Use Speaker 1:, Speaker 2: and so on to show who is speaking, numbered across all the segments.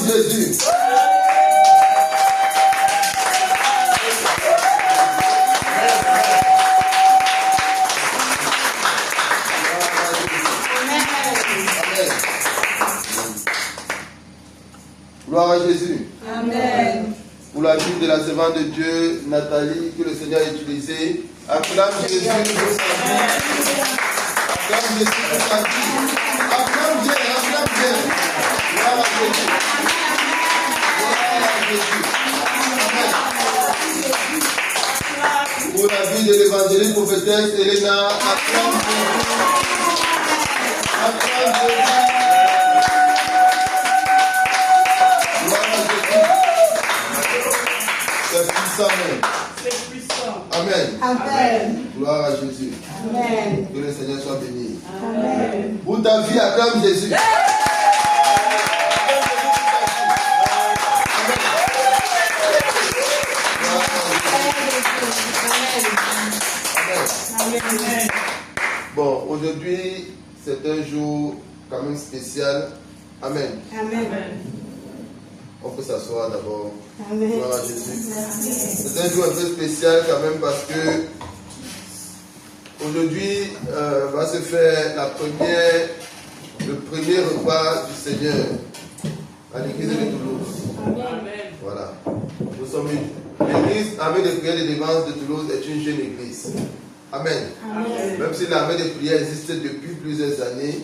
Speaker 1: Jésus. Gloire à Jésus.
Speaker 2: Amen.
Speaker 1: Pour la vie de la servante de Dieu, Nathalie, que le Seigneur a utilisée. Acclame Jésus pour sa vie. Acclame Jésus pour sa vie. Acclame Dieu, acclame Dieu. Gloire à Jésus. Gloire à Jésus. Amen. Pour la vie de l'évangéliste prophétesse Elena, acclame Jésus. Acclame Jésus. C'est puissant. Amen.
Speaker 2: Amen.
Speaker 1: Gloire à Jésus.
Speaker 2: Amen.
Speaker 1: Que le Seigneur soit béni.
Speaker 2: Amen.
Speaker 1: Pour ta vie, acclame Jésus. Amen. Bon, aujourd'hui, c'est un jour quand même spécial. Amen.
Speaker 2: Amen.
Speaker 1: On peut s'asseoir d'abord.
Speaker 2: Amen.
Speaker 1: Gloire à Jésus. C'est un jour un peu spécial quand même parce que aujourd'hui va se faire le premier repas du Seigneur à l'église de Toulouse.
Speaker 2: Amen.
Speaker 1: Voilà. Nous sommes l'église Armée de prière de délivrance de Toulouse est une jeune église. Amen.
Speaker 2: Amen.
Speaker 1: Même si l'armée de prière existe depuis plusieurs années,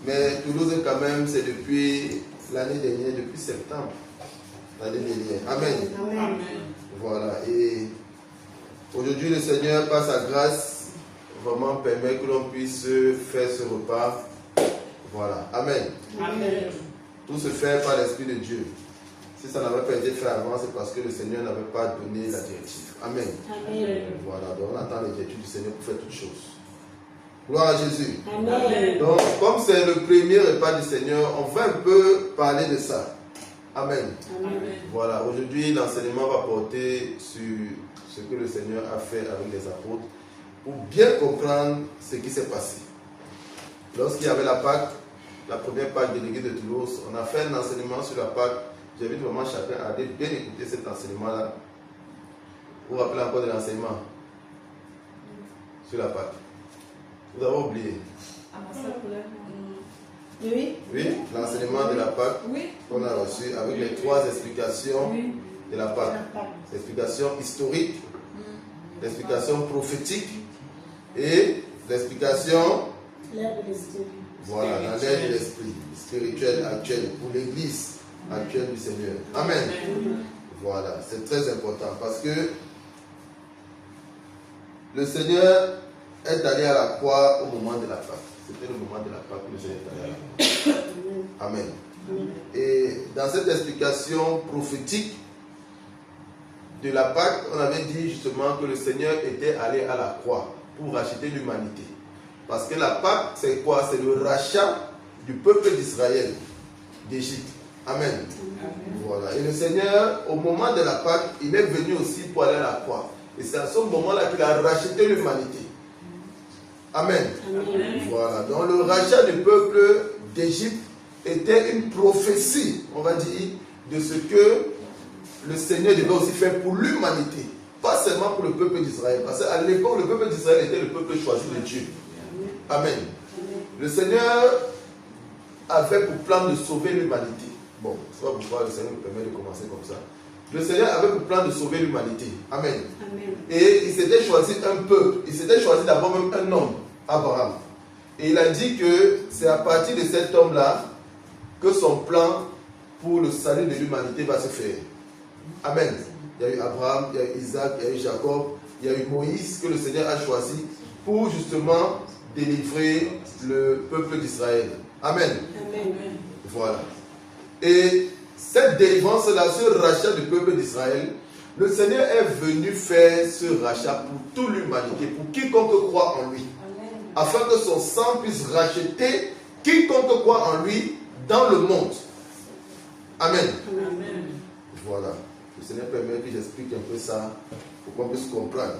Speaker 1: mais Toulouse quand même c'est depuis l'année dernière, depuis septembre. L'année dernière. Amen.
Speaker 2: Amen.
Speaker 1: Voilà. Et aujourd'hui, le Seigneur, par sa grâce, vraiment permet que l'on puisse faire ce repas. Voilà. Amen.
Speaker 2: Amen.
Speaker 1: Tout se fait par l'Esprit de Dieu. Si ça n'avait pas été fait avant, c'est parce que le Seigneur n'avait pas donné la directive. Amen.
Speaker 2: Amen.
Speaker 1: Voilà. Donc on attend la directive du Seigneur pour faire toutes choses. Gloire à Jésus.
Speaker 2: Amen.
Speaker 1: Donc, comme c'est le premier repas du Seigneur, on va un peu parler de ça. Amen.
Speaker 2: Amen.
Speaker 1: Voilà, aujourd'hui l'enseignement va porter sur ce que le Seigneur a fait avec les apôtres pour bien comprendre ce qui s'est passé. Lorsqu'il y avait la Pâque, la première Pâque de l'église de Toulouse, on a fait un enseignement sur la Pâque. J'invite vraiment chacun à bien écouter cet enseignement-là. Vous vous rappelez encore de l'enseignement sur la Pâque? Vous avez oublié?
Speaker 2: Oui.
Speaker 1: Oui, l'enseignement de la Pâque qu'on a reçu avec les 3 explications de la Pâque. L'explication historique, l'explication prophétique et l'explication voilà, dans l'air de l'esprit, spirituel actuel, pour l'église actuelle du Seigneur. Amen. Voilà, c'est très important parce que le Seigneur est allé à la croix au moment de la Pâque. C'était le moment de la Pâque que le Seigneur est allé à la croix. Amen. Et dans cette explication prophétique de la Pâque, on avait dit justement que le Seigneur était allé à la croix pour racheter l'humanité. Parce que la Pâque, c'est quoi? C'est le rachat du peuple d'Israël, d'Égypte. Amen. Voilà. Et le Seigneur, au moment de la Pâque, il est venu aussi pour aller à la croix. Et c'est à ce moment-là qu'il a racheté l'humanité. Amen.
Speaker 2: Amen.
Speaker 1: Voilà. Donc le rachat du peuple d'Égypte était une prophétie, on va dire, de ce que le Seigneur devait aussi faire pour l'humanité. Pas seulement pour le peuple d'Israël. Parce qu'à l'époque, le peuple d'Israël était le peuple choisi de Dieu. Amen. Le Seigneur avait pour plan de sauver l'humanité. Bon, c'est pas pourquoi le Seigneur nous permet de commencer comme ça. Le Seigneur avait pour plan de sauver l'humanité. Amen.
Speaker 2: Amen.
Speaker 1: Et il s'était choisi un peuple. Il s'était choisi d'abord même un homme, Abraham. Et il a dit que c'est à partir de cet homme-là que son plan pour le salut de l'humanité va se faire. Amen. Il y a eu Abraham, il y a eu Isaac, il y a eu Jacob, il y a eu Moïse que le Seigneur a choisi pour justement délivrer le peuple d'Israël. Amen.
Speaker 2: Amen.
Speaker 1: Voilà. Et cette délivrance-là, ce rachat du peuple d'Israël, le Seigneur est venu faire ce rachat pour toute l'humanité, pour quiconque croit en lui. Afin que son sang puisse racheter quiconque croit en lui dans le monde. Amen.
Speaker 2: Amen.
Speaker 1: Voilà. Le Seigneur permet que j'explique un peu ça pour qu'on puisse comprendre.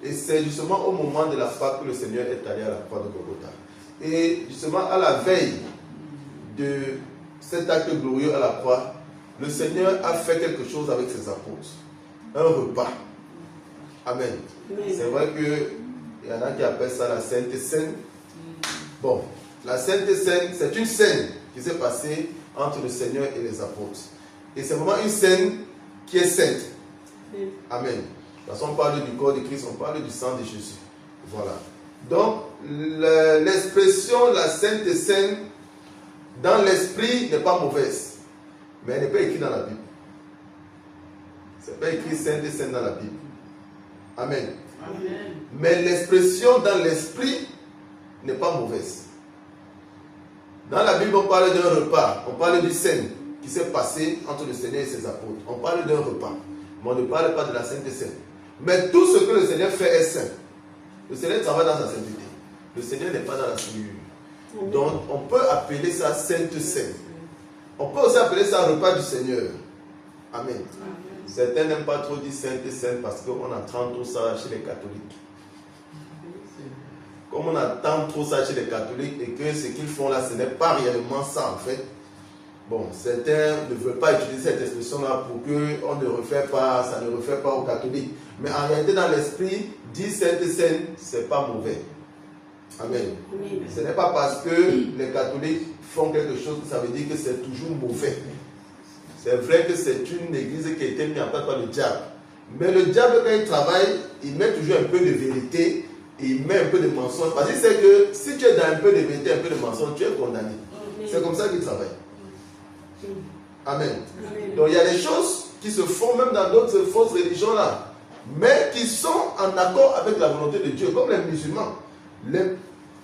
Speaker 1: Et c'est justement au moment de la Pâque que le Seigneur est allé à la croix de Golgotha. Et justement à la veille de cet acte glorieux à la croix, le Seigneur a fait quelque chose avec ses apôtres. Un repas. Amen. C'est vrai qu'il y en a qui appellent ça la Sainte Seine. Bon, la Sainte Seine, c'est une scène qui s'est passée entre le Seigneur et les apôtres. Et c'est vraiment une scène qui est sainte. Amen. Parce qu'on parle du corps de Christ, on parle du sang de Jésus. Voilà. Donc, l'expression la Sainte Seine, dans l'esprit, n'est pas mauvaise. Mais elle n'est pas écrite dans la Bible. Ce n'est pas écrit Sainte Seine dans la Bible. Amen.
Speaker 2: Amen.
Speaker 1: Mais l'expression dans l'esprit n'est pas mauvaise. Dans la Bible, on parle d'un repas, on parle du scène qui s'est passé entre le Seigneur et ses apôtres. On parle d'un repas, mais on ne parle pas de la Sainte Seine. Mais tout ce que le Seigneur fait est saint. Le Seigneur travaille dans sa sainteté. Le Seigneur n'est pas dans la souillure. Donc, on peut appeler ça Sainte Seine. On peut aussi appeler ça repas du Seigneur. Amen. Certains n'aiment pas trop dire Sainte Seine parce qu'on entend tout ça chez les catholiques. Comme on entend trop ça chez les catholiques et que ce qu'ils font là, ce n'est pas réellement ça en fait. Bon, certains ne veulent pas utiliser cette expression-là pour qu'on ne refait pas, ça ne refait pas aux catholiques. Mais en réalité, dans l'esprit, dire Sainte Seine, ce n'est pas mauvais. Amen. Ce n'est pas parce que les catholiques font quelque chose que ça veut dire que c'est toujours mauvais. C'est vrai que c'est une église qui a été mise en place par le diable. Mais le diable, quand il travaille, il met toujours un peu de vérité et il met un peu de mensonge. Parce qu'il sait que si tu es dans un peu de vérité, un peu de mensonge, tu es condamné. C'est comme ça qu'il travaille. Amen. Donc il y a des choses qui se font même dans d'autres fausses religions là, mais qui sont en accord avec la volonté de Dieu, comme les musulmans.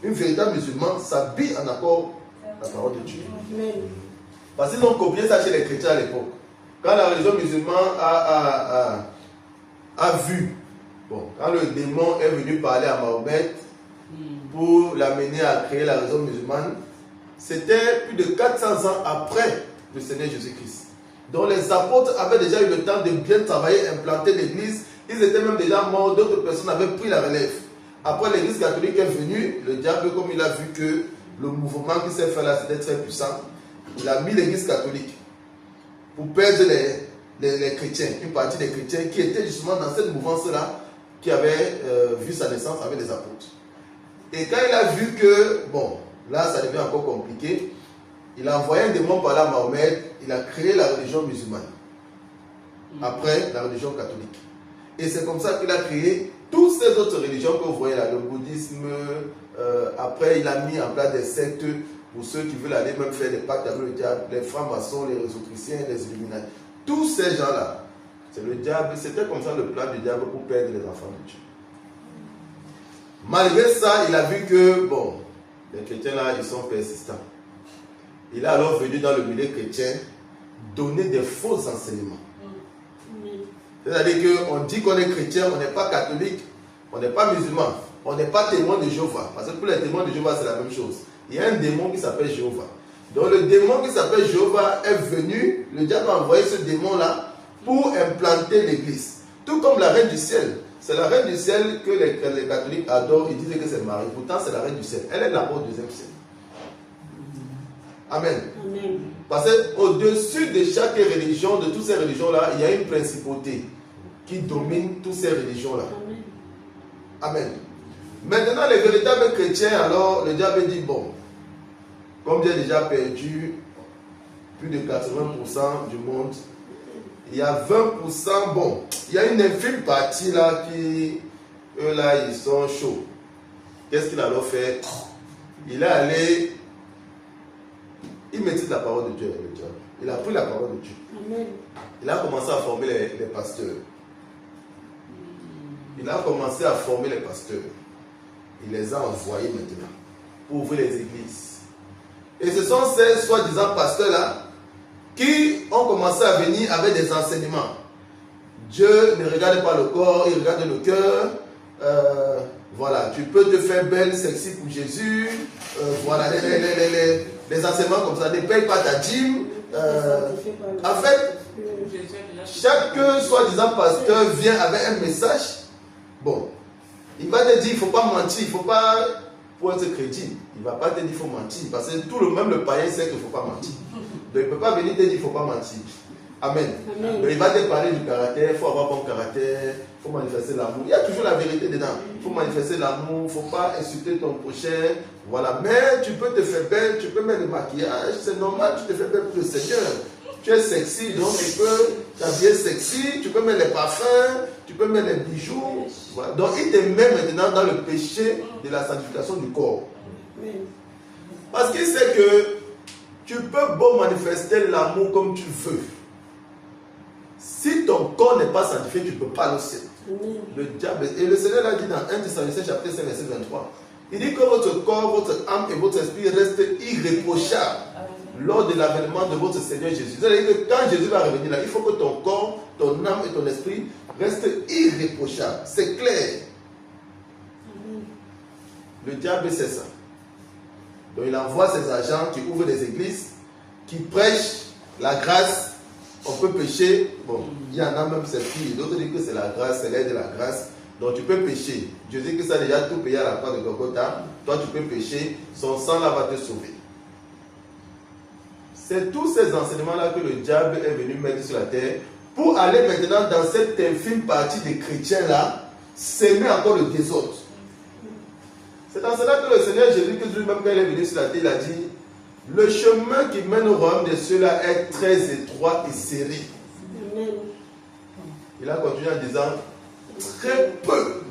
Speaker 1: Une véritable musulman s'habille en accord avec la parole de Dieu. Parce qu'ils ont copié ça chez les chrétiens à l'époque. Quand la religion musulmane a vu, bon, quand le démon est venu parler à Mahomet pour l'amener à créer la religion musulmane, c'était plus de 400 ans après le Seigneur Jésus-Christ. Donc les apôtres avaient déjà eu le temps de bien travailler, implanter l'église. Ils étaient même déjà morts, d'autres personnes avaient pris la relève. Après l'église catholique est venue, le diable, comme il a vu que le mouvement qui s'est fait là c'était très puissant, il a mis l'église catholique pour perdre les chrétiens, une partie des chrétiens qui étaient justement dans cette mouvance-là, qui avait vu sa naissance avec les apôtres. Et quand il a vu que, bon, là ça devient encore compliqué, il a envoyé un démon par là à Mahomet, il a créé la religion musulmane, après la religion catholique. Et c'est comme ça qu'il a créé toutes ces autres religions que vous voyez là, le bouddhisme, après il a mis en place des sectes pour ceux qui veulent aller même faire des pactes avec le diable, les francs-maçons, les réseaux-chrétiens, les illuminati. Tous ces gens-là, c'est le diable, c'était comme ça le plan du diable pour perdre les enfants de Dieu. Malgré ça, il a vu que, bon, les chrétiens là, ils sont persistants. Il est alors venu dans le milieu chrétien donner des faux enseignements. C'est-à-dire qu'on dit qu'on est chrétien, on n'est pas catholique, on n'est pas musulman, on n'est pas témoin de Jéhovah. Parce que pour les témoins de Jéhovah, c'est la même chose. Il y a un démon qui s'appelle Jéhovah. Donc le démon qui s'appelle Jéhovah est venu, le diable a envoyé ce démon-là pour implanter l'église. Tout comme la reine du ciel. C'est la reine du ciel que les catholiques adorent, ils disent que c'est Marie. Pourtant, c'est la reine du ciel. Elle est l'apôtre du 2e siècle. Amen.
Speaker 2: Amen.
Speaker 1: Parce qu'au-dessus de chaque religion, de toutes ces religions-là, il y a une principauté qui domine toutes ces religions-là. Amen. Maintenant, les véritables chrétiens, alors, le diable dit, bon, comme j'ai déjà perdu plus de 80% du monde, il y a 20%, bon, il y a une infime partie là qui, eux là, ils sont chauds. Qu'est-ce qu'il a alors fait? Il est allé, il maîtrise la parole de Dieu, le diable. Il a pris la parole de Dieu.
Speaker 2: Amen.
Speaker 1: Il a commencé à former les pasteurs. Il a commencé à former les pasteurs. Il les a envoyés maintenant pour ouvrir les églises. Et ce sont ces soi-disant pasteurs-là qui ont commencé à venir avec des enseignements. Dieu ne regarde pas le corps, il regarde le cœur. Voilà, tu peux te faire belle, sexy pour Jésus. Voilà, les enseignements comme ça, ne paye pas ta dîme. En fait, chaque soi-disant pasteur vient avec un message. Bon, il va te dire, il ne faut pas mentir, il ne faut pas, pour être crédible, il ne va pas te dire qu'il faut mentir. Parce que même le païen sait qu'il ne faut pas mentir. Donc il ne peut pas venir te dire qu'il ne faut pas mentir. Amen.
Speaker 2: Amen.
Speaker 1: Mais il va te parler du caractère, il faut avoir bon caractère, il faut manifester l'amour. Il y a toujours la vérité dedans. Il faut manifester l'amour, il ne faut pas insulter ton prochain. Voilà. Mais tu peux te faire belle, tu peux mettre le maquillage, c'est normal, tu te fais belle pour le Seigneur. Tu es sexy, donc tu peux t'habiller sexy, tu peux mettre les parfums, tu peux mettre les bijoux. Voilà. Donc il te met maintenant dans le péché de la sanctification du corps.
Speaker 2: Amen.
Speaker 1: Parce qu'il sait que tu peux beau manifester l'amour comme tu veux. Si ton corps n'est pas sanctifié, tu ne peux pas le ciel. Le diable, et le Seigneur l'a dit dans 1 Thessaloniciens chapitre 5 verset 23. Il dit que votre corps, votre âme et votre esprit restent irréprochables lors de l'avènement de votre Seigneur Jésus. C'est-à-dire que quand Jésus va revenir là, il faut que ton corps, ton âme et ton esprit restent irréprochables. C'est clair. Le diable sait ça. Donc il envoie ses agents qui ouvrent des églises, qui prêchent la grâce. On peut pécher. Bon, il y en a même certains, d'autres disent que c'est la grâce, c'est l'aide de la grâce. Donc tu peux pécher. Dieu dit que ça a déjà tout payé à la croix de Golgotha. Toi tu peux pécher. Son sang là va te sauver. C'est tous ces enseignements-là que le diable est venu mettre sur la terre pour aller maintenant dans cette infime partie des chrétiens-là, s'aimer encore le désordre. C'est dans cela que le Seigneur Jésus, que lui-même quand il est venu sur la terre, il a dit: le chemin qui mène au royaume de ceux-là est très étroit et serré.
Speaker 2: Amen.
Speaker 1: Il a continué en disant: très peu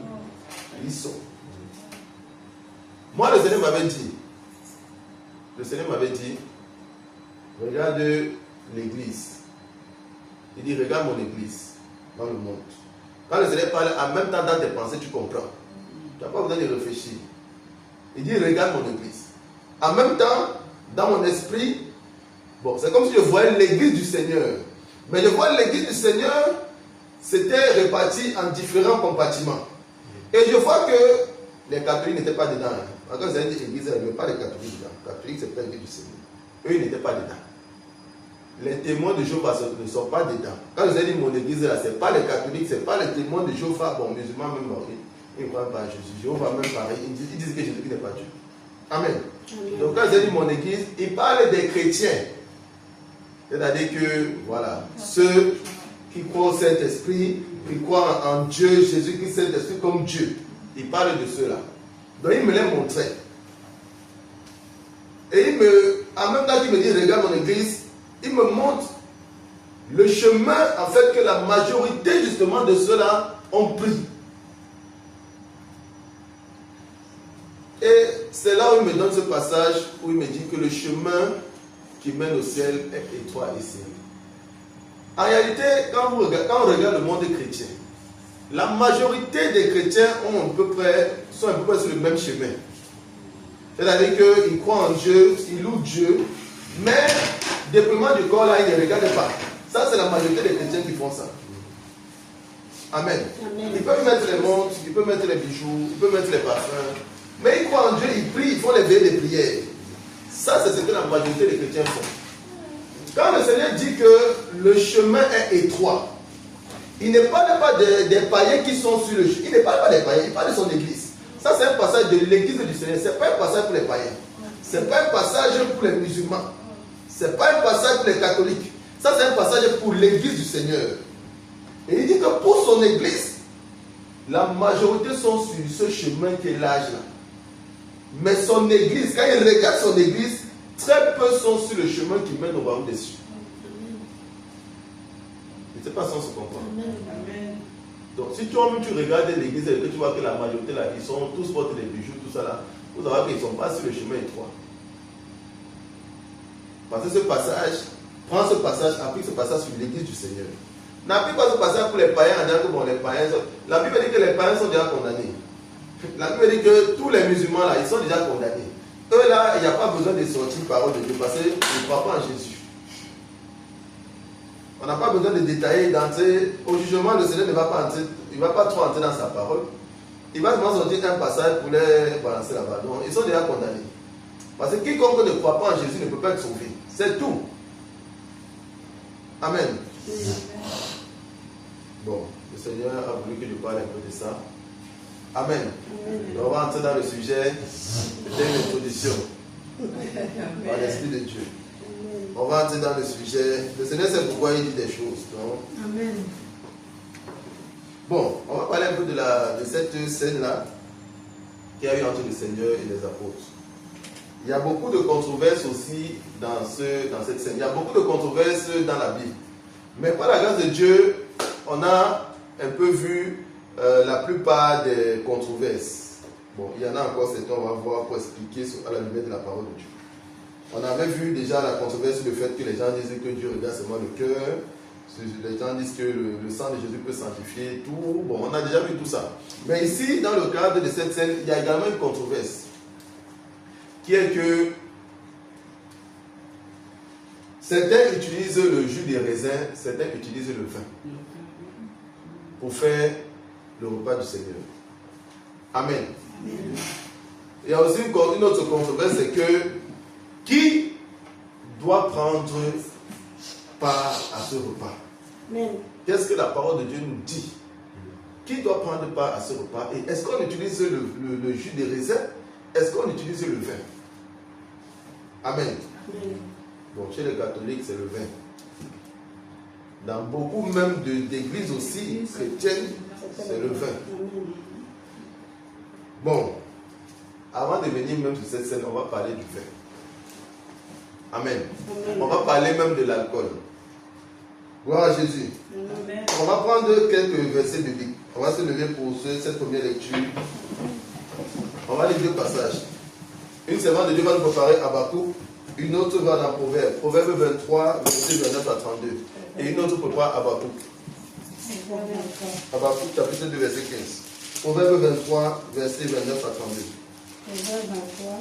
Speaker 1: ils sont. Moi, le Seigneur m'avait dit, regarde l'église. Il dit: regarde mon église dans le monde. Quand le Seigneur parle, en même temps dans tes pensées, tu comprends. Tu n'as pas besoin de réfléchir. Il dit: regarde mon église. En même temps, dans mon esprit, bon, c'est comme si je voyais l'église du Seigneur. Mais je vois l'église du Seigneur, c'était réparti en différents compartiments. Et je vois que les catholiques n'étaient pas dedans. Quand vous avez dit église, il n'y avait pas de catholiques dedans. Les catholiques, c'est pas l'église du Seigneur. Eux, ils n'étaient pas dedans. Les témoins de Jéhovah ne sont pas dedans. Quand vous avez dit mon église, là, ce n'est pas les catholiques, ce n'est pas les témoins de Jéhovah. Bon, musulmans même, ils ne croient pas à Jésus. Jéhovah même pareil, ils disent que Jésus n'est pas Dieu. Amen. Amen. Donc quand j'ai dit mon église, il parle des chrétiens. C'est-à-dire que, voilà, ceux qui croient au Saint-Esprit, qui croient en Dieu, Jésus-Christ, Saint-Esprit comme Dieu. Il parle de ceux-là. Donc il me l'a montré. Et en même temps qu'il me dit: regarde mon église, il me montre le chemin, en fait, que la majorité, justement, de ceux-là ont pris. Et c'est là où il me donne ce passage où il me dit que le chemin qui mène au ciel est étroit et serré. En réalité, quand on regarde le monde chrétien, la majorité des chrétiens sont à peu près sur le même chemin. C'est-à-dire qu'ils croient en Dieu, ils louent Dieu, mais déploiement du corps là, ils ne regardent pas. Ça, c'est la majorité des chrétiens qui font ça. Amen. Amen. Ils peuvent mettre les montres, ils peuvent mettre les bijoux, ils peuvent mettre les parfums. Mais ils croient en Dieu, ils prient, ils font les veillées de prière. Ça, c'est ce que la majorité des chrétiens font. Quand le Seigneur dit que le chemin est étroit, il ne parle pas des païens qui sont sur le chemin. Il ne parle pas des païens, il parle de son église. Ça, c'est un passage de l'église du Seigneur. Ce n'est pas un passage pour les païens. Ce n'est pas un passage pour les musulmans. Ce n'est pas un passage pour les catholiques. Ça, c'est un passage pour l'église du Seigneur. Et il dit que pour son église, la majorité sont sur ce chemin qui est large là. Mais son église, quand il regarde son église, très peu sont sur le chemin qui mène au royaume des cieux. Je ne sais pas si on se comprend. Amen. Donc si tu regardes l'église et que tu vois que la majorité là, ils sont tous portés des bijoux, tout ça là, vous savez qu'ils ne sont pas sur le chemin étroit. Parce que ce passage, prends ce passage, applique ce passage sur l'église du Seigneur. N'applique pas ce passage pour les païens en disant que bon, les païens sont... La Bible dit que les païens sont déjà condamnés. La Bible dit que tous les musulmans là, ils sont déjà condamnés. Eux là, il n'y a pas besoin de sortir parole de Dieu parce qu'ils ne croient pas en Jésus. On n'a pas besoin de détailler, d'entrer. Au jugement, le Seigneur ne va pas entrer, il ne va pas trop entrer dans sa parole. Il va seulement sortir un passage pour les balancer là-bas. Donc, ils sont déjà condamnés. Parce que quiconque ne croit pas en Jésus ne peut pas être sauvé. C'est tout. Amen. Bon, le Seigneur a voulu que je parle un peu de ça. Amen. Donc, on va entrer dans le sujet. C'était une introduction par l'Esprit de Dieu. On va entrer dans le sujet. Le Seigneur sait pourquoi il dit des choses. Donc.
Speaker 2: Amen.
Speaker 1: Bon, on va parler un peu de cette scène-là qu'il y a eu entre le Seigneur et les apôtres. Il y a beaucoup de controverses aussi dans cette scène. Il y a beaucoup de controverses dans la Bible. Mais par la grâce de Dieu, on a un peu vu la plupart des controverses. Bon, il y en a encore certains, on va voir pour expliquer à la lumière de la parole de Dieu. On avait vu déjà la controverse sur le fait que les gens disent que Dieu regarde seulement le cœur. Les gens disent que le sang de Jésus peut sanctifier tout. Bon, on a déjà vu tout ça. Mais ici, dans le cadre de cette scène, il y a également une controverse. Qui est que certains utilisent le jus des raisins, certains utilisent le vin pour faire le repas du Seigneur. Amen. Amen. Il y a aussi une autre controverse, c'est que qui doit prendre part à ce repas?
Speaker 2: Amen.
Speaker 1: Qu'est-ce que la parole de Dieu nous dit? Qui doit prendre part à ce repas? Et est-ce qu'on utilise le jus des raisins? Est-ce qu'on utilise le vin? Amen.
Speaker 2: Amen.
Speaker 1: Bon, chez les catholiques, c'est le vin. Dans beaucoup même d'églises aussi chrétiennes, c'est le vin. Bon, avant de venir même sur cette scène, on va parler du vin. Amen. Amen. On va parler même de l'alcool. Gloire à Jésus. Amen. On va prendre quelques versets bibliques. On va se lever pour cette première lecture. On va lire deux passages. Une servante de Dieu va nous préparer Habakkuk. Une autre va dans Proverbe. Proverbe 23, verset 29 à 32. Et une autre prépare Habakkuk. Habakkuk, chapitre 2, verset 15. Proverbe 23, verset 29 à 32.
Speaker 2: Proverbe 23.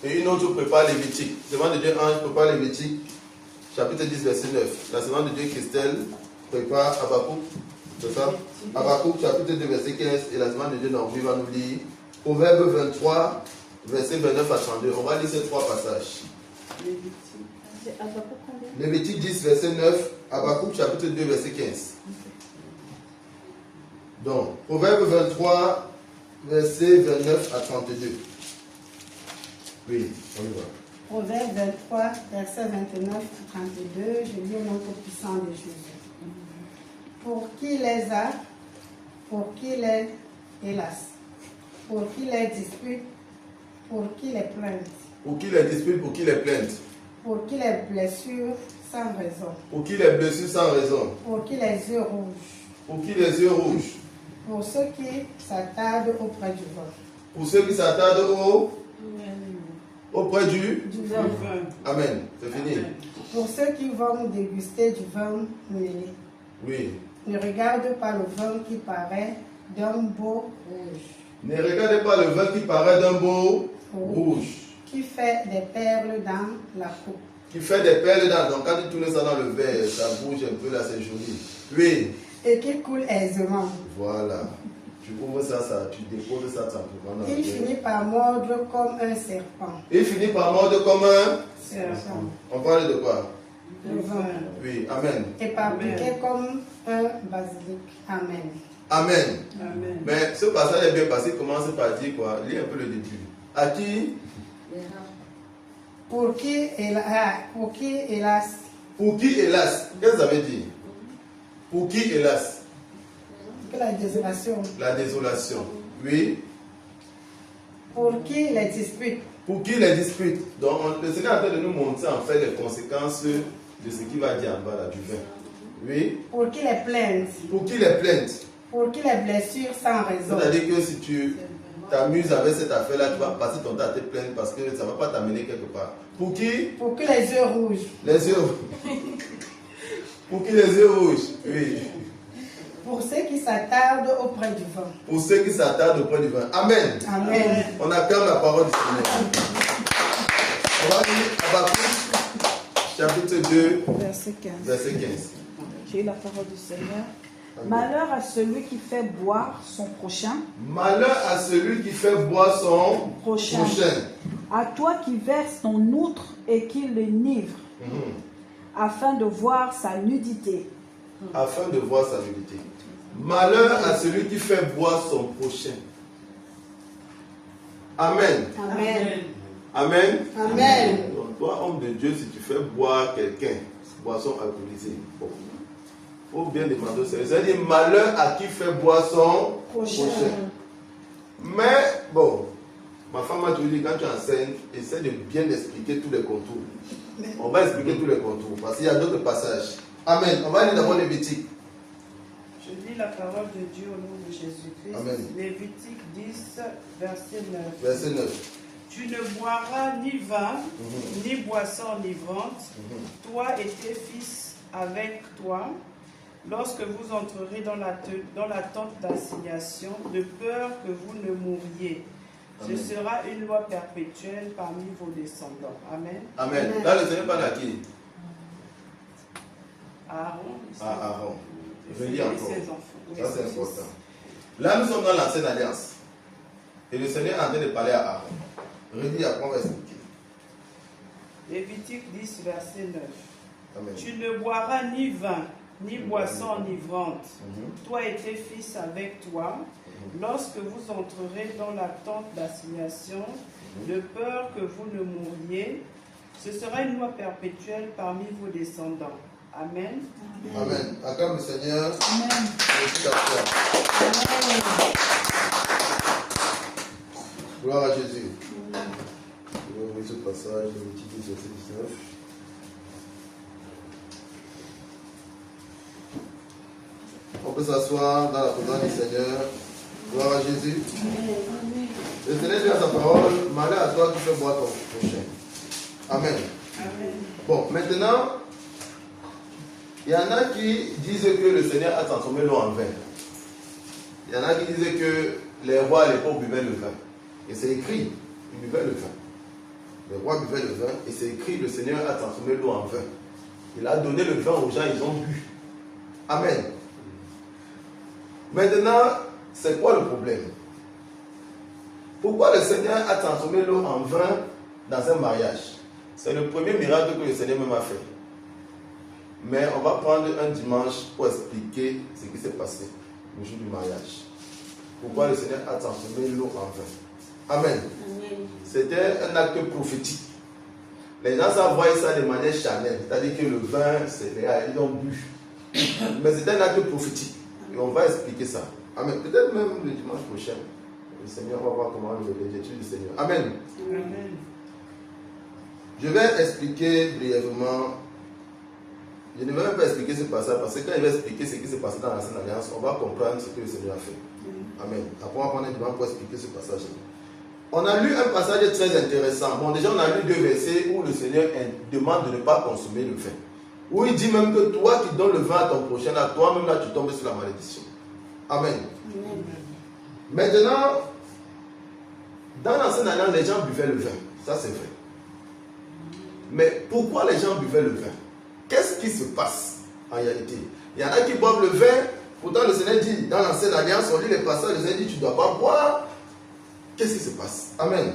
Speaker 1: Et une autre prépare Lévitique. Servante de Dieu Ange prépare Lévitique, chapitre 10, verset 9. La servante de Dieu Christelle prépare Habakkuk. C'est ça? Habakkuk, chapitre 2, verset 15. Et la servante de Dieu Normie va nous lire Proverbe 23, verset 29 à 32. On va lire ces trois passages. Lévitique 10, verset 9. Habakkuk, chapitre 2, verset 15. Donc, Proverbe 23, verset 29 à 32. Oui, on y va.
Speaker 2: Proverbe 23, verset 29 à 32. Je lis au nom puissant de Jésus. Pour qui les a, pour qui les hélas, pour qui les dispute, pour qui les plaintes.
Speaker 1: Pour qui les dispute, pour qui les plaintes.
Speaker 2: Pour qui les blessures sans raison.
Speaker 1: Pour qui les blessures sans raison.
Speaker 2: Pour qui les yeux rouges.
Speaker 1: Pour qui les yeux rouges.
Speaker 2: Pour ceux qui s'attardent auprès du vin.
Speaker 1: Pour ceux qui s'attardent auprès du
Speaker 2: vin.
Speaker 1: Amen. C'est fini.
Speaker 2: Pour ceux qui vont déguster du vin mêlé.
Speaker 1: Oui.
Speaker 2: Ne regarde pas le vin qui paraît d'un beau rouge.
Speaker 1: Ne regardez pas le vin qui paraît d'un beau rouge.
Speaker 2: Qui fait des perles dans la coupe.
Speaker 1: Qui fait des perles dans. Donc quand tu tournes ça dans le verre, ça bouge un peu là, c'est joli. Oui.
Speaker 2: Et qui coule aisément.
Speaker 1: Voilà. Tu ouvres ça, tu déposes ça simplement.
Speaker 2: Il finit par mordre comme un serpent.
Speaker 1: Il finit par mordre comme un
Speaker 2: serpent.
Speaker 1: On parle de quoi?
Speaker 2: Le vin.
Speaker 1: Oui, amen.
Speaker 2: Et par piquer comme un basilic. Amen.
Speaker 1: Amen.
Speaker 2: Amen.
Speaker 1: Mais ce passage est bien passé, il commence par dire quoi? Lis un peu le début. À qui? Pour qui hélas?
Speaker 2: Pour qui hélas?
Speaker 1: Pour qui hélas? Qu'est-ce que ça veut dire? Pour qui hélas?
Speaker 2: La désolation.
Speaker 1: La désolation. Oui.
Speaker 2: Pour qui les dispute?
Speaker 1: Pour qui les dispute? Donc le Seigneur est en train de nous montrer en fait les conséquences de ce qu'il va dire en bas là du vin. Oui.
Speaker 2: Pour qui les plaintes?
Speaker 1: Pour qui les plaintes?
Speaker 2: Pour qui les blessures sans raison?
Speaker 1: C'est-à-dire que si tu t'amuses avec cette affaire-là, tu vas passer ton temps à te plaindre parce que ça ne va pas t'amener quelque part. Pour qui?
Speaker 2: Pour qui les yeux rouges?
Speaker 1: Les yeux. Pour qui les yeux rouges? Oui.
Speaker 2: Pour ceux qui s'attardent auprès du vin.
Speaker 1: Pour ceux qui s'attardent auprès du vin. Amen.
Speaker 2: Amen.
Speaker 1: On acclame la parole du Seigneur. On va lire Habakkuk, chapitre 2,
Speaker 2: verset 15.
Speaker 1: Verset 15.
Speaker 3: J'ai eu la parole du Seigneur. Malheur à celui qui fait boire son prochain.
Speaker 1: Malheur à celui qui fait boire son prochain.
Speaker 3: À toi qui verse ton outre et qui l'enivre, afin de voir sa nudité.
Speaker 1: Afin de voir sa nudité. Malheur à celui qui fait boire son prochain. Amen.
Speaker 2: Amen.
Speaker 1: Amen.
Speaker 2: Amen.
Speaker 1: Donc, toi, homme de Dieu, si tu fais boire quelqu'un, boisson alcoolisée, bon, faut bien demander au Seigneur. C'est-à-dire malheur à qui fait boire son prochain. Mais bon, ma femme m'a toujours dit, quand tu enseignes, essaie de bien expliquer tous les contours. On va expliquer tous les contours parce qu'il y a d'autres passages. Amen. On va lire d'abord Lévitique.
Speaker 4: Je lis la parole de Dieu au nom de Jésus-Christ.
Speaker 1: Amen.
Speaker 4: Lévitique 10, verset 9.
Speaker 1: Verset 9.
Speaker 4: Tu ne boiras ni vin, ni boisson enivrante, toi et tes fils avec toi, lorsque vous entrerez dans la tente d'assignation, de peur que vous ne mouriez.
Speaker 1: Amen.
Speaker 4: Ce sera une loi perpétuelle parmi vos descendants. Amen.
Speaker 1: Amen. Là, le Seigneur parle à qui?
Speaker 4: Aaron.
Speaker 1: À Aaron. Je lis
Speaker 4: Et
Speaker 1: encore.
Speaker 4: ses enfants. Oui,
Speaker 1: Ça, c'est
Speaker 4: ses fils.
Speaker 1: important. Là, nous sommes dans l'ancienne alliance. Et le Seigneur est en train de parler à Aaron. Relis, après, on va expliquer.
Speaker 4: Lévitique 10, verset 9.
Speaker 1: Amen.
Speaker 4: Tu ne boiras ni vin, ni boisson enivrante,
Speaker 1: Mhm.
Speaker 4: toi et tes fils avec toi, lorsque vous entrerez dans la tente d'assignation, de peur que vous ne mouriez. Ce sera une loi perpétuelle parmi vos descendants. Amen.
Speaker 1: Amen. Acclame le Seigneur.
Speaker 3: Amen.
Speaker 1: Merci à toi. Gloire à Jésus. Je vais ouvrir ce passage de Lévitique 10, verset 19. On peut s'asseoir dans la présence du Seigneur. Gloire à Jésus. Le Seigneur dit à sa parole, malheur à toi qui fais boire ton prochain. Amen.
Speaker 4: Amen.
Speaker 1: Bon, maintenant, il y en a qui disent que le Seigneur a transformé l'eau en vin. Il y en a qui disent que les rois à l'époque buvaient le vin. Et c'est écrit, ils buvaient le vin. Les rois buvaient le vin et c'est écrit, le Seigneur a transformé l'eau en vin. Il a donné le vin aux gens, ils ont bu. Amen. Maintenant, c'est quoi le problème? Pourquoi le Seigneur a transformé l'eau en vin dans un mariage? C'est le premier miracle que le Seigneur même a fait. Mais on va prendre un dimanche pour expliquer ce qui s'est passé le jour du mariage. Pourquoi le Seigneur a transformé l'eau en vin. Amen. C'était un acte prophétique. Les gens savent voir ça de manière charnelle. C'est-à-dire que le vin, c'est réel, ils ont bu. Mais c'est un acte prophétique. Et on va expliquer ça. Amen. Peut-être même le dimanche prochain. Le Seigneur va voir comment les études du Seigneur. Amen.
Speaker 4: Amen.
Speaker 1: Je vais expliquer brièvement. Je ne vais même pas expliquer ce passage parce que quand il va expliquer ce qui s'est passé dans l'ancienne alliance, on va comprendre ce que le Seigneur a fait. Amen. Après, on va prendre un dimanche pour expliquer ce passage. On a lu un passage très intéressant. Bon, déjà, on a lu 2 versets où le Seigneur demande de ne pas consommer le vin. Où il dit même que toi qui donnes le vin à ton prochain, à toi-même là, tu tombes sur la malédiction. Amen. Maintenant, dans l'ancienne alliance, les gens buvaient le vin. Ça, c'est vrai. Mais pourquoi les gens buvaient le vin? Qu'est-ce qui se passe en réalité? Il y en a qui boivent le vin. Pourtant, le Seigneur dit, dans l'ancienne alliance, on lit les passages, le Seigneur dit, tu ne dois pas boire. Qu'est-ce qui se passe? Amen.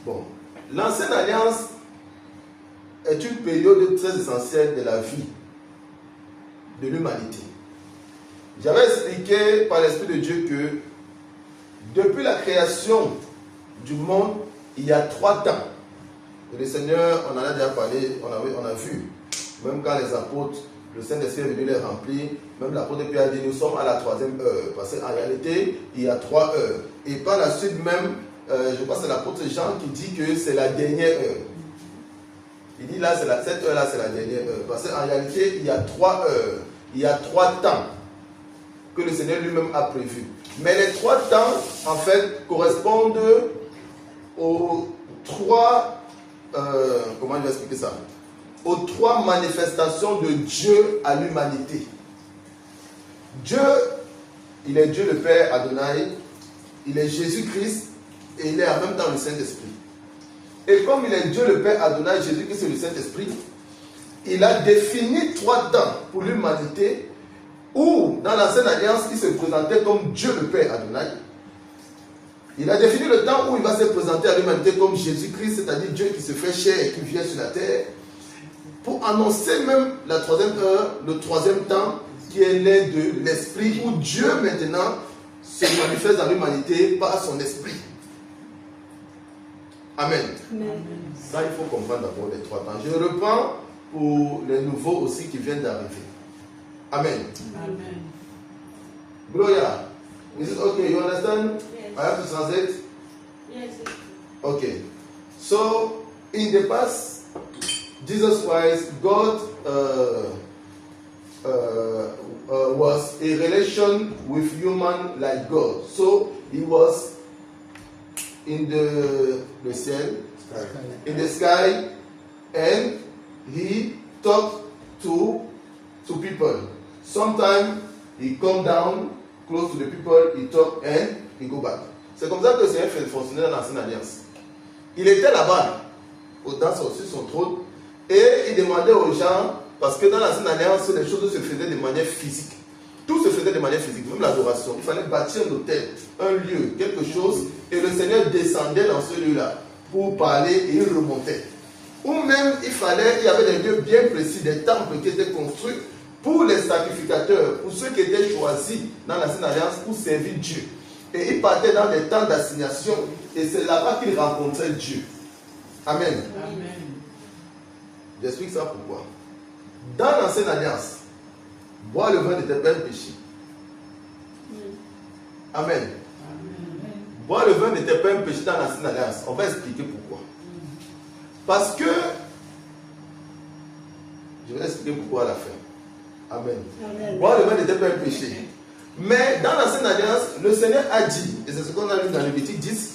Speaker 1: Bon, l'ancienne alliance est une période très essentielle de la vie de l'humanité. J'avais expliqué par l'Esprit de Dieu que depuis la création du monde, il y a 3 temps. Et le Seigneur, on en a déjà parlé, on a vu, même quand les apôtres, le Saint-Esprit est venu les remplir, même l'apôtre Pierre a dit, nous sommes à la 3e heure, parce qu'en réalité, il y a 3 heures. Et par la suite même, je crois que c'est l'apôtre Jean qui dit que c'est la dernière heure. Il dit là, cette heure-là, c'est la dernière heure. Parce qu'en réalité, il y a 3 heures, il y a 3 temps que le Seigneur lui-même a prévu. Mais les 3 temps, en fait, correspondent aux 3... comment je vais expliquer ça? Aux 3 manifestations de Dieu à l'humanité. Dieu, il est Dieu le Père Adonai, il est Jésus-Christ et il est en même temps le Saint-Esprit. Et comme il est Dieu le Père Adonai, Jésus-Christ et le Saint-Esprit, il a défini 3 temps pour l'humanité où, dans l'ancienne alliance, il se présentait comme Dieu le Père Adonai. Il a défini le temps où il va se présenter à l'humanité comme Jésus-Christ, c'est-à-dire Dieu qui se fait chair et qui vient sur la terre, pour annoncer même la 3e heure, le 3e temps, qui est né de l'Esprit, où Dieu maintenant se manifeste dans l'humanité par son Esprit. Amen.
Speaker 2: Amen.
Speaker 1: Ça, il faut comprendre d'abord les 3 temps. Je reprends pour les nouveaux aussi qui viennent d'arriver. Amen.
Speaker 4: Amen.
Speaker 1: Gloria, is it okay? You understand?
Speaker 5: Yes.
Speaker 1: I have to translate?
Speaker 5: Yes.
Speaker 1: Okay. So, in the past, Jesus Christ, God was a relation with human like God. So, he was in the ciel, in the sky, and he talked to people. Sometimes he come down close to the people, he talk and he go back. C'est comme ça que le Seigneur fait fonctionner dans l'Ancienne Alliance. Il était là-bas, sur son trône, et il demandait aux gens, parce que dans l'Ancienne Alliance, les choses se faisaient de manière physique. Tout se faisait de manière physique, même l'adoration. Il fallait bâtir un hôtel, un lieu, quelque chose, et le Seigneur descendait dans ce lieu-là pour parler et il remontait. Ou même, il y avait des lieux bien précis, des temples qui étaient construits pour les sacrificateurs, pour ceux qui étaient choisis dans l'Ancienne Alliance pour servir Dieu. Et ils partaient dans des temps d'assignation, et c'est là-bas qu'ils rencontraient Dieu. Amen.
Speaker 4: Amen.
Speaker 1: J'explique ça pourquoi. Dans l'Ancienne Alliance, boire le vin n'était pas un péché. Amen. Boire le vin n'était pas un péché dans l'Ancienne Alliance. On va expliquer pourquoi. Parce que, je vais expliquer pourquoi à la fin. Amen.
Speaker 2: Amen.
Speaker 1: Boire le vin n'était pas un péché. Mais dans l'Ancienne Alliance, le Seigneur a dit, et c'est ce qu'on a lu dans Lévitique 10,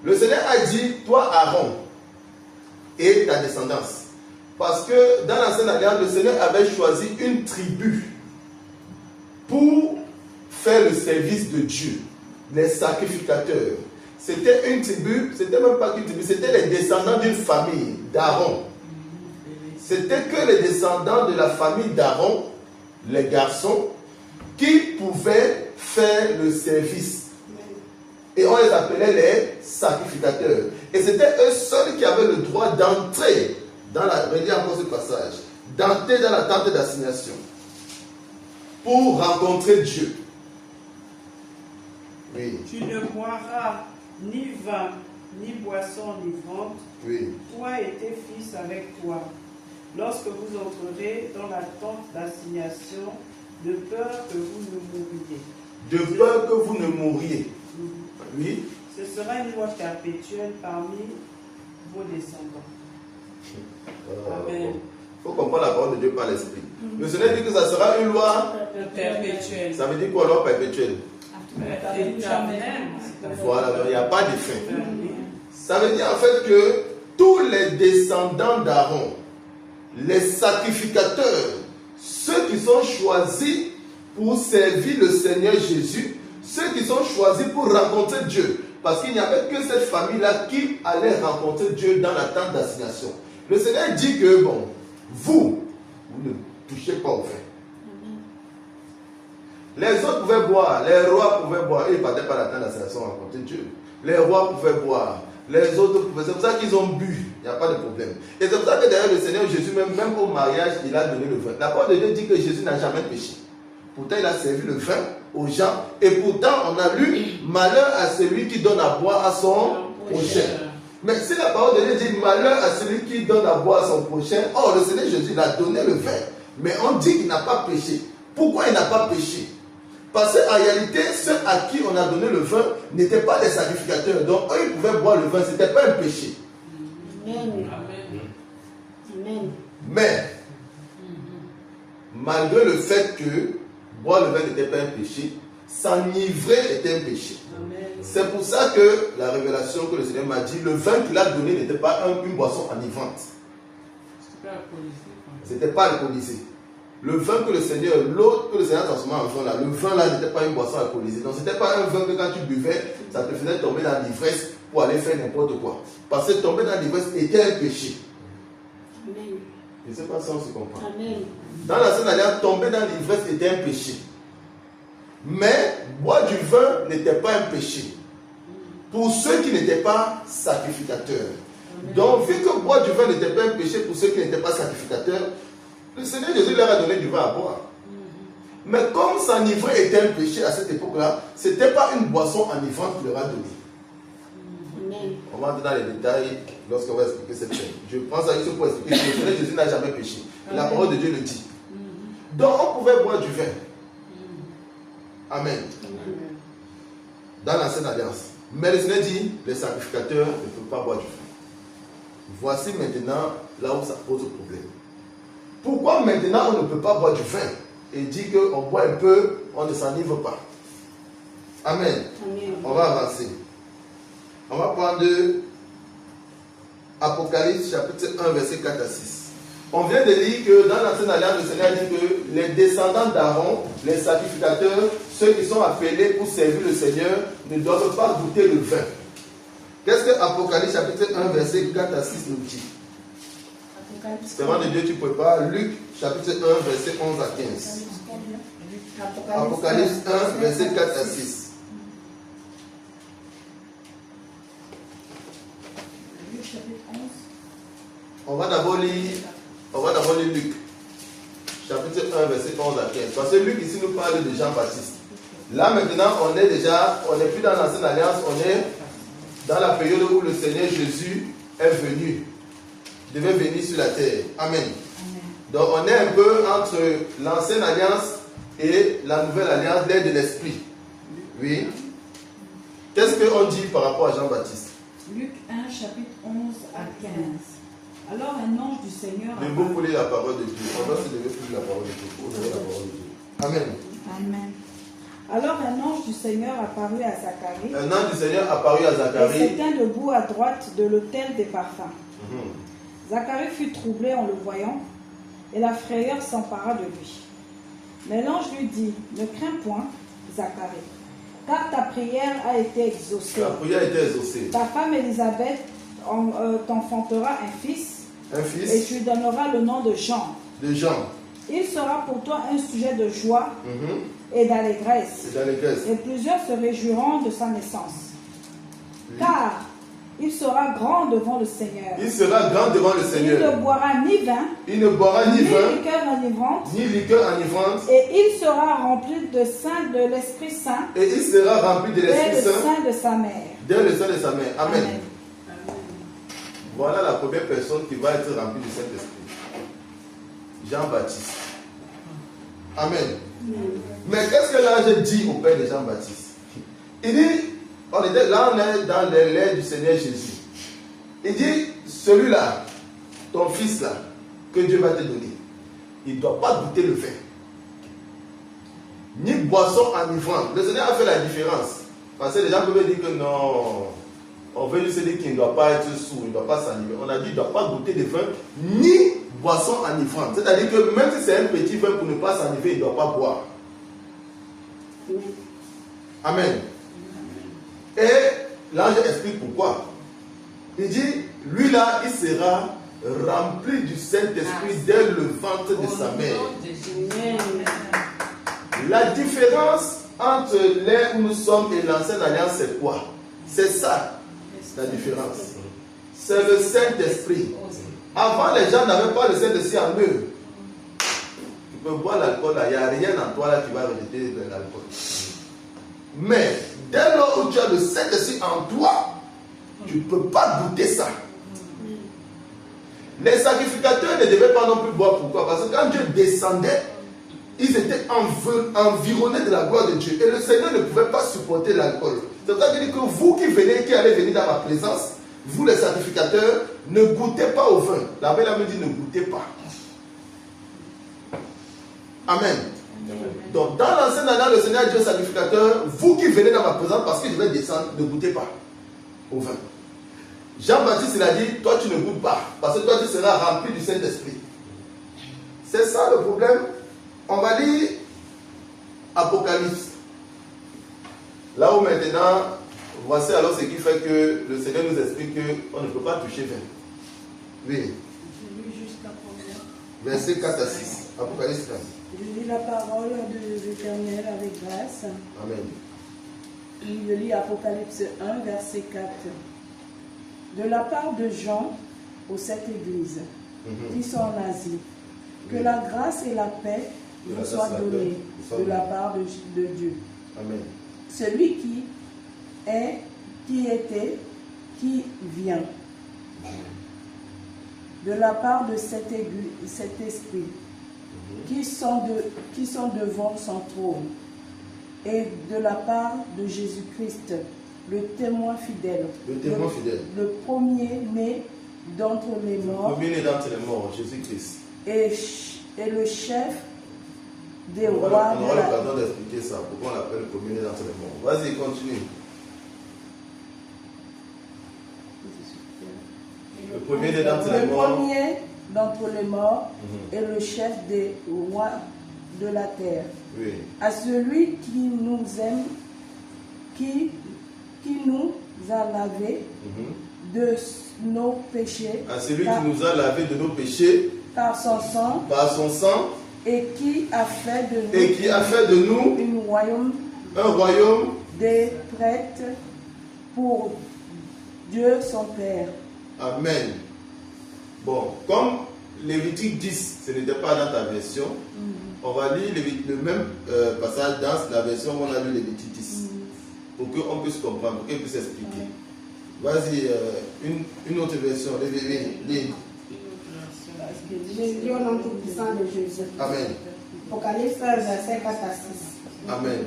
Speaker 1: le Seigneur a dit, toi Aaron et ta descendance. Parce que dans l'Ancienne Alliance, le Seigneur avait choisi une tribu pour faire le service de Dieu, les sacrificateurs. C'était une tribu, c'était même pas une tribu, c'était les descendants d'une famille d'Aaron. C'était que les descendants de la famille d'Aaron, les garçons, qui pouvaient faire le service. Et on les appelait les sacrificateurs. Et c'était eux seuls qui avaient le droit d'entrer dans la, relis encore ce passage, d'entrer dans la tente d'assignation pour rencontrer Dieu. Oui.
Speaker 4: Tu ne boiras ni vin, ni boisson enivrante,
Speaker 1: Oui.
Speaker 4: toi et tes fils avec toi, lorsque vous entrerez dans la tente d'assignation, de peur que vous ne mouriez.
Speaker 1: De peur que vous ne mouriez. Oui.
Speaker 4: Ce sera une loi perpétuelle parmi vos descendants. Amen.
Speaker 1: Il faut comprendre la parole de Dieu par l'esprit. Le Seigneur dit que ça sera une loi.
Speaker 4: Perpétuelle.
Speaker 1: Ça veut dire quoi, loi perpétuelle?
Speaker 4: Éternelle.
Speaker 1: Voilà, donc il n'y a pas de fin. Ça veut dire en fait que tous les descendants d'Aaron, les sacrificateurs, ceux qui sont choisis pour servir le Seigneur Jésus, ceux qui sont choisis pour rencontrer Dieu, parce qu'il n'y avait que cette famille-là qui allait rencontrer Dieu dans la tente d'assignation. Le Seigneur dit que, bon, vous ne touchez pas au vin. Les autres pouvaient boire, les rois pouvaient boire, et ils ne partaient pas à la tente d'assignation rencontrer Dieu. Les rois pouvaient boire, les autres pouvaient, c'est pour ça qu'ils ont bu, il n'y a pas de problème. Et c'est pour ça que d'ailleurs le Seigneur Jésus, même au mariage, il a donné le vin. La parole de Dieu dit que Jésus n'a jamais péché. Pourtant, il a servi le vin aux gens, et pourtant, on a lu, malheur à celui qui donne à boire à son prochain. Mais si la parole de Dieu dit malheur à celui qui donne à boire à son prochain, or le Seigneur Jésus il a donné le vin, mais on dit qu'il n'a pas péché. Pourquoi il n'a pas péché? Parce qu'en réalité, ceux à qui on a donné le vin n'étaient pas des sacrificateurs, donc eux ils pouvaient boire le vin, ce n'était pas un péché.
Speaker 2: Amen. Amen.
Speaker 1: Mais, malgré le fait que boire le vin n'était pas un péché, s'enivrer était un péché. C'est pour ça que la révélation que le Seigneur m'a dit, le vin qu'il a donné n'était pas une boisson enivrante. C'était pas alcoolisé. Le vin que le Seigneur, l'autre que le Seigneur transformé en vin là, le vin là n'était pas une boisson alcoolisée. Donc c'était pas un vin que quand tu buvais, ça te faisait tomber dans l'ivresse pour aller faire n'importe quoi. Parce que tomber dans l'ivresse était un péché.
Speaker 2: Amen.
Speaker 1: Je ne sais pas si on se comprend.
Speaker 2: Amen.
Speaker 1: Dans la scène alliance, tomber dans l'ivresse était un péché. Mais boire du vin n'était pas un péché. Pour ceux qui n'étaient pas sacrificateurs. Donc, vu que boire du vin n'était pas un péché pour ceux qui n'étaient pas sacrificateurs, le Seigneur Jésus leur a donné du vin à boire. Mais comme s'enivrer était un péché à cette époque-là, ce n'était pas une boisson enivrante qu'il leur a donnée.
Speaker 2: Amen.
Speaker 1: On va entrer dans les détails lorsqu'on va expliquer cette scène. Je prends ça juste pour expliquer que le Seigneur Jésus n'a jamais péché. Et la parole de Dieu le dit. Donc on pouvait boire du vin. Amen. Dans l'ancienne alliance. Mais le Seigneur dit, les sacrificateurs ne peuvent pas boire du vin. Voici maintenant là où ça pose problème. Pourquoi maintenant on ne peut pas boire du vin et dit qu'on boit un peu, on ne s'enivre pas? Amen.
Speaker 2: Amen.
Speaker 1: On va avancer. On va prendre Apocalypse chapitre 1 verset 4 à 6. On vient de lire que dans l'ancienne alliance, le Seigneur dit que les descendants d'Aaron, les sacrificateurs, ceux qui sont appelés pour servir le Seigneur, ne doivent pas goûter le vin. Qu'est-ce que Apocalypse chapitre 1 verset 4 à 6 nous dit? Servant de Dieu, tu prépares Luc chapitre 1 verset 11 à 15. Apocalypse 1 verset 4 à 6.
Speaker 3: Luc chapitre 11.
Speaker 1: On va d'abord lire Luc chapitre 1 verset 11 à 15. Parce que Luc ici nous parle de Jean-Baptiste. Là maintenant on n'est plus dans l'ancienne alliance, on est dans la période où le Seigneur Jésus est venu. Il devait venir sur la terre. Amen. Donc on est un peu entre l'ancienne alliance et la nouvelle alliance, l'ère de l'esprit. Oui. Qu'est-ce qu'on dit par rapport à Jean-Baptiste?
Speaker 3: Luc 1, chapitre 11 à 15. Alors un ange du Seigneur...
Speaker 1: Debout pour lire la parole de Dieu. On doit se lever pour lire la parole de Dieu. Pour lire la parole de Dieu. Amen.
Speaker 3: Amen. Alors un ange du Seigneur apparut à Zacharie.
Speaker 1: Un ange du Seigneur apparut à
Speaker 3: Et
Speaker 1: Zacharie.
Speaker 3: se tint debout à droite de l'autel des parfums. Zacharie fut troublé en le voyant, et la frayeur s'empara de lui. Mais l'ange lui dit, ne crains point, Zacharie, car ta prière a été exaucée.
Speaker 1: La prière a été exaucée.
Speaker 3: Ta femme Élisabeth t'enfantera un fils,
Speaker 1: Un
Speaker 3: et
Speaker 1: fils
Speaker 3: tu lui donneras le nom de Jean.
Speaker 1: de Jean.
Speaker 3: Il sera pour toi un sujet de joie et d'allégresse,
Speaker 1: C'est dans l'Église.
Speaker 3: et plusieurs se réjouiront de sa naissance. Car il sera grand devant le Seigneur.
Speaker 1: Il sera grand devant le
Speaker 3: Il
Speaker 1: Seigneur.
Speaker 3: ne boira ni vin,
Speaker 1: Il ne boira ni
Speaker 3: ni
Speaker 1: vin,
Speaker 3: liqueur enivrante,
Speaker 1: ni liqueur enivrante.
Speaker 3: et il sera rempli de l'Esprit Saint
Speaker 1: Et il sera rempli de
Speaker 3: dès
Speaker 1: l'Esprit
Speaker 3: le
Speaker 1: Saint
Speaker 3: sein de sa mère.
Speaker 1: dès le sein de sa mère. Amen.
Speaker 3: Amen.
Speaker 1: Voilà la première personne qui va être remplie du Saint-Esprit. Jean-Baptiste. Amen. Mais qu'est-ce que l'ange dit au père de Jean-Baptiste? Il dit, on est dans l'ère du Seigneur Jésus. Il dit, celui-là, ton fils-là, que Dieu va te donner, il ne doit pas goûter le vin, ni boisson enivrante. Le Seigneur a fait la différence. Parce que les gens peuvent dire que non, on veut juste dire qu'il ne doit pas être sourd, il ne doit pas s'enivrer. On a dit qu'il ne doit pas goûter de vin, ni boisson enivrante. C'est-à-dire que même si c'est un petit vin pour ne pas s'enivrer, il ne doit pas boire. Amen. Et l'ange explique pourquoi. Il dit, lui là, il sera rempli du Saint-Esprit dès le ventre de sa mère. La différence entre l'ère où nous sommes et l'ancienne alliance, c'est quoi? C'est ça, la différence. C'est le Saint-Esprit. Avant, les gens n'avaient pas le Saint-Esprit en eux. Tu peux boire l'alcool, il n'y a rien en toi là qui va rejeter l'alcool. Mais dès lors où tu as le Saint-Esprit en toi, tu ne peux pas goûter ça. Les sacrificateurs ne devaient pas non plus boire. Pourquoi? Parce que quand Dieu descendait, ils étaient environnés de la gloire de Dieu. Et le Seigneur ne pouvait pas supporter l'alcool. C'est-à-dire que vous qui allez venir dans ma présence, vous les sacrificateurs, ne goûtez pas au vin. La Bible me dit ne goûtez pas. Amen. Donc dans l'ancienne alliance, le Seigneur dit aux sacrificateurs, vous qui venez dans ma présence parce que je vais descendre, ne goûtez pas au vin. Jean-Baptiste il a dit, toi tu ne goûtes pas, parce que toi tu seras rempli du Saint-Esprit. C'est ça le problème. On va lire Apocalypse. Là où maintenant, voici alors ce qui fait que le Seigneur nous explique qu'on ne peut pas toucher vin. Oui. Verset 4 à 6. Apocalypse 15.
Speaker 5: Je lis la parole de l'Éternel avec grâce.
Speaker 1: Amen.
Speaker 5: Je lis Apocalypse 1, verset 4. De la part de Jean aux 7 églises qui sont en Asie, que la grâce et la paix vous soient données de la part de Dieu.
Speaker 1: Amen.
Speaker 5: Celui qui est, qui était, qui vient de la part de cet esprit qui sont devant son trône et de la part de Jésus-Christ, le témoin fidèle, le premier-né d'entre les morts,
Speaker 1: Jésus-Christ.
Speaker 5: Et le chef des
Speaker 1: On
Speaker 5: rois
Speaker 1: aura
Speaker 5: de la
Speaker 1: l'occasion d'expliquer ça, pourquoi on l'appelle le premier-né d'entre les morts. Vas-y, continue. Le premier-né d'entre les
Speaker 5: Le
Speaker 1: morts.
Speaker 5: premier d'entre les morts est le chef des rois de la terre.
Speaker 1: Oui.
Speaker 5: À celui qui nous aime, qui nous a lavés de nos péchés,
Speaker 1: À celui qui nous a lavé de nos péchés
Speaker 5: par son sang,
Speaker 1: par son sang
Speaker 5: et qui a fait de nous,
Speaker 1: et qui a fait de nous
Speaker 5: un
Speaker 1: un royaume
Speaker 5: des prêtres pour Dieu son Père.
Speaker 1: Amen. Bon, comme Lévitique 10, ce n'était pas dans ta version, on va lire le même passage dans la version où on a lu Lévitique 10, pour qu'on puisse comprendre, pour qu'on puisse expliquer. Vas-y, une autre version, lis.
Speaker 2: Jésus au nom tout-puissant de Jésus.
Speaker 1: Amen.
Speaker 2: Apocalypse 1, verset 4 à 6.
Speaker 1: Amen.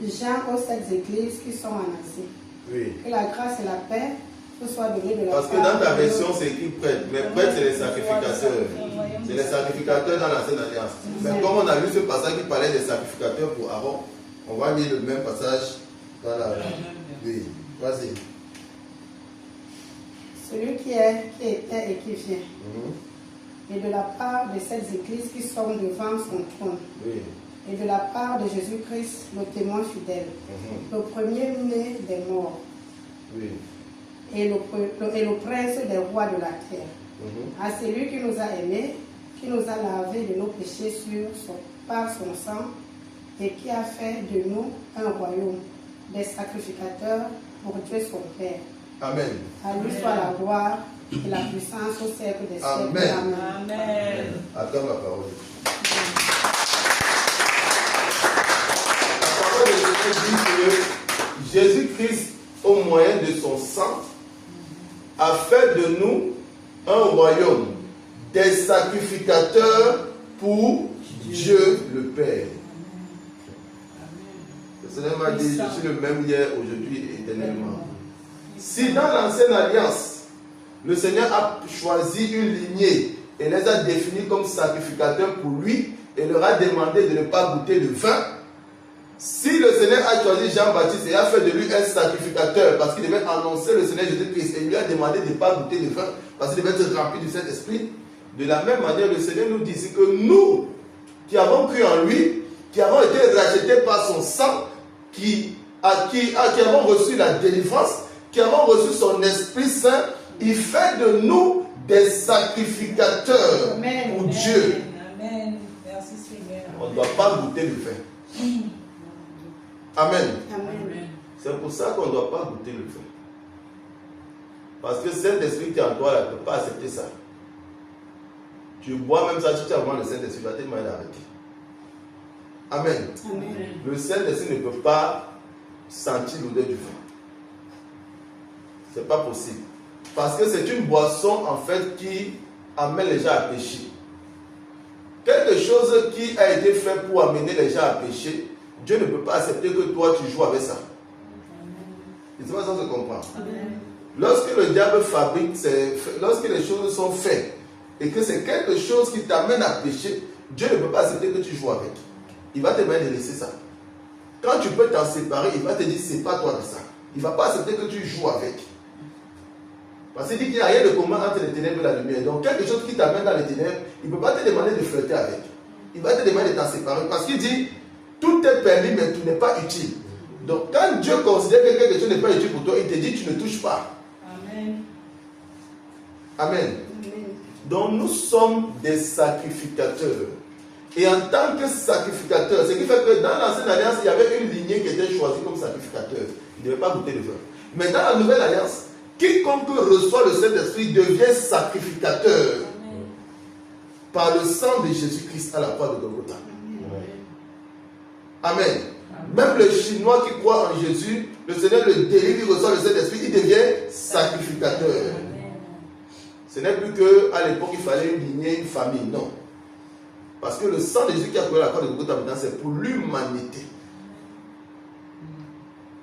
Speaker 2: Jean aux 7 églises qui sont en Asie.
Speaker 1: Oui.
Speaker 2: Que la grâce et la paix vous soient données de la
Speaker 1: Parce que dans ta version, c'est écrit prêtre. Mais prêtre, c'est les sacrificateurs. C'est les sacrificateurs dans l'ancienne alliance. Mais comme on a lu ce passage qui parlait des sacrificateurs pour Aaron, on va lire le même passage dans la. Oui, vas-y.
Speaker 2: Celui qui est, qui était et qui vient. Et de la part de ces églises qui sont devant son trône.
Speaker 1: Oui.
Speaker 2: Et de la part de Jésus-Christ, le témoin fidèle. Le premier-né des morts.
Speaker 1: Oui.
Speaker 2: Et le prince des rois de la terre. À celui qui nous a aimés, qui nous a lavés de nos péchés par son sang, et qui a fait de nous un royaume, des sacrificateurs pour Dieu son Père.
Speaker 1: Amen.
Speaker 2: À lui soit la gloire et la puissance au siècle des siècles.
Speaker 1: Amen.
Speaker 3: Amen.
Speaker 1: Attends la parole. La parole de Dieu dit que Jésus-Christ, au moyen de son sang, a fait de nous un royaume, des sacrificateurs pour Dieu le Père. Le Seigneur m'a dit, je suis le même hier, aujourd'hui et éternellement. Si dans l'ancienne alliance, le Seigneur a choisi une lignée et les a définis comme sacrificateurs pour lui et leur a demandé de ne pas goûter le vin, si le Seigneur a choisi Jean-Baptiste et a fait de lui un sacrificateur parce qu'il devait annoncer le Seigneur Jésus-Christ et lui a demandé de ne pas goûter le vin parce qu'il devait être rempli du Saint-Esprit, de la même manière, le Seigneur nous dit que nous, qui avons cru en lui, qui avons été rachetés par son sang, qui avons reçu la délivrance, qui avons reçu son Esprit Saint, il fait de nous des sacrificateurs
Speaker 2: Amen.
Speaker 1: pour Dieu.
Speaker 3: Amen. Merci Seigneur.
Speaker 1: On ne doit pas goûter le vin. Amen.
Speaker 2: Amen.
Speaker 1: C'est pour ça qu'on ne doit pas goûter le vin. Parce que Saint-Esprit qui est en toi, ne peut pas accepter ça. Tu bois même ça, tu as vraiment le Saint-Esprit, va te demander d'arrêter. Amen.
Speaker 2: Amen.
Speaker 1: Le Saint-Esprit ne peut pas sentir l'odeur du vin. C'est pas possible. Parce que c'est une boisson en fait qui amène les gens à pécher. Quelque chose qui a été fait pour amener les gens à pécher, Dieu ne peut pas accepter que toi tu joues avec ça. C'est pas ça que je comprends. Lorsque le diable fabrique, lorsque les choses sont faites et que c'est quelque chose qui t'amène à pécher, Dieu ne peut pas accepter que tu joues avec. Il va te demander de laisser ça. Quand tu peux t'en séparer, il va te dire c'est pas toi de ça. Il ne va pas accepter que tu joues avec. Parce qu'il dit qu'il n'y a rien de commun entre les ténèbres et la lumière. Donc quelque chose qui t'amène dans les ténèbres, il ne peut pas te demander de flirter avec. Il va te demander de t'en séparer. Parce qu'il dit, tout est permis, mais tout n'est pas utile. Donc quand Dieu considère que quelque chose n'est pas utile pour toi, il te dit, tu ne touches pas.
Speaker 3: Amen.
Speaker 1: Amen. Donc nous sommes des sacrificateurs. Et en tant que sacrificateur, ce qui fait que dans l'ancienne alliance, il y avait une lignée qui était choisie comme sacrificateur. Il ne devait pas goûter le vin. Mais dans la nouvelle alliance, quiconque reçoit le Saint-Esprit devient sacrificateur. Amen. Par le sang de Jésus-Christ à la croix de Golgotha. Amen. Même le Chinois qui croit en Jésus, le Seigneur le délivre, il reçoit le Saint-Esprit, il devient sacrificateur. Ce n'est plus qu'à l'époque, il fallait une lignée, une famille. Non. Parce que le sang de Jésus qui a coulé la croix de Golgotha maintenant, c'est pour l'humanité.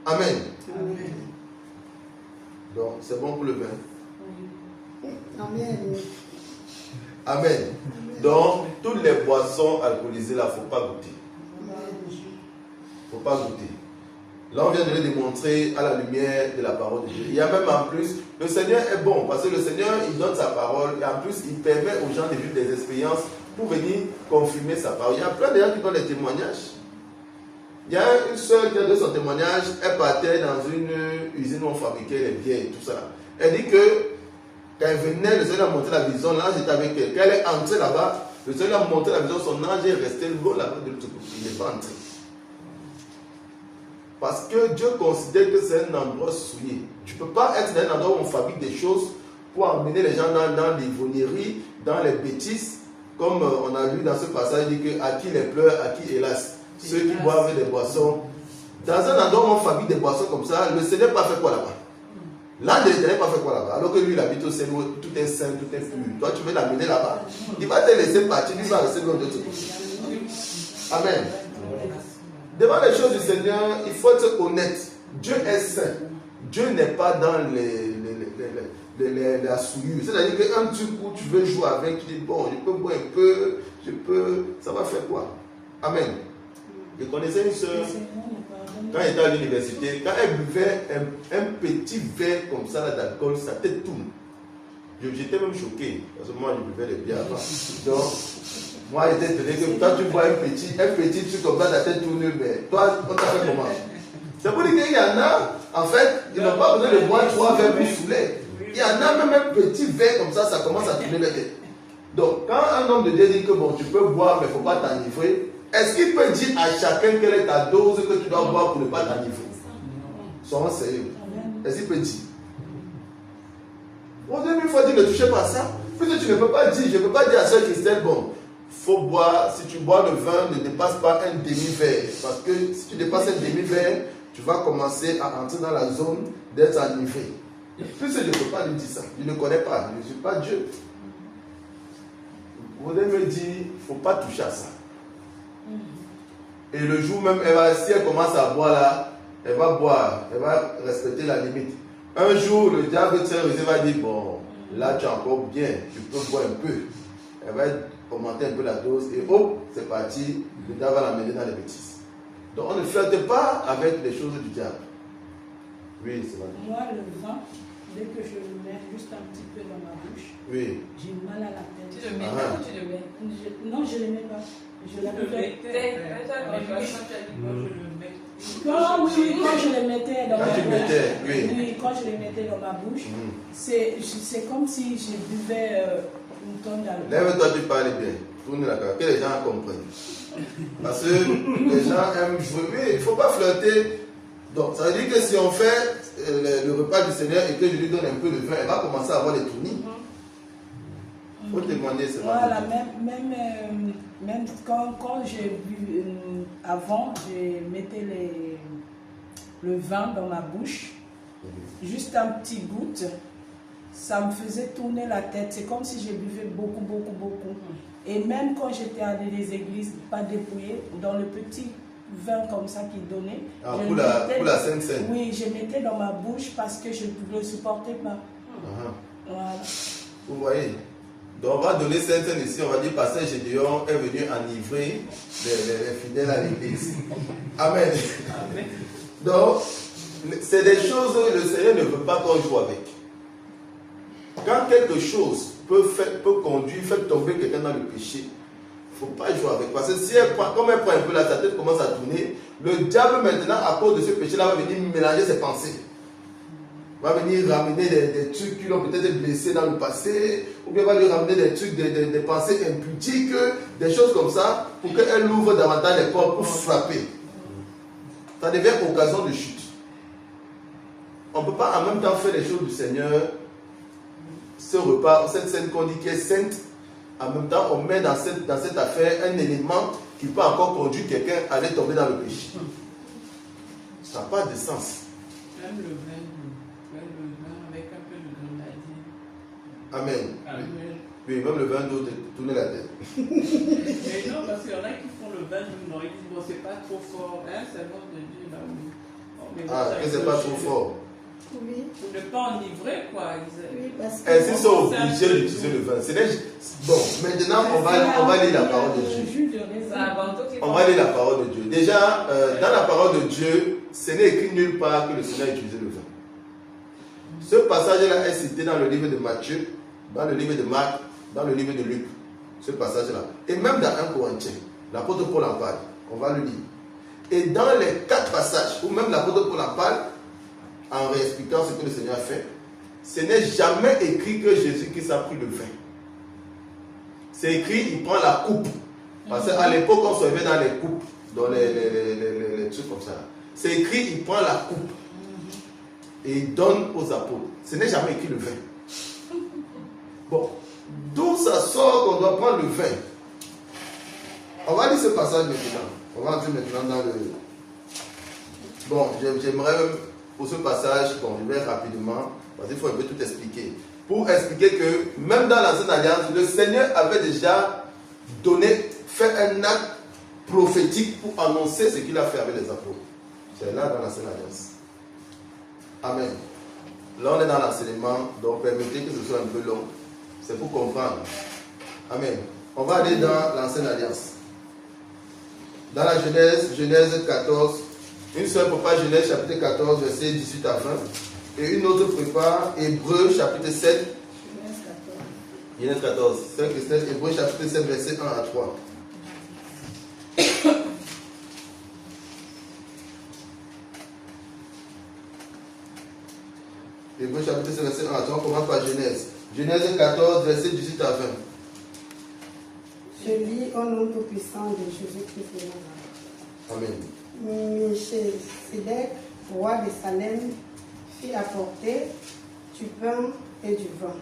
Speaker 1: Amen.
Speaker 2: Amen.
Speaker 1: Donc, c'est bon pour le vin.
Speaker 2: Amen.
Speaker 1: Amen. Donc, toutes les boissons alcoolisées, là, il ne faut pas goûter. Il ne faut pas goûter. Là, on vient de le démontrer à la lumière de la parole de Dieu. Il y a même en plus, le Seigneur est bon, parce que le Seigneur, il donne sa parole, et en plus, il permet aux gens de vivre des expériences pour venir confirmer sa parole. Il y a plein de gens qui donnent des témoignages. Il y a une soeur qui a donné son témoignage, elle partait dans une usine où on fabriquait les bières et tout ça. Elle dit que quand elle venait, le Seigneur a montré la vision, l'ange était avec elle. Quand elle est entrée là-bas, le Seigneur a montré la vision, son ange est resté loin là-bas de l'autre côté. Il n'est pas entré. Parce que Dieu considère que c'est un endroit souillé. Tu ne peux pas être dans un endroit où on fabrique des choses pour emmener les gens dans l'ivrognerie, dans les bêtises. Comme on a lu dans ce passage, il dit que à qui les pleurs, à qui hélas. Ceux qui boivent des boissons. Dans un endroit où on fabrique des boissons comme ça, le Seigneur n'a pas fait quoi là-bas? L'ange de l'Éternel n'a pas fait quoi là-bas? Alors que lui, il habite au ciel où tout est saint, tout est pur. Toi, tu veux l'amener là-bas. Il va te laisser partir, il va rester loin de toi. Amen. Devant les choses du Seigneur, il faut être honnête. Dieu est saint. Dieu n'est pas dans la souillure. C'est-à-dire qu'un truc où tu veux jouer avec, tu dis, bon, je peux boire un peu, ça va faire quoi? Amen. Je connaissais une soeur, quand elle était à l'université, quand elle buvait un petit verre comme ça d'alcool, sa tête tourne. J'étais même choqué, parce que moi je buvais les bières avant. Donc, moi j'étais étonné que toi tu bois un petit truc comme ça, ta tête tourne, mais toi, on t'a fait comment? C'est pour dire qu'il y en a, en fait, ils n'ont pas besoin de boire 3 verres pour saouler. Il y en a même un petit verre comme ça commence à tourner la tête. Donc, quand un homme de Dieu dit que bon, tu peux boire, mais il ne faut pas t'enivrer, est-ce qu'il peut dire à chacun quelle est ta dose que tu dois boire pour ne pas t'enivrer? Soyons sérieux. Est-ce qu'il peut dire? Au début, il faut dire ne touchez pas à ça. Puisque tu ne peux pas dire, je ne peux pas dire à Sœur Christelle, bon, faut boire, si tu bois le vin, ne dépasse pas un demi-verre. Parce que si tu dépasses un demi-verre, tu vas commencer à entrer dans la zone d'être enivré. Puisque je ne peux pas lui dire ça. Je ne connais pas, je ne suis pas Dieu. Vous devez me dire, il ne faut pas toucher à ça. Et le jour même, si elle commence à boire là, elle va boire, elle va respecter la limite. Un jour, le diable va dire, bon, là tu es encore bien, tu peux boire un peu. Elle va augmenter un peu la dose et hop, c'est parti, le diable va l'amener dans les bêtises. Donc on ne flirte pas avec les choses du diable. Oui, c'est vrai.
Speaker 5: Moi, le vin, dès que je le mets juste un petit peu dans ma bouche,
Speaker 1: oui.
Speaker 5: J'ai mal à la tête.
Speaker 6: Tu le mets là ou tu le mets?
Speaker 5: Non, je ne le mets pas. Je le mets. Quand je le mettais dans ma bouche. Oui, quand je le mettais dans ma bouche, c'est comme si je buvais une tonne d'alcool.
Speaker 1: Lève-toi, tu parles bien. Tourne la caméra, que les gens comprennent. Parce que les gens aiment jouer. Oui, il ne faut pas flirter. Donc, ça veut dire que si on fait le repas du Seigneur et que je lui donne un peu de vin, elle va commencer à avoir les tournis. Il faut témoigner, c'est vrai.
Speaker 5: Voilà, même quand j'ai bu avant, je mettais le vin dans ma bouche, juste un petit goutte, ça me faisait tourner la tête. C'est comme si je buvais beaucoup, beaucoup, beaucoup. Et même quand j'étais à des églises, pas dépouillées, dans le petit vin comme ça qu'ils donnaient.
Speaker 1: Ah, pour la Sainte Seine.
Speaker 5: Oui, je mettais dans ma bouche parce que je ne le supportais pas. Voilà.
Speaker 1: Vous voyez? Donc on va donner Sainte Seine ici, on va dire Pasteur Gédéon est venu enivrer les fidèles à l'église. Amen. Amen. Donc, c'est des choses que le Seigneur ne veut pas qu'on joue avec. Quand quelque chose peut conduire, faire tomber quelqu'un dans le péché, il ne faut pas jouer avec. Parce que si comme elle prend un peu la tête commence à tourner, le diable maintenant, à cause de ce péché-là, va venir mélanger ses pensées. Va venir ramener des trucs qui l'ont peut-être blessé dans le passé, ou bien va lui ramener des trucs, des pensées impudiques, des choses comme ça, pour qu'elle ouvre davantage les portes pour frapper. Ça devient occasion de chute. On ne peut pas en même temps faire les choses du Seigneur. Ce repas, cette scène qu'on dit qui est sainte, en même temps on met dans cette affaire un élément qui peut encore conduire quelqu'un à aller tomber dans le péché. Ça n'a pas de sens.
Speaker 6: Même le vin avec un peu de grenadine.
Speaker 1: Amen.
Speaker 6: Amen.
Speaker 1: Oui, même le vin d'eau, tourner la tête.
Speaker 6: Mais non, parce qu'il y en a qui font le vin du Nord, ils disent bon, c'est pas trop fort, hein, c'est bon de Dieu là, oui.
Speaker 1: Que c'est pas trop fort.
Speaker 2: Oui.
Speaker 6: Pour ne pas enivrer, quoi.
Speaker 2: Oui, parce que
Speaker 1: Ainsi sont obligés d'utiliser le vin. Bon, maintenant, on va lire la parole de Dieu. On va lire la parole de Dieu. Déjà, dans la parole de Dieu, ce n'est écrit nulle part que le Seigneur a utilisé le vin. Ce passage-là est cité dans le livre de Matthieu, dans le livre de Marc, dans le livre de Luc. Ce passage-là. Et même dans 1 Corinthiens, l'apôtre Paul en parle. On va le lire. Et dans les 4 passages, où même l'apôtre Paul en parle, en réexpliquant ce que le Seigneur a fait, ce n'est jamais écrit que Jésus-Christ a pris le vin. C'est écrit, il prend la coupe. Parce qu'à l'époque, on servait dans les coupes, dans les trucs comme ça. C'est écrit, il prend la coupe et il donne aux apôtres. Ce n'est jamais écrit le vin. Bon, d'où ça sort qu'on doit prendre le vin? On va lire ce passage maintenant. On va entrer maintenant dans le... Bon, j'aimerais même, pour ce passage, bon, je vais rapidement, parce qu'il faut un peu tout expliquer. Pour expliquer que, même dans l'Ancienne Alliance, le Seigneur avait déjà fait un acte prophétique pour annoncer ce qu'il a fait avec les apôtres. C'est là dans l'Ancienne Alliance. Amen. Là, on est dans l'enseignement, donc permettez que ce soit un peu long. C'est pour comprendre. Amen. On va aller dans l'Ancienne Alliance. Dans la Genèse 14, une seule prépare Genèse chapitre 14, verset 18 à 20. Et une autre prépare Hébreux chapitre 7. Genèse 14. Hébreux chapitre 7, verset 1 à 3. Hébreux chapitre 7, verset 1 à 3. On commence par Genèse. Genèse 14, verset 18 à 20.
Speaker 2: Je lis au nom tout-puissant de Jésus-Christ.
Speaker 1: Amen.
Speaker 2: Melchisedec, roi de Salem, fit apporter du pain et du vin.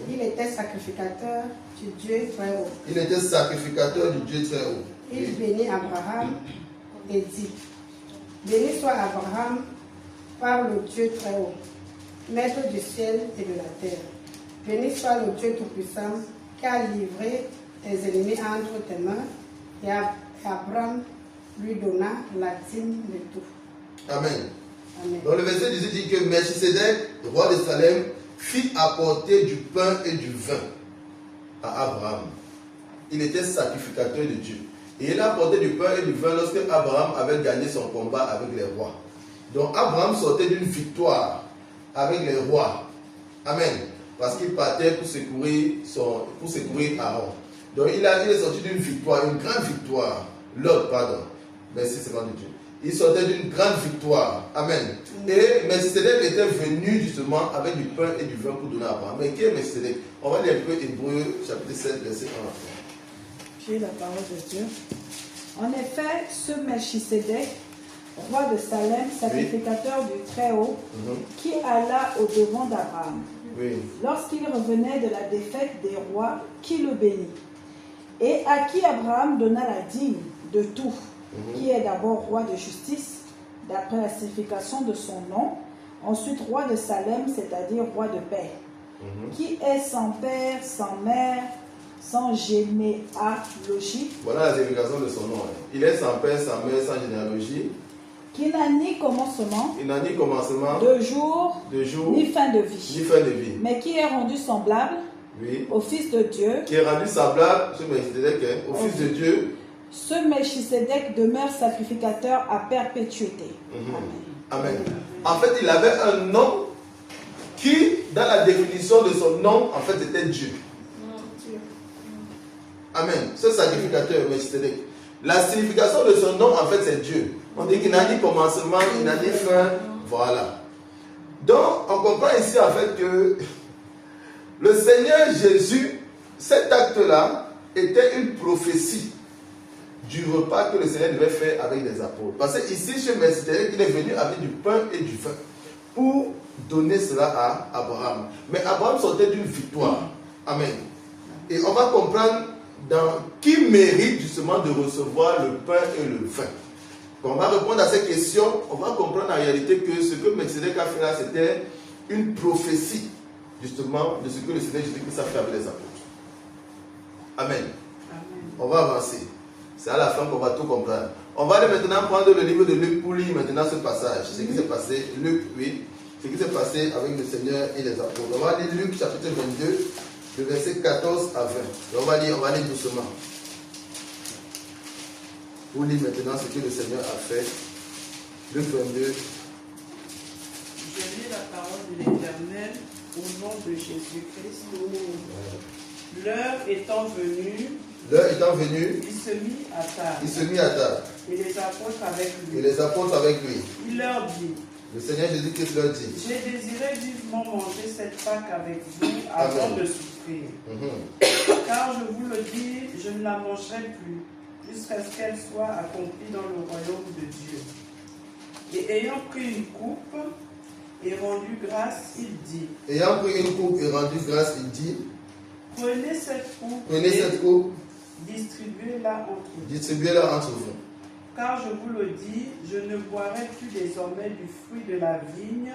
Speaker 2: Il était sacrificateur du Dieu très haut.
Speaker 1: Il était sacrificateur du Dieu très haut.
Speaker 2: Il bénit Abraham et dit, béni soit Abraham par le Dieu très haut, maître du ciel et de la terre. Béni soit le Dieu tout-puissant qui a livré tes ennemis entre tes mains, et Abraham lui donna la dîme de tout.
Speaker 1: Amen.
Speaker 2: Amen.
Speaker 1: Dans le verset 18 dit que Melchisedec, roi de Salem, fit apporter du pain et du vin à Abraham. Il était sacrificateur de Dieu. Et il a apporté du pain et du vin lorsque Abraham avait gagné son combat avec les rois. Donc Abraham sortait d'une victoire avec les rois. Amen. Parce qu'il partait pour secourir Aaron. Donc il est sorti d'une victoire, une grande victoire. L'autre, pardon. Merci, c'est de Dieu. Il sortait d'une grande victoire. Amen. Et Melchisedec était venu justement avec du pain et du vin pour donner à Abraham. Mais qui est Melchisedec? On va lire un peu Hébreux chapitre 7, verset 1 à 3.
Speaker 3: J'ai la parole de Dieu. En effet, ce Melchisedec, roi de Salem, sacrificateur du Très-Haut, qui alla au-devant d'Abraham, lorsqu'il revenait de la défaite des rois, qui le bénit, et à qui Abraham donna la dîme de tout, qui est d'abord roi de justice, d'après la signification de son nom, ensuite roi de Salem, c'est-à-dire roi de paix, qui est sans père, sans mère, sans généalogie.
Speaker 1: Voilà la signification de son nom. Il est sans père, sans mère, sans généalogie.
Speaker 3: Qui n'a ni commencement, de jour, ni fin de vie, mais qui est rendu semblable au Fils de Dieu.
Speaker 1: Qui est rendu semblable, ce Melchisedec, au Fils de Dieu.
Speaker 3: Ce Melchisedec demeure sacrificateur à perpétuité.
Speaker 1: Amen. En fait, il avait un nom qui, dans la définition de son nom, en fait, était Dieu. Amen. Ce sacrificateur, Melchisedec. La signification de son nom, en fait, c'est Dieu. On dit qu'il n'a ni commencement, il n'a ni fin. Voilà. Donc, on comprend ici, en fait, que le Seigneur Jésus, cet acte-là, était une prophétie du repas que le Seigneur devait faire avec les apôtres. Parce que ici, chez Melchisedec, il est venu avec du pain et du vin pour donner cela à Abraham. Mais Abraham sortait d'une victoire. Amen. Et on va comprendre qui mérite justement de recevoir le pain et le vin. Quand on va répondre à ces questions, on va comprendre en réalité que ce que Melchizedek a fait là, c'était une prophétie, justement, de ce que le Seigneur Jésus-Christ a fait avec les apôtres. Amen. On va avancer. C'est à la fin qu'on va tout comprendre. On va aller maintenant prendre le livre de Luc pour lire maintenant ce passage. Ce qui s'est passé, Luc 8, ce qui s'est passé avec le Seigneur et les apôtres. On va lire Luc chapitre 22, le verset 14 à 20. Et on va lire doucement. Pour lire maintenant ce que le Seigneur a fait. Luc 22.
Speaker 4: Je lis la parole de l'Éternel au nom de Jésus-Christ. L'heure étant venue, il se mit à table. Et les apôtres avec lui. Il leur dit,
Speaker 1: le Seigneur Jésus-Christ leur dit,
Speaker 4: j'ai désiré vivement manger cette Pâque avec vous avant de souffrir. Car je vous le dis, je ne la mangerai plus jusqu'à ce qu'elle soit accomplie dans le royaume de Dieu. Et ayant pris une coupe et rendu grâce, il dit, prenez cette coupe, distribuez-la entre vous. Car je vous le dis, je ne boirai plus désormais du fruit de la vigne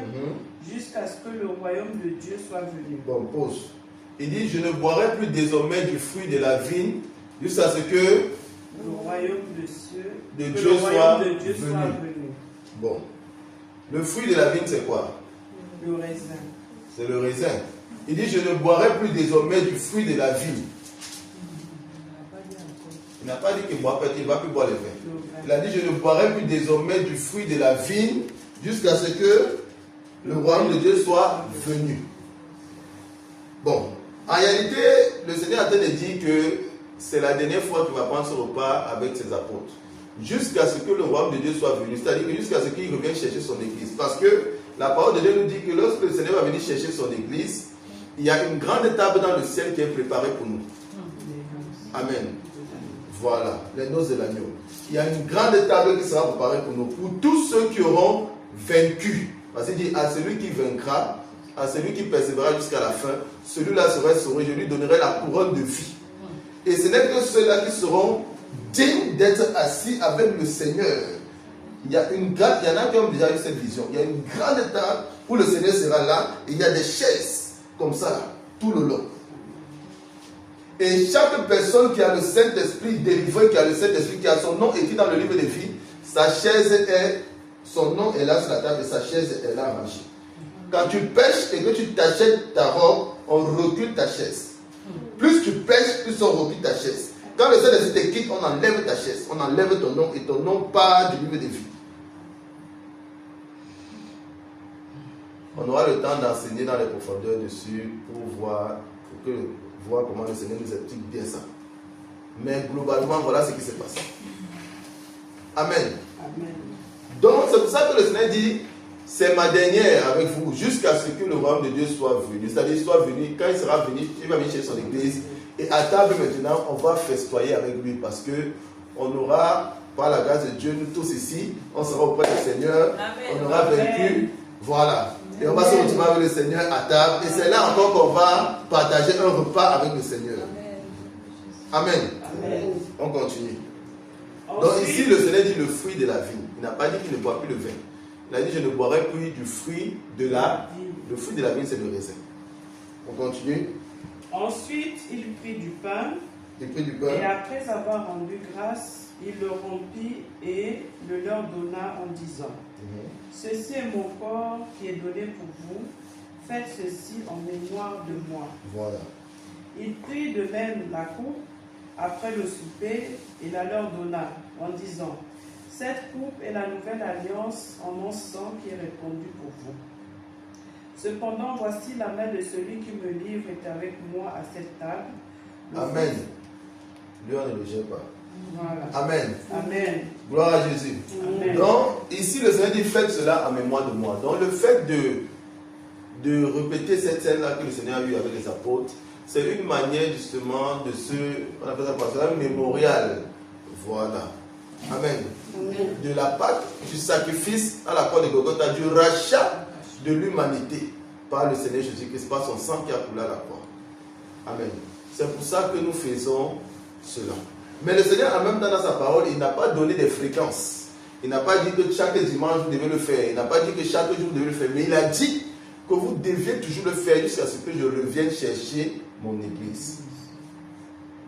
Speaker 4: jusqu'à ce que le royaume de Dieu soit venu.
Speaker 1: Bon, pause. Il dit, je ne boirai plus désormais du fruit de la vigne jusqu'à ce que
Speaker 4: le royaume de Dieu soit venu.
Speaker 1: Bon. Le fruit de la vigne, c'est quoi?
Speaker 4: Le raisin.
Speaker 1: C'est le raisin. Il dit, je ne boirai plus désormais du fruit de la vigne. Il n'a pas dit qu'il ne va plus boire le vin. Il a dit, je ne boirai plus désormais du fruit de la vigne jusqu'à ce que le royaume de Dieu soit venu. Bon. En réalité, le Seigneur a train de dire que c'est la dernière fois qu'il va prendre ce repas avec ses apôtres. Jusqu'à ce que le royaume de Dieu soit venu. C'est-à-dire que jusqu'à ce qu'il revienne chercher son église. Parce que la parole de Dieu nous dit que lorsque le Seigneur va venir chercher son église, il y a une grande table dans le ciel qui est préparée pour nous. Amen. Voilà, les noces de l'agneau. Il y a une grande table qui sera préparée pour nous. Pour tous ceux qui auront vaincu. Parce qu'il dit, à celui qui vaincra, à celui qui persévérera jusqu'à la fin, celui-là sera sauvé, je lui donnerai la couronne de vie. Et ce n'est que ceux-là qui seront dignes d'être assis avec le Seigneur. Il y en a qui ont déjà eu cette vision. Il y a une grande table où le Seigneur sera là. Et il y a des chaises comme ça, là, tout le long. Et chaque personne qui a le Saint-Esprit délivré, qui a le Saint-Esprit, qui a son nom écrit dans le livre de vie, son nom est là sur la table et sa chaise est là rangée. Quand tu pêches et que tu t'achètes ta robe, on recule ta chaise. Plus tu pêches, plus on recule ta chaise. Quand le Saint-Esprit te quitte, on enlève ta chaise, on enlève ton nom et ton nom part du livre de vie. On aura le temps d'enseigner dans les profondeurs dessus pour voir comment le Seigneur nous explique bien ça. Mais globalement, voilà ce qui s'est passé. Amen.
Speaker 4: Amen.
Speaker 1: Donc, c'est pour ça que le Seigneur dit, c'est ma dernière avec vous, jusqu'à ce que le royaume de Dieu soit venu. C'est-à-dire, il soit venu, quand il sera venu, il va venir chez son église. Et à table maintenant, on va festoyer avec lui parce que on aura, par la grâce de Dieu, nous tous ici, on sera auprès du Seigneur. Amen. On aura vaincu. Voilà. Et on va se retrouver avec le Seigneur à table. Et c'est là encore qu'on va partager un repas avec le Seigneur. Amen. Amen. On continue. Donc ici, le Seigneur dit le fruit de la vigne. Il n'a pas dit qu'il ne boit plus le vin. Il a dit, je ne boirai plus du fruit de la vigne. Le fruit de la vigne, c'est le raisin. On continue.
Speaker 4: Ensuite, il prit du pain. Et après avoir rendu grâce, il le rompit et le leur donna en disant, ceci est mon corps qui est donné pour vous. Faites ceci en mémoire de moi.
Speaker 1: Voilà.
Speaker 4: Il prit de même la coupe après le souper et la leur donna en disant, cette coupe est la nouvelle alliance en mon sang qui est répandue pour vous. Cependant, voici la main de celui qui me livre est avec moi à cette table.
Speaker 1: Amen. Lui, on ne le gère pas.
Speaker 4: Voilà.
Speaker 1: Amen.
Speaker 4: Amen.
Speaker 1: Gloire à Jésus.
Speaker 4: Amen.
Speaker 1: Donc, ici, le Seigneur dit, faites cela en mémoire de moi. Donc, le fait de répéter cette scène-là que le Seigneur a eue avec les apôtres, c'est une manière justement de on appelle ça par un mémorial. Voilà. Amen.
Speaker 4: Amen.
Speaker 1: De la Pâque, du sacrifice à la croix de Golgotha, du rachat de l'humanité par le Seigneur Jésus-Christ, par son sang qui a coulé à la croix. Amen. C'est pour ça que nous faisons cela. Mais le Seigneur, en même temps, dans sa parole, il n'a pas donné des fréquences. Il n'a pas dit que chaque dimanche vous devez le faire. Il n'a pas dit que chaque jour vous devez le faire. Mais il a dit que vous deviez toujours le faire jusqu'à ce que je revienne chercher mon église.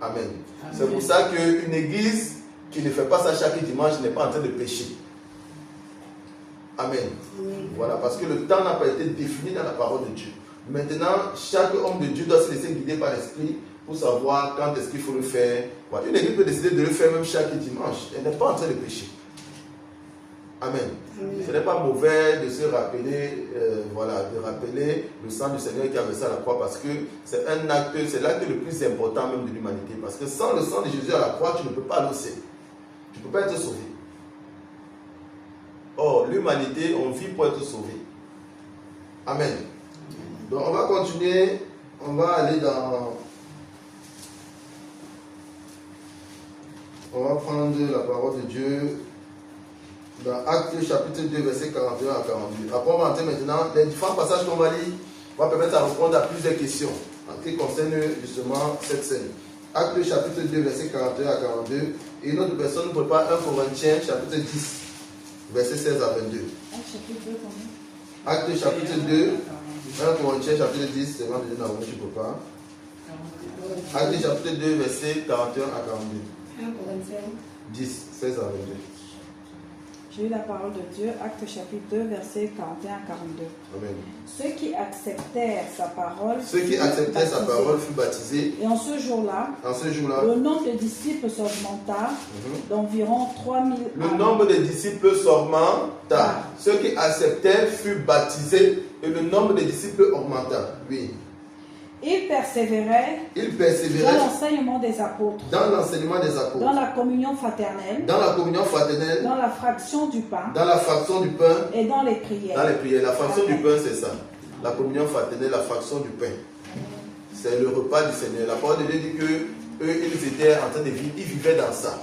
Speaker 1: Amen. C'est pour ça qu'une église qui ne fait pas ça chaque dimanche n'est pas en train de pécher. Amen. Voilà, parce que le temps n'a pas été défini dans la parole de Dieu. Maintenant, chaque homme de Dieu doit se laisser guider par l'esprit pour savoir quand est-ce qu'il faut le faire. Voilà. Une église peut décider de le faire même chaque dimanche. Elle n'est pas en train de pécher. Amen. Ce n'est pas mauvais de se rappeler, de rappeler le sang du Seigneur qui a versé à la croix, parce que c'est un acte, c'est l'acte le plus important même de l'humanité. Parce que sans le sang de Jésus à la croix, tu ne peux pas aller au ciel. Tu ne peux pas être sauvé. Or, l'humanité, on vit pour être sauvé. Amen. Donc, on va continuer. On va aller dans... On va prendre la parole de Dieu dans Actes chapitre 2, verset 41 à 42. Après, on va entrer maintenant. Les différents passages qu'on va lire vont permettre à répondre à plusieurs questions qui concernent justement cette scène. Actes chapitre 2, verset 41 à 42. Et une autre personne nous prépare 1 Corinthiens chapitre 10, verset 16 à 22. Actes chapitre 2, 1 Corinthiens chapitre 10, c'est vraiment de Dieu, je ne peux pas. Actes chapitre 2, verset 41 à 42.
Speaker 2: 1 Corinthiens
Speaker 1: 10, 16 à 22.
Speaker 3: J'ai eu la parole de Dieu, Actes chapitre 2, versets 41 à 42.
Speaker 1: Amen.
Speaker 3: Ceux qui acceptèrent sa parole
Speaker 1: furent baptisés.
Speaker 3: Et en ce jour-là, le nombre de disciples s'augmenta d'environ 3000.
Speaker 1: Le nombre de disciples s'augmenta. Ceux qui acceptèrent furent baptisés et le nombre de disciples augmenta. Oui.
Speaker 3: Ils persévéraient dans l'enseignement des apôtres, dans la communion fraternelle, dans la fraction du pain, et dans les prières.
Speaker 1: La fraction du pain, c'est ça. La communion fraternelle, la fraction du pain. C'est le repas du Seigneur. La parole de Dieu dit que eux, ils étaient en train de vivre, ils vivaient dans ça.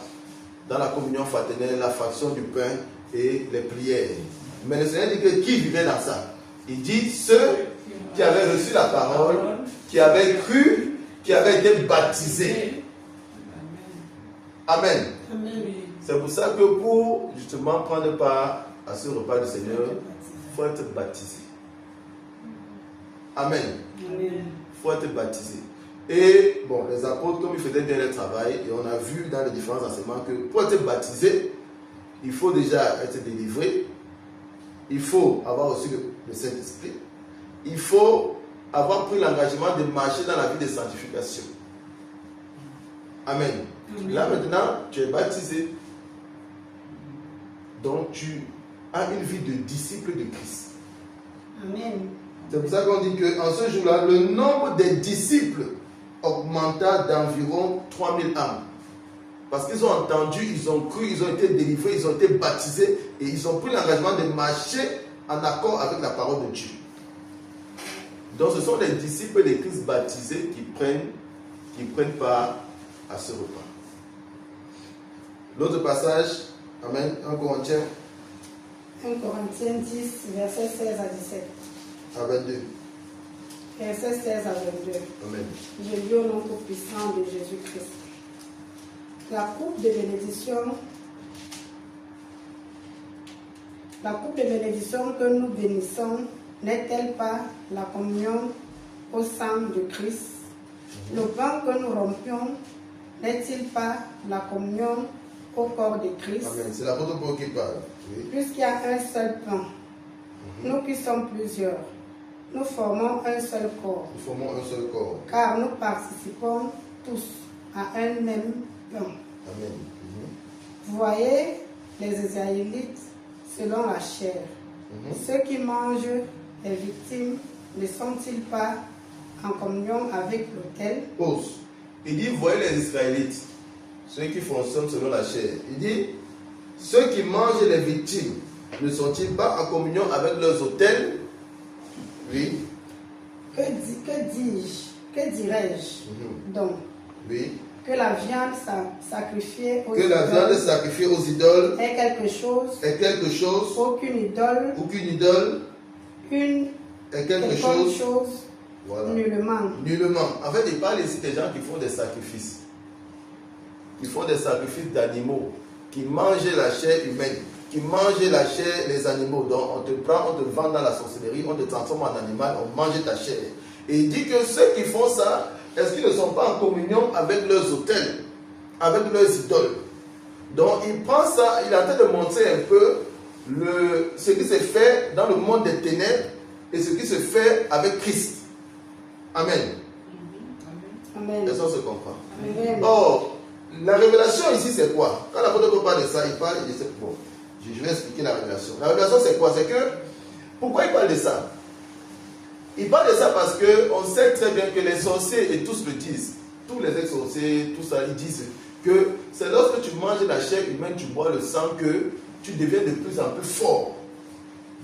Speaker 1: Dans la communion fraternelle, la fraction du pain et les prières. Mais le Seigneur dit que qui vivait dans ça? Il dit ceux qui avaient reçu la parole, qui avaient cru, qui avaient été baptisés. Amen.
Speaker 2: Amen.
Speaker 1: C'est pour ça que pour justement prendre part à ce repas du Seigneur, il faut être baptisé. Amen. Il faut être baptisé. Et bon, les apôtres, comme ils faisaient bien leur travail, et on a vu dans les différents enseignements que pour être baptisé, il faut déjà être délivré, il faut avoir aussi le Saint-Esprit, il faut avoir pris l'engagement de marcher dans la vie de sanctification. Amen. Là maintenant, tu es baptisé. Donc tu as une vie de disciple de Christ.
Speaker 2: Amen.
Speaker 1: C'est pour ça qu'on dit qu'en ce jour-là, le nombre des disciples augmenta d'environ 3000 âmes. Parce qu'ils ont entendu, ils ont cru, ils ont été délivrés, ils ont été baptisés et ils ont pris l'engagement de marcher en accord avec la parole de Dieu. Donc ce sont les disciples de Christ baptisés qui prennent part à ce repas. L'autre passage, Amen, 1 Corinthiens
Speaker 2: 1 Corinthiens 10, versets 16 à 17.
Speaker 1: À 22.
Speaker 2: Versets 16 à 22.
Speaker 1: Amen.
Speaker 2: Je lis au nom puissant de Jésus-Christ. La coupe de bénédiction que nous bénissons n'est-elle pas la communion au sang de Christ? Le pain que nous rompions n'est-il pas la communion au corps de Christ?
Speaker 1: Amen. C'est l'apôtre Paul qui parle. Oui.
Speaker 2: Puisqu'il y a un seul pain, nous qui sommes plusieurs, nous formons un seul corps.
Speaker 1: Nous formons un seul corps.
Speaker 2: Car nous participons tous à un même pain.
Speaker 1: Amen.
Speaker 2: Vous voyez les Israélites selon la chair. Ceux qui mangent les victimes ne sont-ils pas en communion avec l'autel?
Speaker 1: Pause. Il dit, vous voyez les Israélites, ceux qui fonctionnent selon la chair. Il dit, ceux qui mangent les victimes ne sont-ils pas en communion avec leurs autels? Oui.
Speaker 2: Que dirais-je donc?
Speaker 1: Oui.
Speaker 2: Que la viande sacrifiée
Speaker 1: aux idoles
Speaker 2: est quelque chose, aucune idole
Speaker 1: est quelque chose, voilà.
Speaker 2: Nullement.
Speaker 1: En fait, il parle ici des gens qui font des sacrifices. Qui font des sacrifices d'animaux, qui mangent la chair humaine. qui mangent la chair des animaux. Donc on te prend, on te vend dans la sorcellerie, on te transforme en animal, on mange ta chair. Et il dit que ceux qui font ça, est-ce qu'ils ne sont pas en communion avec leurs autels, avec leurs idoles? Donc il prend ça, il est en train de montrer un peu ce qui se fait dans le monde des ténèbres et ce qui se fait avec Christ. Amen.
Speaker 2: Amen.
Speaker 1: Est-ce qu'on se comprend?
Speaker 2: Amen.
Speaker 1: Or, la révélation ici c'est quoi? Quand l'apôtre parle de ça, il parle, il dit, bon, je vais expliquer la révélation. La révélation c'est quoi? C'est que, pourquoi il parle de ça? Il parle de ça parce qu'on sait très bien que les sorciers, et tous le disent, tous les ex-sorciers, tout ça, ils disent que c'est lorsque tu manges la chair humaine, tu bois le sang, que tu deviens de plus en plus fort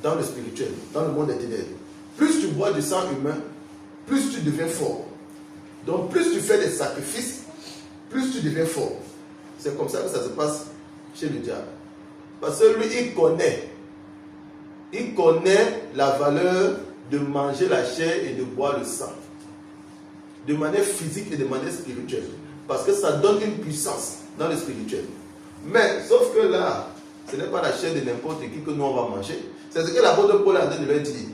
Speaker 1: dans le spirituel, dans le monde des ténèbres. Plus tu bois du sang humain, plus tu deviens fort. Donc plus tu fais des sacrifices, plus tu deviens fort. C'est comme ça que ça se passe chez le diable. Parce que lui, il connaît la valeur de manger la chair et de boire le sang. De manière physique et de manière spirituelle. Parce que ça donne une puissance dans le spirituel. Mais, sauf que là, ce n'est pas la chair de n'importe qui que nous on va manger. C'est ce que l'apôtre Paul a dit de leur dire.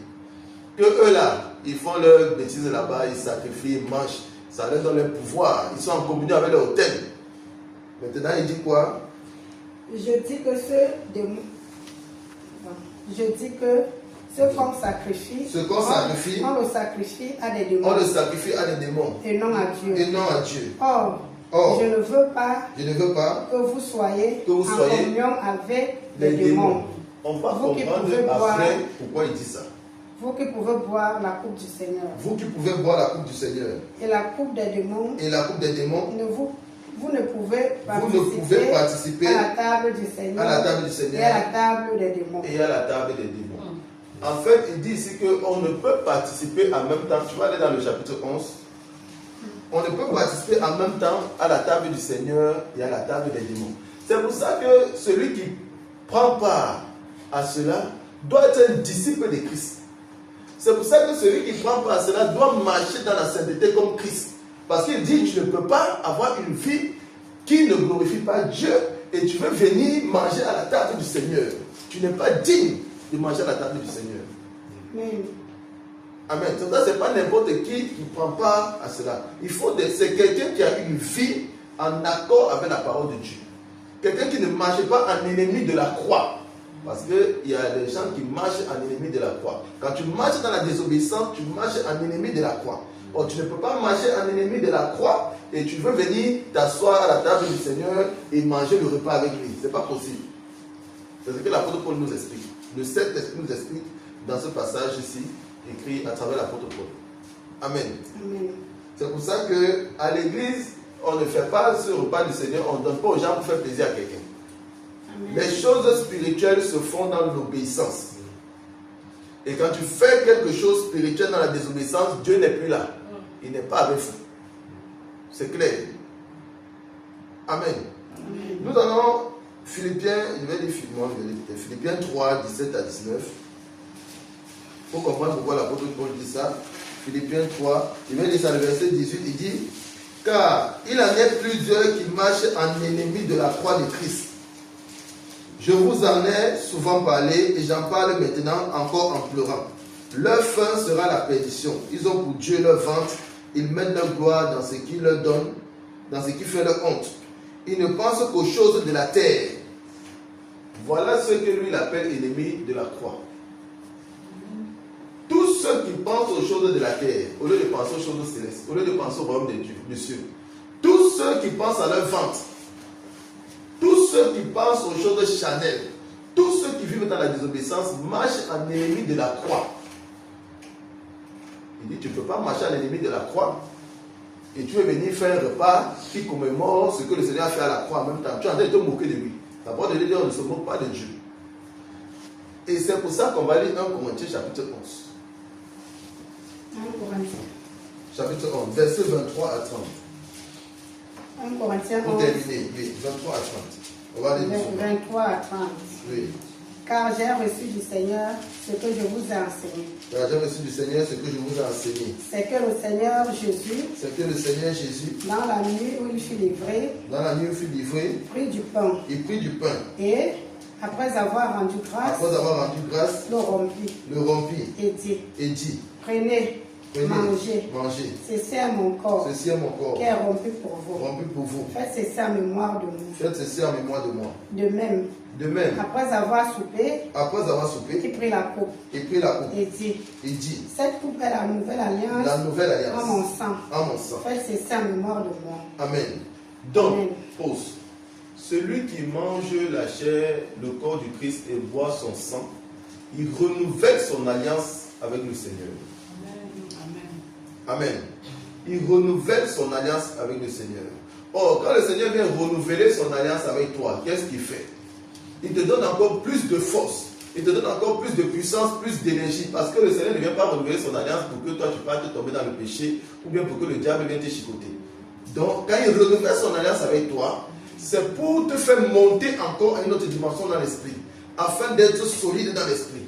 Speaker 1: Que eux là, ils font leur bêtise là-bas, ils sacrifient, ils mangent. Ça leur donne leur pouvoir. Ils sont en communion avec leur autel. Maintenant, il dit quoi?
Speaker 2: Je dis que ce qu'on sacrifie, on le sacrifie à des démons.
Speaker 1: On le sacrifie à des démons.
Speaker 2: Et non à Dieu.
Speaker 1: Et non à Dieu.
Speaker 2: Or, je ne veux pas
Speaker 1: que
Speaker 2: vous soyez en communion avec les démons.
Speaker 1: On va comprendre après pourquoi il dit ça.
Speaker 2: Vous qui pouvez boire la coupe du Seigneur.
Speaker 1: Vous qui pouvez boire la coupe du Seigneur.
Speaker 2: Et la coupe des démons. Vous ne pouvez participer à la table du Seigneur. Et à la table des démons.
Speaker 1: En fait, il dit ici qu'on ne peut participer en même temps. Tu vas aller dans le chapitre 11. On ne peut participer en même temps à la table du Seigneur et à la table des démons. C'est pour ça que celui qui prend part à cela doit être un disciple de Christ. C'est pour ça que celui qui prend part à cela doit marcher dans la sainteté comme Christ. Parce qu'il dit, tu ne peux pas avoir une vie qui ne glorifie pas Dieu et tu veux venir manger à la table du Seigneur. Tu n'es pas digne de manger à la table du Seigneur.
Speaker 2: Amen.
Speaker 1: Amen. Donc ça, ce n'est pas n'importe qui prend part à cela. C'est quelqu'un qui a une vie en accord avec la parole de Dieu. Quelqu'un qui ne marche pas en ennemi de la croix. Parce qu'il y a des gens qui marchent en ennemi de la croix. Quand tu marches dans la désobéissance, tu marches en ennemi de la croix. Or, tu ne peux pas marcher en ennemi de la croix et tu veux venir t'asseoir à la table du Seigneur et manger le repas avec lui. Ce n'est pas possible. C'est ce que l'apôtre Paul nous explique. Le Saint-Esprit nous explique dans ce passage ici, écrit à travers l'apôtre Paul. Amen.
Speaker 2: Amen.
Speaker 1: C'est pour ça qu'à l'église, on ne fait pas ce repas du Seigneur, on ne donne pas aux gens pour faire plaisir à quelqu'un. Les choses spirituelles se font dans l'obéissance. Et quand tu fais quelque chose spirituel dans la désobéissance, Dieu n'est plus là. Il n'est pas avec vous. C'est clair. Amen. Nous allons Philippiens, Philippiens 3, 17 à 19. Il faut comprendre pourquoi l'apôtre Paul dit ça. Philippiens 3, il va dire ça, le verset 18, il dit: car il en est plusieurs qui marchent en ennemis de la croix de Christ. Je vous en ai souvent parlé et j'en parle maintenant encore en pleurant. Leur fin sera la perdition. Ils ont pour Dieu leur ventre. Ils mettent leur gloire dans ce qui leur donne, dans ce qui fait leur honte. Ils ne pensent qu'aux choses de la terre. Voilà ce que lui il appelle ennemi de la croix. Tous ceux qui pensent aux choses de la terre, au lieu de penser aux choses célestes, au lieu de penser au royaume de Dieu, de cieux, tous ceux qui pensent à leur ventre, tous ceux qui pensent aux choses charnelles, tous ceux qui vivent dans la désobéissance marchent en ennemi de la croix. Il dit, tu ne peux pas marcher en ennemi de la croix et tu veux venir faire un repas qui commémore ce que le Seigneur a fait à la croix en même temps. Tu es en train de te moquer de lui. La parole de Dieu, on ne se moque pas de Dieu. Et c'est pour ça qu'on va lire 1 Corinthiens chapitre 11.
Speaker 2: 1 Corinthiens.
Speaker 1: Chapitre 11, verset 23 à 30.
Speaker 2: 1 Corinthiens 11.
Speaker 1: Pour terminer, oui, 23 à 30. On va lire
Speaker 2: 23 à 30.
Speaker 1: Oui.
Speaker 2: Car j'ai reçu du Seigneur ce que je vous ai enseigné.
Speaker 1: Car j'ai reçu du Seigneur ce que je vous ai enseigné.
Speaker 2: C'est que le Seigneur Jésus,
Speaker 1: dans
Speaker 2: la nuit où il fut livré,
Speaker 1: prit du pain.
Speaker 2: et Après avoir rendu grâce,
Speaker 1: le rompit
Speaker 2: et dit, prenez, mangez, ceci est mon corps, qui est rompu pour vous. Faites ceci en mémoire de moi. De même, après avoir soupé, il prit la coupe et dit, cette coupe est la nouvelle alliance, en mon sang. Faites ceci en mémoire de moi.
Speaker 1: Amen. Donc,
Speaker 2: Amen.
Speaker 1: pause. Celui qui mange la chair, le corps du Christ et boit son sang, il renouvelle son alliance avec le Seigneur. Amen. Il renouvelle son alliance avec le Seigneur. Or, quand le Seigneur vient renouveler son alliance avec toi, qu'est-ce qu'il fait? Il te donne encore plus de force. Il te donne encore plus de puissance, plus d'énergie. Parce que le Seigneur ne vient pas renouveler son alliance pour que toi tu partes tomber dans le péché ou bien pour que le diable vienne te chicoter. Donc, quand il renouvelle son alliance avec toi, c'est pour te faire monter encore à une autre dimension dans l'esprit, afin d'être solide dans l'esprit.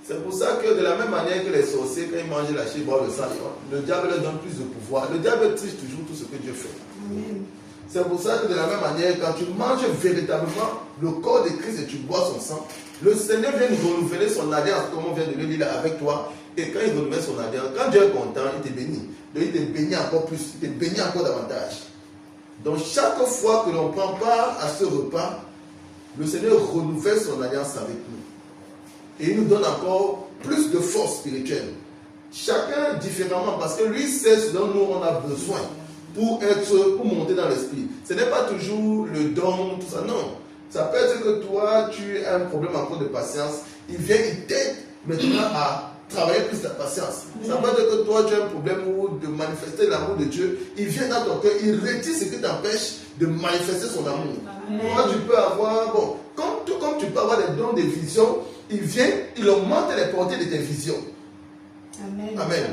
Speaker 1: C'est pour ça que de la même manière que les sorciers, quand ils mangent la chair, boivent le sang, le diable leur donne plus de pouvoir. Le diable triche toujours tout ce que Dieu fait.
Speaker 2: Amen.
Speaker 1: C'est pour ça que de la même manière, quand tu manges véritablement le corps de Christ et tu bois son sang, le Seigneur vient renouveler son alliance, comme on vient de le dire avec toi. Et quand il renouvelle son alliance, quand Dieu est content, il te bénit. Donc il te bénit encore plus, il te bénit encore davantage. Donc chaque fois que l'on prend part à ce repas, le Seigneur renouvelle son alliance avec nous. Et il nous donne encore plus de force spirituelle. Chacun différemment, parce que lui sait ce dont nous on a besoin pour monter dans l'esprit. Ce n'est pas toujours le don, tout ça, non. Ça peut être que toi, tu as un problème encore de patience. Il vient, il t'aide maintenant à travailler plus ta patience. Ça peut être que toi, tu as un problème de manifester l'amour de Dieu. Il vient dans ton cœur, il retire ce qui t'empêche de manifester son amour. Toi, tu peux avoir, bon, tout comme tu peux avoir des dons de vision, il vient, il augmente les portées de tes visions.
Speaker 2: Amen.
Speaker 1: Amen.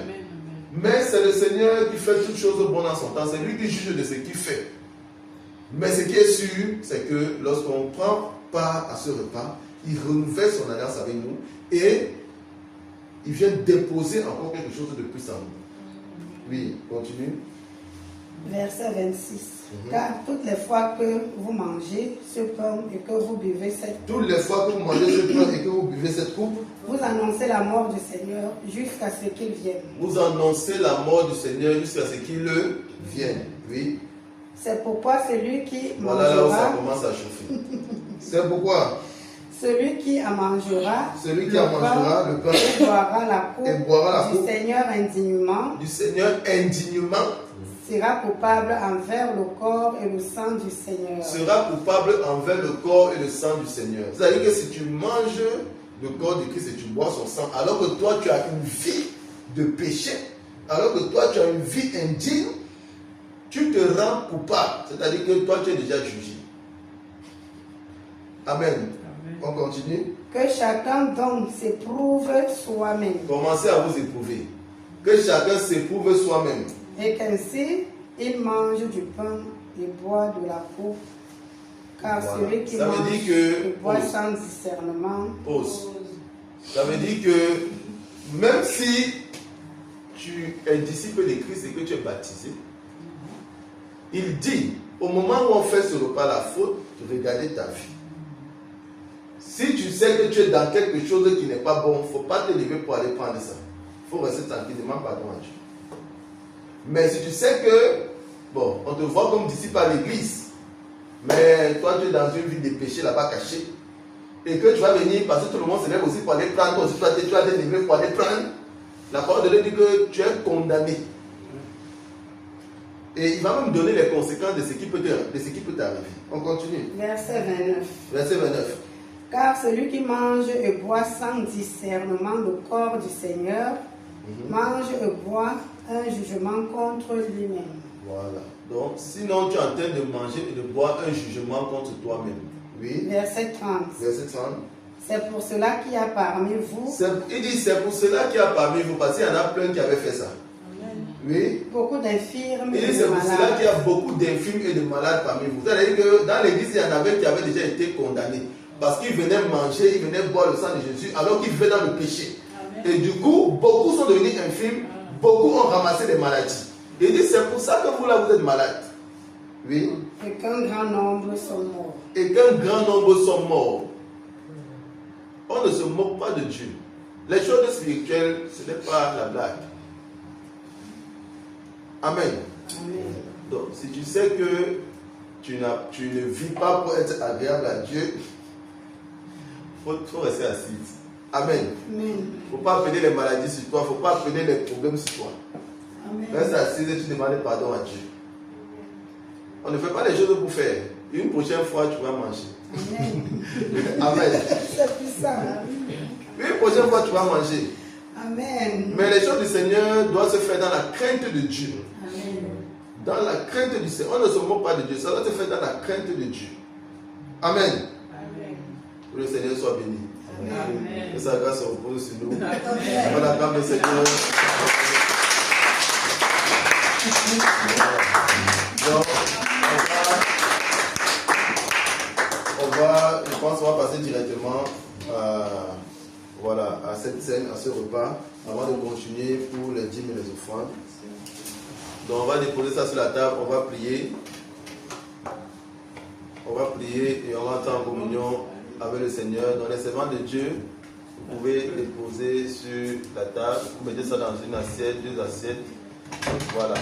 Speaker 1: Mais c'est le Seigneur qui fait toutes choses bonnes en son temps. C'est lui qui juge de ce qu'il fait. Mais ce qui est sûr, c'est que lorsqu'on prend part à ce repas, il renouvelle son alliance avec nous et il vient déposer encore quelque chose de plus en nous. Oui, continue.
Speaker 2: Verset 26. Car toutes les fois que vous mangez ce pain et que vous buvez cette coupe,
Speaker 1: Toutes les fois que vous mangez ce pain et que vous buvez cette coupe,
Speaker 2: vous annoncez la mort du Seigneur jusqu'à ce qu'il vienne.
Speaker 1: vous annoncez la mort du Seigneur jusqu'à ce qu'il vienne. Oui.
Speaker 2: C'est pourquoi celui qui
Speaker 1: Voilà là où ça
Speaker 2: mangera,
Speaker 1: commence à chauffer. C'est pourquoi
Speaker 2: celui qui en mangera,
Speaker 1: celui qui en mangera le pain
Speaker 2: et boira la coupe,
Speaker 1: et boira la
Speaker 2: du
Speaker 1: coupe
Speaker 2: Seigneur indignement
Speaker 1: du Seigneur indignement
Speaker 2: sera coupable envers le corps et le sang du Seigneur.
Speaker 1: sera coupable envers le corps et le sang du Seigneur. C'est-à-dire que si tu manges le corps de Christ et tu bois son sang, alors que toi tu as une vie de péché, alors que toi tu as une vie indigne, tu te rends coupable. C'est-à-dire que toi tu es déjà jugé. Amen. On continue.
Speaker 2: Que chacun donc s'éprouve soi-même,
Speaker 1: Commencez à vous éprouver. Que chacun s'éprouve soi-même.
Speaker 2: et qu'ainsi il mange du pain et boit de la coupe. Car
Speaker 1: Voilà.
Speaker 2: celui qui
Speaker 1: Ça veut
Speaker 2: mange
Speaker 1: dire que-
Speaker 2: et boit
Speaker 1: pause.
Speaker 2: sans discernement,
Speaker 1: Pause. Ça veut dire que même si tu es disciple de Christ et que tu es baptisé, il dit, au moment où on fait ce repas, la faute de regarder ta vie. Si tu sais que tu es dans quelque chose qui n'est pas bon, il ne faut pas te lever pour aller prendre ça. Il faut rester tranquille, demande pardon à Dieu. Mais si tu sais que, bon, on te voit comme disciple à l'église, mais toi tu es dans une vie de péché là-bas caché, et que tu vas venir, parce que tout le monde se lève aussi pour aller prendre, toi aussi tu vas te lever pour aller prendre, la parole de Dieu dit que tu es condamné. Et il va même donner les conséquences de ce qui peut t'arriver. On continue.
Speaker 2: verset 29.
Speaker 1: Verset 29.
Speaker 2: Car celui qui mange et boit sans discernement le corps du Seigneur, mange et boit un jugement contre lui-même.
Speaker 1: Voilà. Donc, sinon tu es en train de manger et de boire un jugement contre toi-même. Oui.
Speaker 2: Verset 30.
Speaker 1: Verset 30.
Speaker 2: C'est pour cela qu'il y a parmi vous
Speaker 1: Il dit c'est pour cela qu'il y a parmi vous, parce qu'il y en a plein qui avaient fait ça. Oui.
Speaker 2: beaucoup d'infirmes
Speaker 1: Il
Speaker 2: et
Speaker 1: dit
Speaker 2: de
Speaker 1: c'est pour cela
Speaker 2: malades.
Speaker 1: qu'il y a beaucoup d'infirmes et de malades parmi vous. C'est-à-dire que dans l'église, il y en avait qui avaient déjà été condamnés. Parce qu'ils venaient manger, ils venaient boire le sang de Jésus, alors qu'ils vivaient dans le péché. Et du coup, beaucoup sont devenus infirmes, beaucoup ont ramassé des maladies. Il dit c'est pour ça que vous là, vous êtes malades. Oui.
Speaker 2: Et qu'un grand nombre sont morts.
Speaker 1: Et qu'un grand nombre sont morts. On ne se moque pas de Dieu. Les choses spirituelles, ce n'est pas la blague. Amen.
Speaker 2: Amen.
Speaker 1: Donc, si tu sais que tu ne vis pas pour être agréable à Dieu, il faut rester assis. Amen.
Speaker 2: Amen.
Speaker 1: Il ne faut pas appeler les maladies sur toi, il ne faut pas appeler les problèmes sur toi.
Speaker 2: Amen.
Speaker 1: Reste assis et tu demandes pardon à Dieu. On ne fait pas les choses pour faire. Une prochaine fois, tu vas manger.
Speaker 2: Amen.
Speaker 1: Amen.
Speaker 2: C'est puissant.
Speaker 1: Une prochaine fois, tu vas manger.
Speaker 2: Amen.
Speaker 1: Mais les choses du Seigneur doivent se faire dans la crainte de Dieu.
Speaker 2: Amen.
Speaker 1: Dans la crainte du Seigneur. On ne se moque pas de Dieu. Ça doit se faire dans la crainte de Dieu. Amen. Que le Seigneur soit béni.
Speaker 2: Amen.
Speaker 1: Que sa grâce se repose sur nous. On acclame le Seigneur. Donc, je pense qu'on va passer directement à cette scène, à ce repas, avant de continuer pour les dîmes et les offrandes. Donc on va déposer ça sur la table, on va prier. On va prier et on va entrer en communion avec le Seigneur. Donc les servants de Dieu, vous pouvez les poser sur la table. Vous mettez ça dans une assiette, 2 assiettes. Voilà.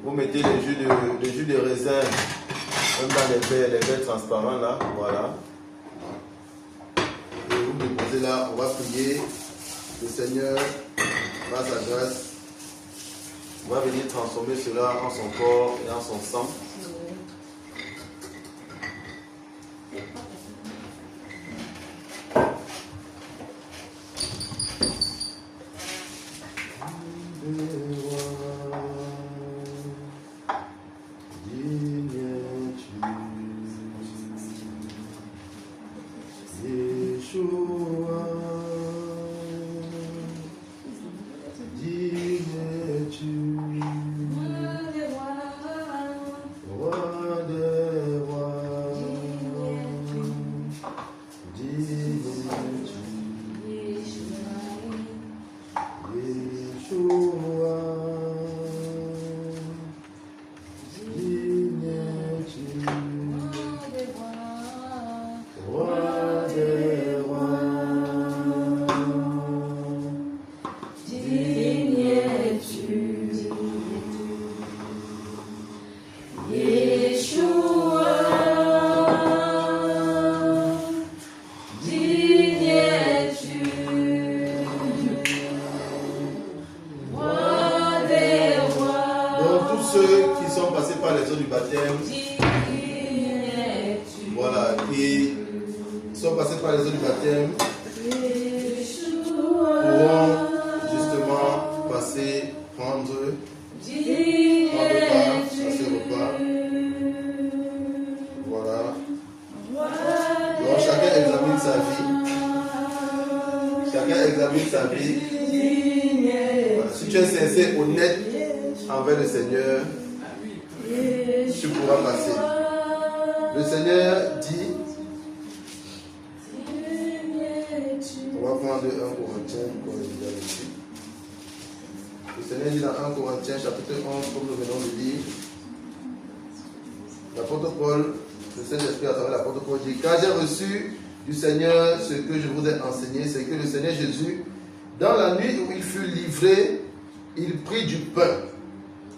Speaker 1: Vous mettez les jus de raisin, même dans les verres transparents là. Voilà. Et vous déposez là, on va prier. Le Seigneur, par sa grâce, va venir transformer cela en son corps et en son sang. Du Seigneur, ce que je vous ai enseigné, c'est que le Seigneur Jésus, dans la nuit où il fut livré, il prit du pain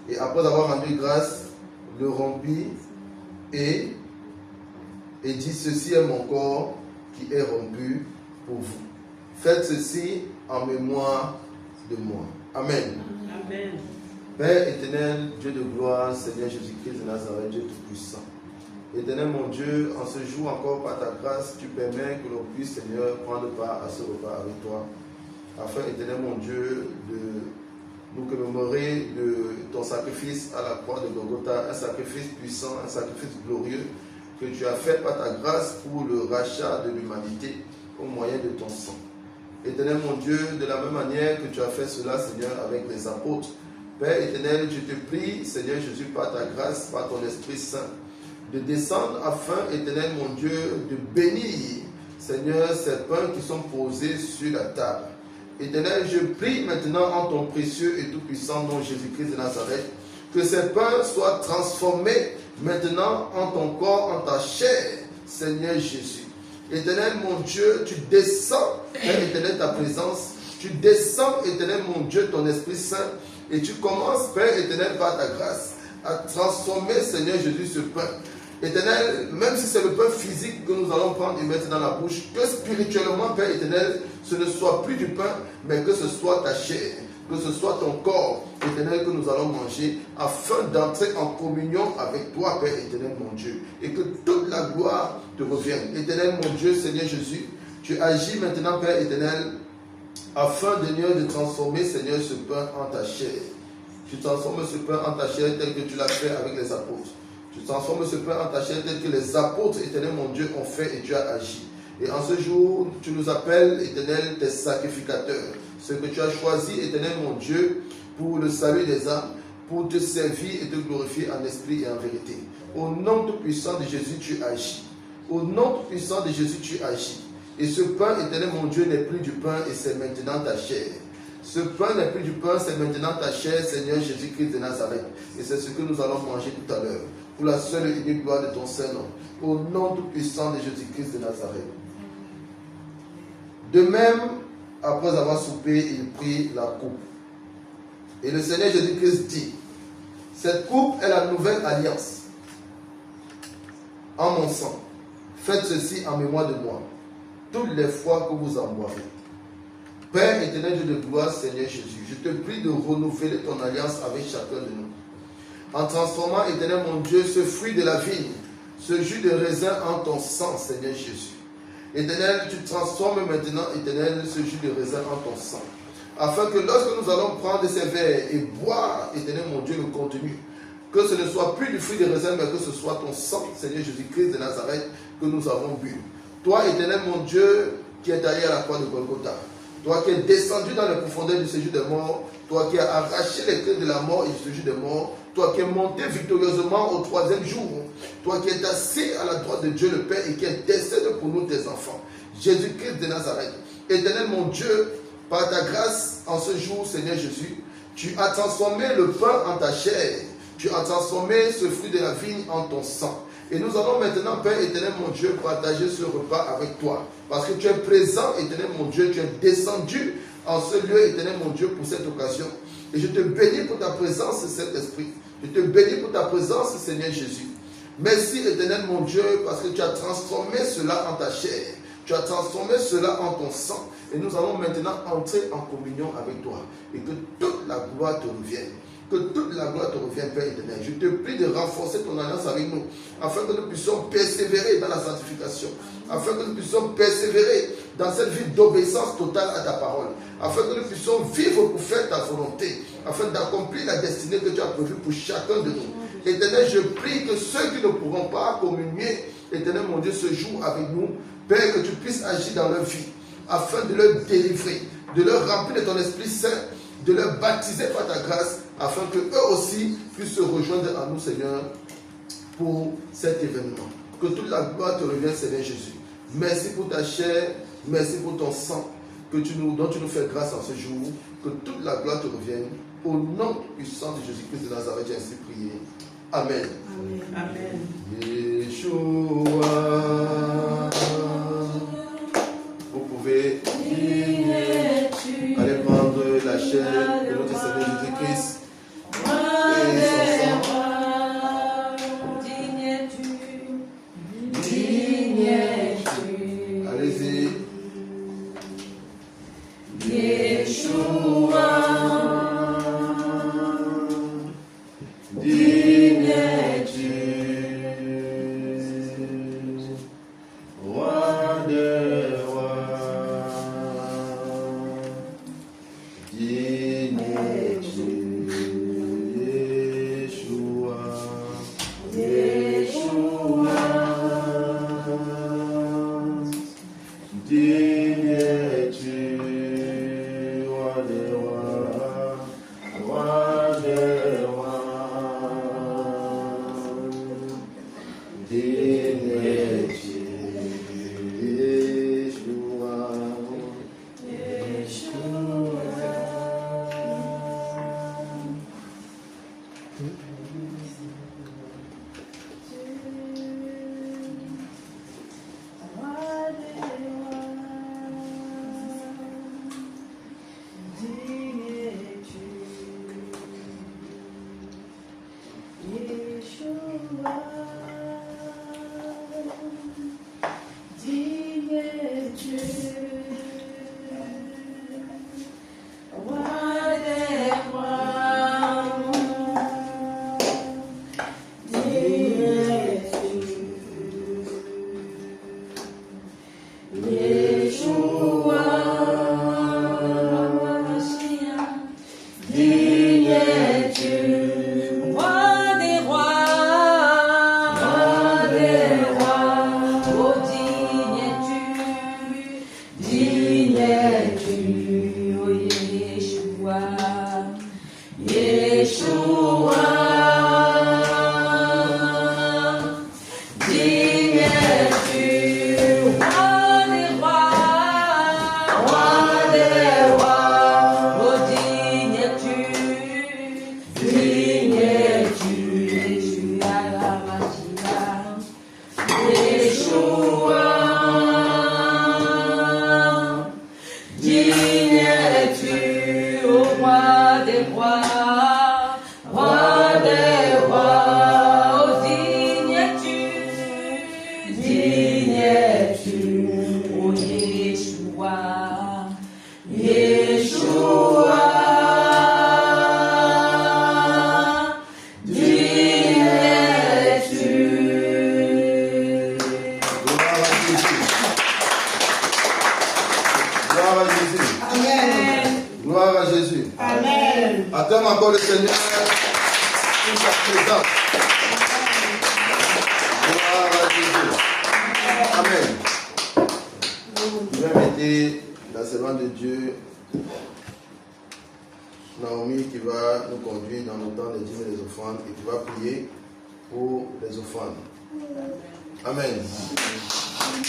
Speaker 1: et après avoir rendu grâce, le rompit et dit: ceci est mon corps qui est rompu pour vous. Faites ceci en mémoire de moi. Amen.
Speaker 4: Amen.
Speaker 1: Père éternel, Dieu de gloire, Seigneur Jésus-Christ de Nazareth, Dieu tout-puissant. Éternel mon Dieu, en ce jour encore par ta grâce, tu permets que l'on puisse, Seigneur, prendre part à ce repas avec toi, afin, éternel mon Dieu, de nous commémorer de ton sacrifice à la croix de Golgotha, un sacrifice puissant, un sacrifice glorieux que tu as fait par ta grâce pour le rachat de l'humanité au moyen de ton sang. Éternel mon Dieu, de la même manière que tu as fait cela, Seigneur, avec les apôtres, Père éternel, je te prie, Seigneur Jésus, par ta grâce, par ton Esprit Saint, de descendre afin, éternel mon Dieu, de bénir, Seigneur, ces pains qui sont posés sur la table. Éternel, je prie maintenant en ton précieux et tout-puissant nom Jésus-Christ de Nazareth, Que ces pains soient transformés maintenant en ton corps, en ta chair, Seigneur Jésus. Éternel mon Dieu, tu descends, Père éternel, ta présence. Tu descends, éternel mon Dieu, ton Esprit Saint. Et tu commences, Père éternel, par ta grâce, à transformer, Seigneur Jésus, ce pain. Éternel, même si c'est le pain physique que nous allons prendre et mettre dans la bouche, que spirituellement, Père éternel, ce ne soit plus du pain, mais que ce soit ta chair, que ce soit ton corps, éternel, que nous allons manger, afin d'entrer en communion avec toi, Père éternel, mon Dieu, et que toute la gloire te revienne. Éternel, mon Dieu, Seigneur Jésus, tu agis maintenant, Père éternel, afin, Seigneur, de transformer, Seigneur, ce pain en ta chair. Tu transformes ce pain en ta chair tel que tu l'as fait avec les apôtres. Tu transformes ce pain en ta chair tel que les apôtres, éternel mon Dieu, ont fait et tu as agi. Et en ce jour, tu nous appelles, éternel, tes sacrificateurs. Ce que tu as choisi, éternel mon Dieu, pour le salut des âmes, pour te servir et te glorifier en esprit et en vérité. Au nom tout puissant de Jésus, tu agis. Au nom tout puissant de Jésus, tu agis. Et ce pain, éternel mon Dieu, n'est plus du pain et c'est maintenant ta chair. Ce pain n'est plus du pain, c'est maintenant ta chair, Seigneur Jésus-Christ de Nazareth. Et c'est ce que nous allons manger tout à l'heure. Pour la seule et unique gloire de ton Saint-Nom. Au nom tout puissant de Jésus-Christ de Nazareth. De même, après avoir soupé, il prit la coupe. Et le Seigneur Jésus-Christ dit, cette coupe est la nouvelle alliance en mon sang. Faites ceci en mémoire de moi, toutes les fois que vous en boirez. Père éternel Dieu de gloire, Seigneur Jésus, je te prie de renouveler ton alliance avec chacun de nous. En transformant, éternel mon Dieu, ce fruit de la vigne, ce jus de raisin en ton sang, Seigneur Jésus. Éternel, tu transformes maintenant, éternel, ce jus de raisin en ton sang. Afin que lorsque nous allons prendre ces verres et boire, éternel mon Dieu, le contenu, que ce ne soit plus du fruit de raisin, mais que ce soit ton sang, Seigneur Jésus-Christ de Nazareth, que nous avons bu. Toi, éternel mon Dieu, qui est allé à la croix de Golgotha, toi qui es descendu dans les profondeurs du séjour des morts, toi qui as arraché les clés de la mort et du séjour des morts, toi qui es monté victorieusement au 3e jour, toi qui es assis à la droite de Dieu le Père et qui intercède pour nous tes enfants, Jésus-Christ de Nazareth, éternel mon Dieu, par ta grâce en ce jour, Seigneur Jésus, tu as transformé le pain en ta chair, tu as transformé ce fruit de la vigne en ton sang. Et nous allons maintenant, Père éternel mon Dieu, partager ce repas avec toi. Parce que tu es présent, éternel mon Dieu, tu es descendu en ce lieu, éternel mon Dieu, pour cette occasion. Et je te bénis pour ta présence, Saint-Esprit. Je te bénis pour ta présence, Seigneur Jésus. Merci, éternel mon Dieu, parce que tu as transformé cela en ta chair. Tu as transformé cela en ton sang. Et nous allons maintenant entrer en communion avec toi. Et que toute la gloire te revienne. Que toute la gloire te revienne, Père éternel. Je te prie de renforcer ton alliance avec nous, afin que nous puissions persévérer dans la sanctification, afin que nous puissions persévérer dans cette vie d'obéissance totale à ta parole, afin que nous puissions vivre pour faire ta volonté, afin d'accomplir la destinée que tu as prévue pour chacun de nous. Éternel, je prie que ceux qui ne pourront pas communier, éternel mon Dieu, ce jour avec nous, Père, que tu puisses agir dans leur vie, afin de leur délivrer, de leur remplir de ton Esprit Saint, de leur baptiser par ta grâce, afin qu'eux aussi puissent se rejoindre à nous, Seigneur, pour cet événement. Que toute la gloire te revienne, Seigneur Jésus. Merci pour ta chair, merci pour ton sang, dont tu nous fais grâce en ce jour. Que toute la gloire te revienne. Au nom puissant de Jésus-Christ de Nazareth, j'ai ainsi prié. Amen.
Speaker 4: Amen.
Speaker 1: Yeshua. Vous pouvez aller prendre la chair de notre Seigneur Jésus-Christ. Allez-y.
Speaker 7: Yeshua,
Speaker 1: digne es-tu. Acclame encore le Seigneur pour sa présence. Gloire à Jésus. Amen. Je vais inviter la servante de Dieu, Naomi, qui va nous conduire dans le temps des dîmes et des offrandes et qui va prier pour les offrandes. Amen.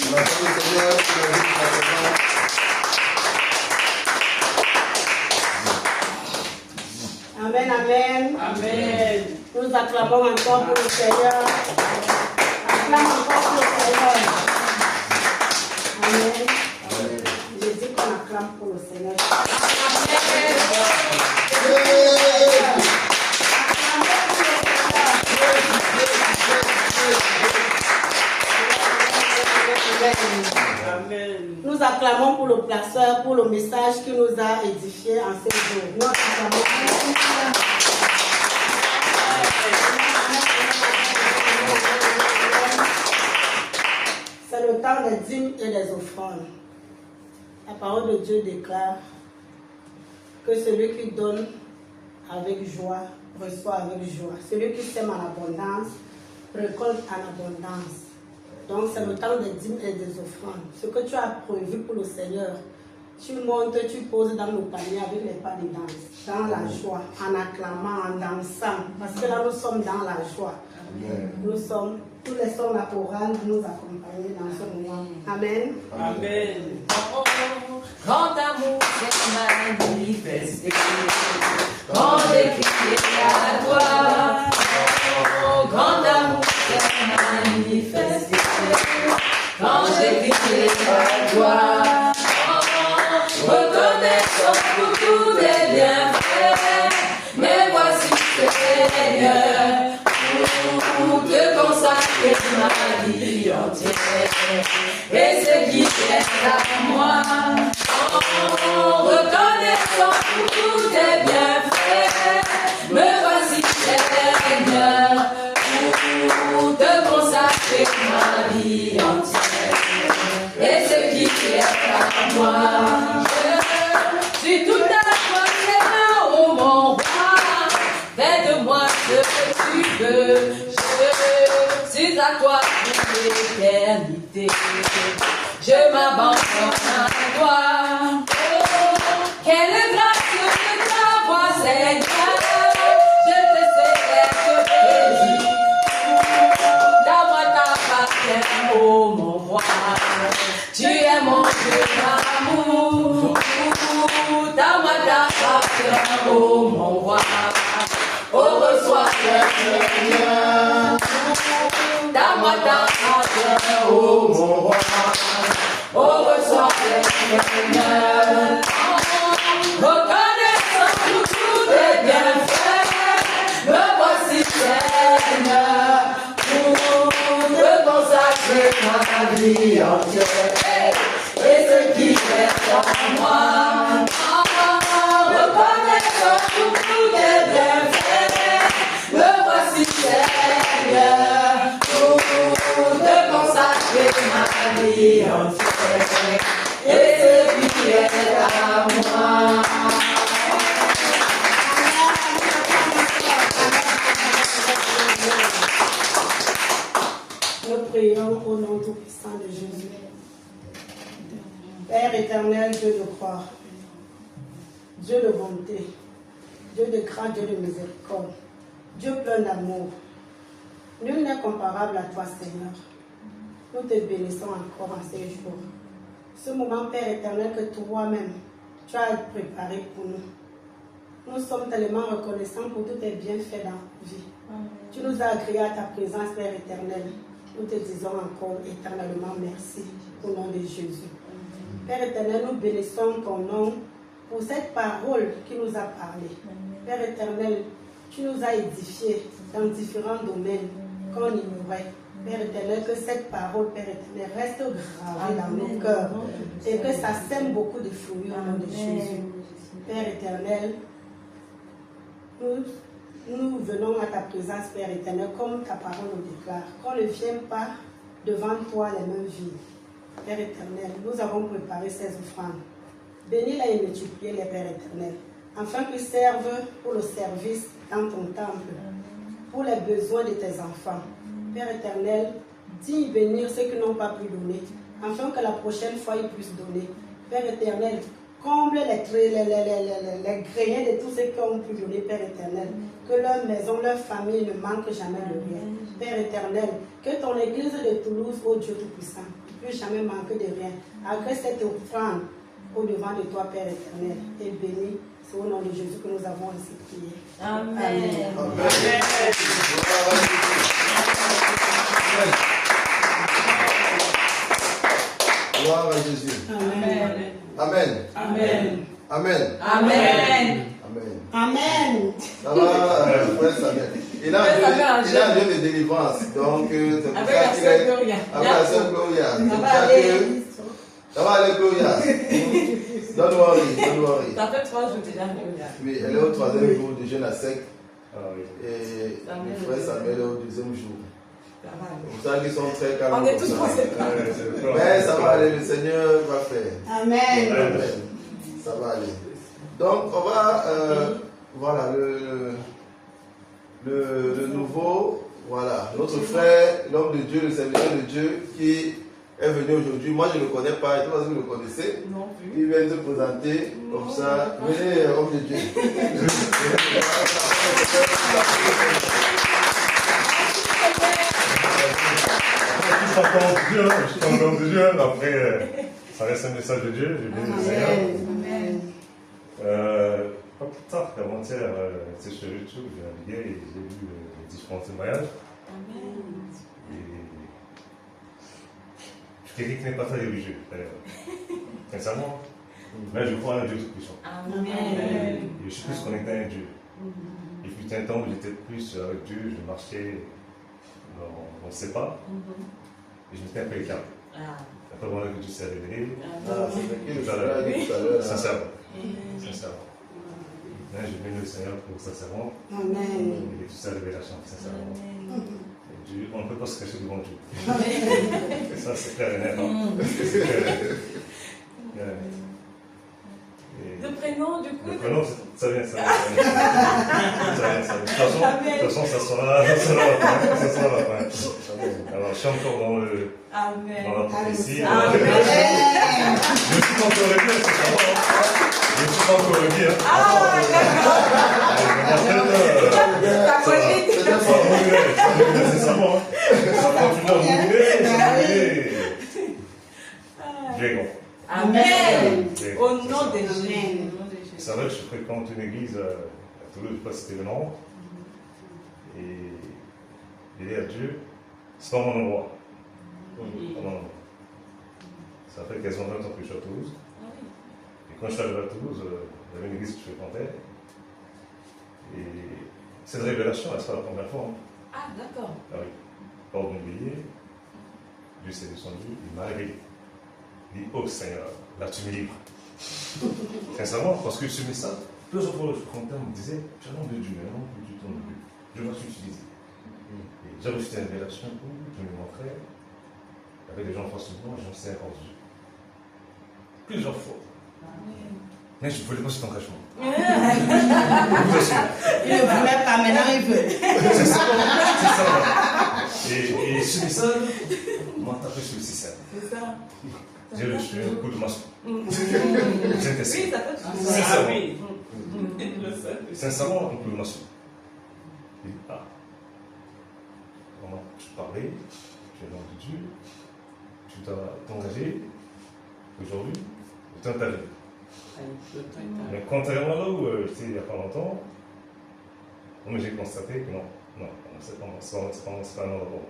Speaker 1: On acclame le Seigneur pour la vie de sa servante.
Speaker 2: Amen, amen.
Speaker 6: Amen.
Speaker 2: Nous acclamons encore pour le Seigneur. Acclame encore pour le Seigneur. Amen. Je dis qu'on acclame pour le Seigneur.
Speaker 6: Amen.
Speaker 2: Nous acclamons pour le placeur, pour le message qui nous a édifiés en ce jour. Nous acclamons C'est le temps des dîmes et des offrandes. La parole de Dieu déclare que celui qui donne avec joie reçoit avec joie. Celui qui sème en abondance récolte en abondance. Donc c'est le temps des dîmes et des offrandes. Ce que tu as prévu pour le Seigneur, tu montes, tu poses dans le panier avec les pas de danse, dans la joie, en acclamant, en dansant. Parce que là nous sommes dans la joie.
Speaker 1: Amen.
Speaker 2: Nous sommes, tous les sons la chorale nous accompagner dans ce moment. Amen.
Speaker 6: Amen.
Speaker 7: Grand amour s'est manifesté quand j'ai crié à toi. Oh, grand amour s'est manifesté quand j'ai crié à toi. Oh, reconnaissant pour tous tes bienfaits, mais voici Seigneur, pour te consacrer ma vie entière et ce qui est à moi. En reconnaissant pour tous tes bienfaits, me voici Seigneur, pour te consacrer ma vie entière et ce qui est à moi. Je suis tout à toi, Seigneur, oh mon roi, fais de moi ce que tu veux. Je suis à toi pour l'éternité. Je m'abandonne à toi. Oh, quelle grâce de ta voix, Seigneur. Je te célèbre Jésus. Ta voix t'appartient, oh mon roi. Tu es mon Dieu d'amour. Ta voix t'appartient, oh mon roi. Oh, reçois le Seigneur. Ta voix t'appartient, oh mon roi. Oh, reçois le Seigneur. Reconnaissant tous tes bienfaits, me voici Seigneur, pour te consacrer ma vie entière et ce qui est en moi. Reconnaissant tous tes bienfaits, me voici Seigneur, pour te consacrer ma vie entière et ce qui est à moi.
Speaker 2: Nous prions au nom tout-puissant de Jésus. Père éternel, Dieu de gloire, Dieu de bonté, Dieu de grâce, Dieu de miséricorde, Dieu plein d'amour. Nul n'est comparable à toi, Seigneur. Nous te bénissons encore en ces jours. Ce moment, Père éternel, que toi-même, tu as préparé pour nous. Nous sommes tellement reconnaissants pour tous tes bienfaits dans la vie. Tu nous as agréés à ta présence, Père éternel. Nous te disons encore éternellement merci au nom de Jésus. Père éternel, nous bénissons ton nom pour cette parole qui nous a parlé. Père éternel, tu nous as édifiés dans différents domaines qu'on ignorait. Père éternel, que cette parole, Père éternel, reste gravée dans nos cœurs et que ça sème beaucoup de fruits au nom de Jésus. Père éternel, nous venons à ta présence, Père éternel, comme ta parole nous déclare. Qu'on ne vienne pas devant toi les mains vides. Père éternel, nous avons préparé ces offrandes. Bénis-les et multiplie les, Père éternel. afin qu'ils servent pour le service dans ton temple, pour les besoins de tes enfants. Père éternel, dis bénir ceux qui n'ont pas pu donner, afin que la prochaine fois ils puissent donner. Père éternel, comble les greniers de tous ceux qui ont pu donner, Père éternel. Que leur maison, leur famille ne manque jamais de rien. Père éternel, que ton église de Toulouse, ô Dieu Tout-Puissant, ne puisse jamais manquer de rien. Agresse cette offrande au devant de toi, Père éternel, et bénis. C'est au nom de Jésus que nous avons ainsi prié.
Speaker 7: Amen.
Speaker 1: Amen. Gloire à Jésus.
Speaker 2: Amen.
Speaker 1: Amen.
Speaker 2: Amen.
Speaker 1: Amen.
Speaker 7: Amen.
Speaker 1: Amen.
Speaker 2: Amen.
Speaker 1: Ça va, frère Samuel. Il a un lieu de délivrance. Donc, c'est pour
Speaker 7: Avec
Speaker 1: ça
Speaker 7: la
Speaker 1: qu'il
Speaker 7: sœur
Speaker 1: est.
Speaker 7: Gloria.
Speaker 1: Avec la sœur Gloria. C'est pour
Speaker 7: va
Speaker 1: ça
Speaker 7: aller.
Speaker 1: que. Ça va aller, Gloria. Don't worry, don't worry.
Speaker 7: Ça fait 3 jours déjà, Gloria.
Speaker 1: Oui, elle est au 3e jour de jeûne à sec. Et
Speaker 7: Samuel.
Speaker 1: le frère Samuel est au 2e jour.
Speaker 7: Ça va aller.
Speaker 1: C'est pour ça qu'ils sont très calmes.
Speaker 7: On est
Speaker 1: comme
Speaker 7: tous
Speaker 1: ça.
Speaker 7: conséquents.
Speaker 1: Mais ça va aller, le Seigneur va faire.
Speaker 2: Amen.
Speaker 1: Amen. Ça va aller. Donc, on va. Voilà, le nouveau. Voilà, notre frère, l'homme de Dieu, le serviteur de Dieu qui est venu aujourd'hui. Moi, je ne le connais pas, et toi, vous le connaissez.
Speaker 7: Non plus.
Speaker 1: Il vient se présenter comme ça. Venez, homme de Dieu.
Speaker 8: Je suis encore de Dieu. Après, ça reste un message de Dieu. Je bénis le Seigneur.
Speaker 2: Amen.
Speaker 8: Pas plus tard qu'avant-hier, sur YouTube, j'ai navigué et j'ai vu les différents témoignages. Et je suis quelqu'un qui n'est pas très religieux, d'ailleurs. Sincèrement. Mais je crois en un Dieu tout-puissant.
Speaker 7: Amen.
Speaker 8: Et je suis plus connecté à un Dieu. Il fut un temps où j'étais plus avec Dieu, je marchais dans ses pas. Et je m'étais un peu écarté. Après, voilà que Dieu s'est révélé.
Speaker 1: Ah, c'est vrai qu'il tout à l'heure.
Speaker 8: Sincèrement. Sincèrement. Mais je bénis le Seigneur pour sincèrement.
Speaker 2: Amen.
Speaker 8: Et toute sa révélation, sincèrement. Et Dieu, on ne peut pas se cacher devant Dieu. Ça, c'est clair et net. Hein? C'est clair et net.
Speaker 7: Le prénom, du coup.
Speaker 8: Le prénom, ça vient. De toute façon, ça sera la fin. Alors, je suis encore dans la prophétie.
Speaker 7: Amen.
Speaker 8: Je ne suis pas encore le dire, c'est ça. Je ne suis pas encore le dire.
Speaker 7: Ah,
Speaker 8: C'est ça, moi. Ça continue à mourir. Diego.
Speaker 7: Amen. Au nom de Jésus.
Speaker 8: C'est vrai que je fréquente une église à Toulouse, je ne sais pas si c'était le nom. Et il est à Dieu. C'est pas mon endroit. Pas mon endroit. Ça fait quasiment 20 ans que je suis à Toulouse. Et quand je suis arrivé à Toulouse, il y avait une église que je fréquentais. Et cette révélation, elle sera la première fois. Hein.
Speaker 7: Ah, d'accord.
Speaker 8: Ah oui. Lors de mon billet, Dieu s'est descendu, il m'a révélé. Il dit, oh Seigneur, là tu me livres. Sincèrement, parce que ce message, plusieurs fois je comptais, on me disait, tu as un nom de Dieu, un nom de Dieu, ton nom de Dieu. Je vais t'utiliser. Et j'ai reçu une révélation où je me montrais, il y avait des gens en face de moi, j'en sais encore Dieu. Plusieurs fois. Mais je ne voulais pas cet engagement.
Speaker 2: Il ne voulait pas, maintenant il veut.
Speaker 8: C'est ça. Et ce message m'a tapé sur le système.
Speaker 7: C'est ça.
Speaker 8: J'ai reçu un coup de maçon. J'ai testé.
Speaker 7: Oui, ça peut être.
Speaker 8: Sincèrement, un coup de maçon. Il dit, ah, comment tu parlais, tu es l'homme de Dieu, tu dois t'engager aujourd'hui, le temps est arrivé. Mais contrairement à là où j'étais il n'y a pas longtemps, j'ai constaté que non, c'est pas un endroit.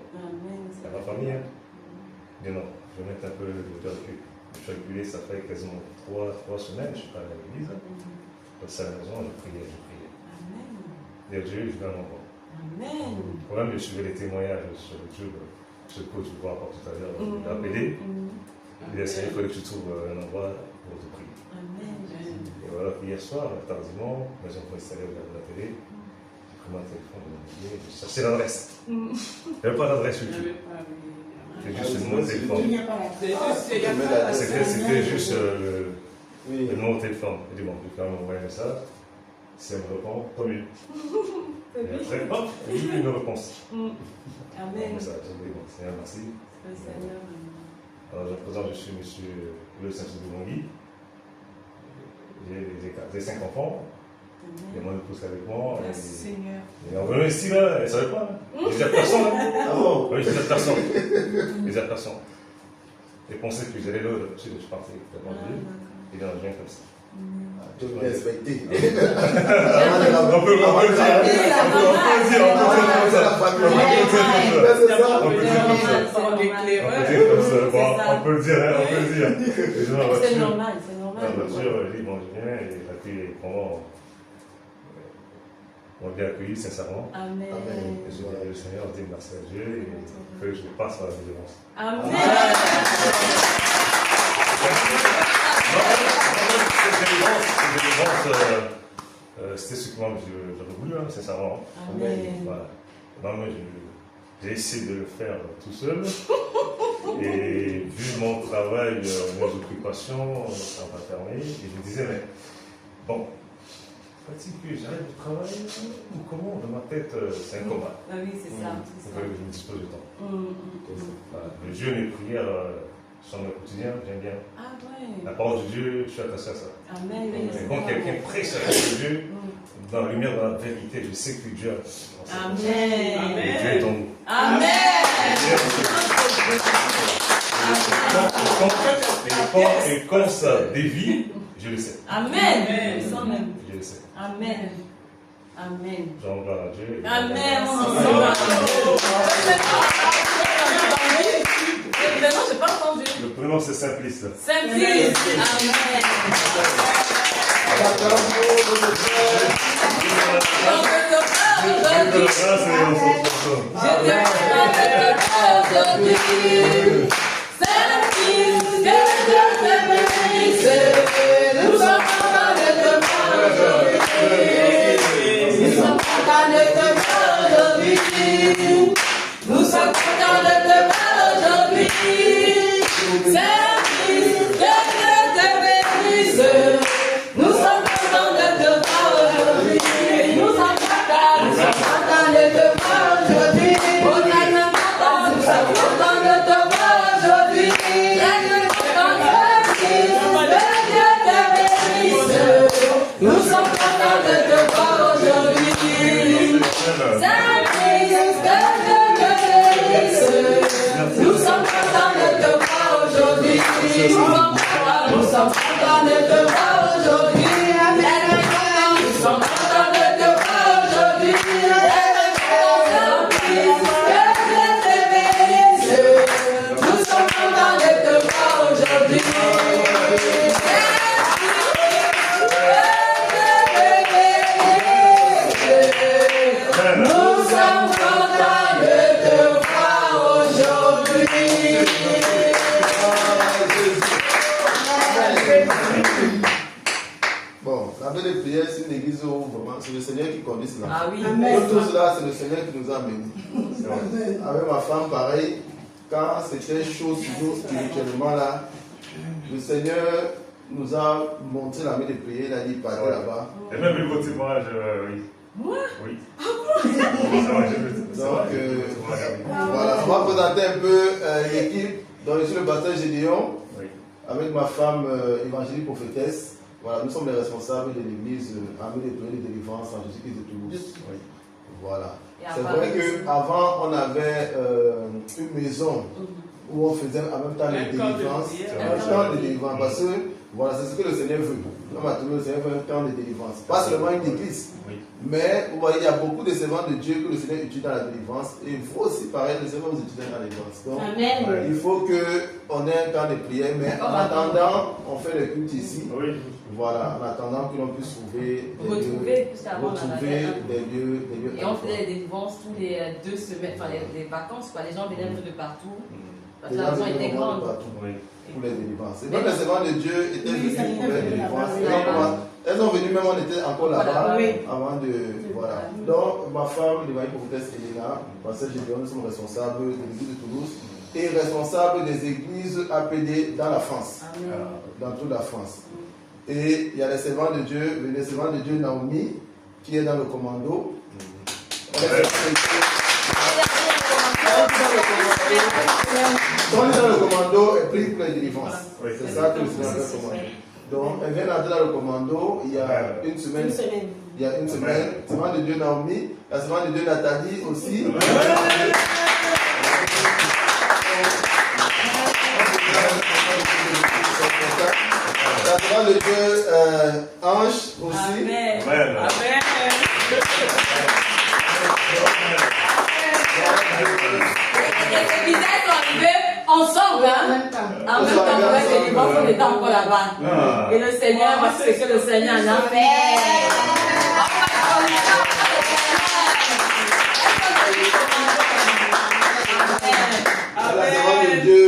Speaker 8: C'est ma famille, hein. Mais non, je vais mettre un peu de recul. Je suis reculé, ça fait quasiment 3 semaines, je suis pas allé à l'église. Donc c'est à la maison, je priais. Et Dieu, je vais à un endroit. Le problème, je suivais les témoignages sur YouTube, ce coach, je vois encore tout à l'heure, il a appelé. Il a essayé, il fallait que tu trouves un endroit pour te prier. Et voilà, hier soir, tardivement, mes enfants installés au la télé, j'ai pris mon téléphone, j'ai cherché l'adresse. Il n'y avait pas d'adresse YouTube. C'est juste le numéro de téléphone. C'était juste le numéro de téléphone. Il dit bon, je vais quand même envoyer un message. Si elle me répond, tant mieux. Et après, hop, une réponse.
Speaker 7: Amen.
Speaker 8: Ça, je dis, bon, Seigneur, merci.
Speaker 7: Le Seigneur.
Speaker 8: Alors, je me présente, je suis monsieur Louis Saint-Soudou-Mongui. J'ai 5 enfants. Il y a mon épouse avec moi.
Speaker 3: Merci Seigneur.
Speaker 8: Et en venant ici, là, elle ne savait pas. Les personnes.
Speaker 1: Ah bon?
Speaker 8: Oui, les personnes. Les personnes. Et pensaient que j'allais là, je partais devant Dieu. Et dans le bien comme ça.
Speaker 1: Je vais respecter.
Speaker 8: On peut le dire. On peut le dire.
Speaker 7: C'est normal, c'est normal.
Speaker 8: La voiture, je viens et la fille, comment on m'a bien accueilli, sincèrement.
Speaker 7: Amen.
Speaker 8: Et je dis, le Seigneur dit merci à Dieu et que je passe à la délivrance.
Speaker 7: Amen.
Speaker 8: C'était ce que moi j'aurais voulu, hein, sincèrement.
Speaker 7: Amen.
Speaker 8: Voilà. Non, mais j'ai essayé de le faire tout seul. Et vu mon travail, mes occupations, ça m'a permis. Et je me disais, mais bon, faut-il que j'arrête de travailler ou comment? Dans ma tête, c'est un coma.
Speaker 7: Ah oui, c'est ça.
Speaker 8: Il faut que je me dispose du temps. Voilà. Le jeûne et prière sont au quotidien, j'aime bien.
Speaker 7: Ah ouais.
Speaker 8: La parole de Dieu, je suis attaché à ça.
Speaker 7: Amen.
Speaker 8: Mais quand quelqu'un prêche la parole de Dieu, dans la lumière de la vérité, je sais que Dieu a.
Speaker 7: Amen.
Speaker 8: Et Dieu est en nous.
Speaker 7: Amen.
Speaker 8: Et quand ça dévie, je le sais.
Speaker 7: Amen.
Speaker 8: Je le sais.
Speaker 7: Amen. Amen.
Speaker 8: J'en gloire à Dieu.
Speaker 7: Amen. Vraiment, je n'ai pas entendu.
Speaker 8: Le prénom, c'est Simplice.
Speaker 7: Simplice. Amen.
Speaker 9: Nous sommes contents de te voir aujourd'hui. Saint-Fils, que Dieu te bénisse. Nous sommes contents de te voir aujourd'hui. Nous sommes contents de te voir aujourd'hui. Nous sommes contents de te voir aujourd'hui. Nous sommes contents de te voir aujourd'hui. Saint-Fils, que Dieu te bénisse. Nous sommes contents de te voir aujourd'hui. Nous sommes contents de te voir aujourd'hui. Nous sommes contents de te voir aujourd'hui. Saint-Fils, que Dieu te bénisse. Nous sommes contents de te voir aujourd'hui. Nous sommes contents de te voir aujourd'hui.
Speaker 1: Bon, la veille de prière, c'est une église où vraiment, c'est le Seigneur qui conduit cela.
Speaker 7: Ah oui.
Speaker 1: Nous tous là, c'est le Seigneur qui nous a amenés. Avec ma femme, pareil, quand c'était chaud sur nous spirituellement là, le Seigneur nous a montré la main de prière, il a dit, partez là-bas.
Speaker 8: Et même le beau témoignage, oui.
Speaker 7: Moi?
Speaker 8: Oui.
Speaker 7: Ah bon?
Speaker 1: Donc, voilà, on va présenter un peu l'équipe. Donc, je suis le pasteur Gédéon, avec ma femme évangélique prophétesse. Voilà, nous sommes les responsables de l'église Armée de prière de délivrance en Jésus-Christ de Toulouse. Oui. Voilà. C'est vrai qu'avant, on avait une maison où on faisait en même temps les délivrances. Un temps de délivrance. Parce que voilà, c'est ce que le Seigneur veut. Comme à Toulouse, le Seigneur veut un temps de délivrance. Pas seulement une église. Mais vous voyez, il y a beaucoup de servants de Dieu que le Seigneur utilise dans la délivrance. Et il faut aussi, pareil, le Seigneur vous utilise dans la délivrance. Donc, il faut qu'on ait un temps de prière. Mais en attendant, on fait le culte ici. Voilà, en attendant que l'on puisse trouver des lieux.
Speaker 7: Et on faisait des délivrances tous les 2 semaines, enfin les vacances, quoi. Les gens venaient un peu de partout. Parce que la maison était grande.
Speaker 1: Pour les délivrances. Et même les servants de Dieu étaient venus pour les délivrances. Elles sont venues, même on était encore là-bas avant de. Voilà. Donc, ma femme, l'évangile prophétesse Elena, pasteur Gédéon, nous sommes responsables de l'église de Toulouse et responsables des églises APD dans la France. Dans toute la France. Et il y a les servants de Dieu, Naomi, qui est dans le commando. Quand elle est dans le commando, elle prie pour les délivrances. C'est ça que le Seigneur veut commander. Donc, elle vient d'entrer dans le commando il y a une semaine. Il y a une semaine. Semaine de Dieu Naomi, la semaine de Dieu Nathalie aussi. La semaine de Dieu Ange aussi.
Speaker 7: Amen.
Speaker 6: Amen.
Speaker 7: Les visiteurs sont arrivés ensemble, hein? En même temps, les délivrances, on était encore là-bas. Et le Seigneur, parce que le Seigneur en a fait.
Speaker 1: La semaine de Dieu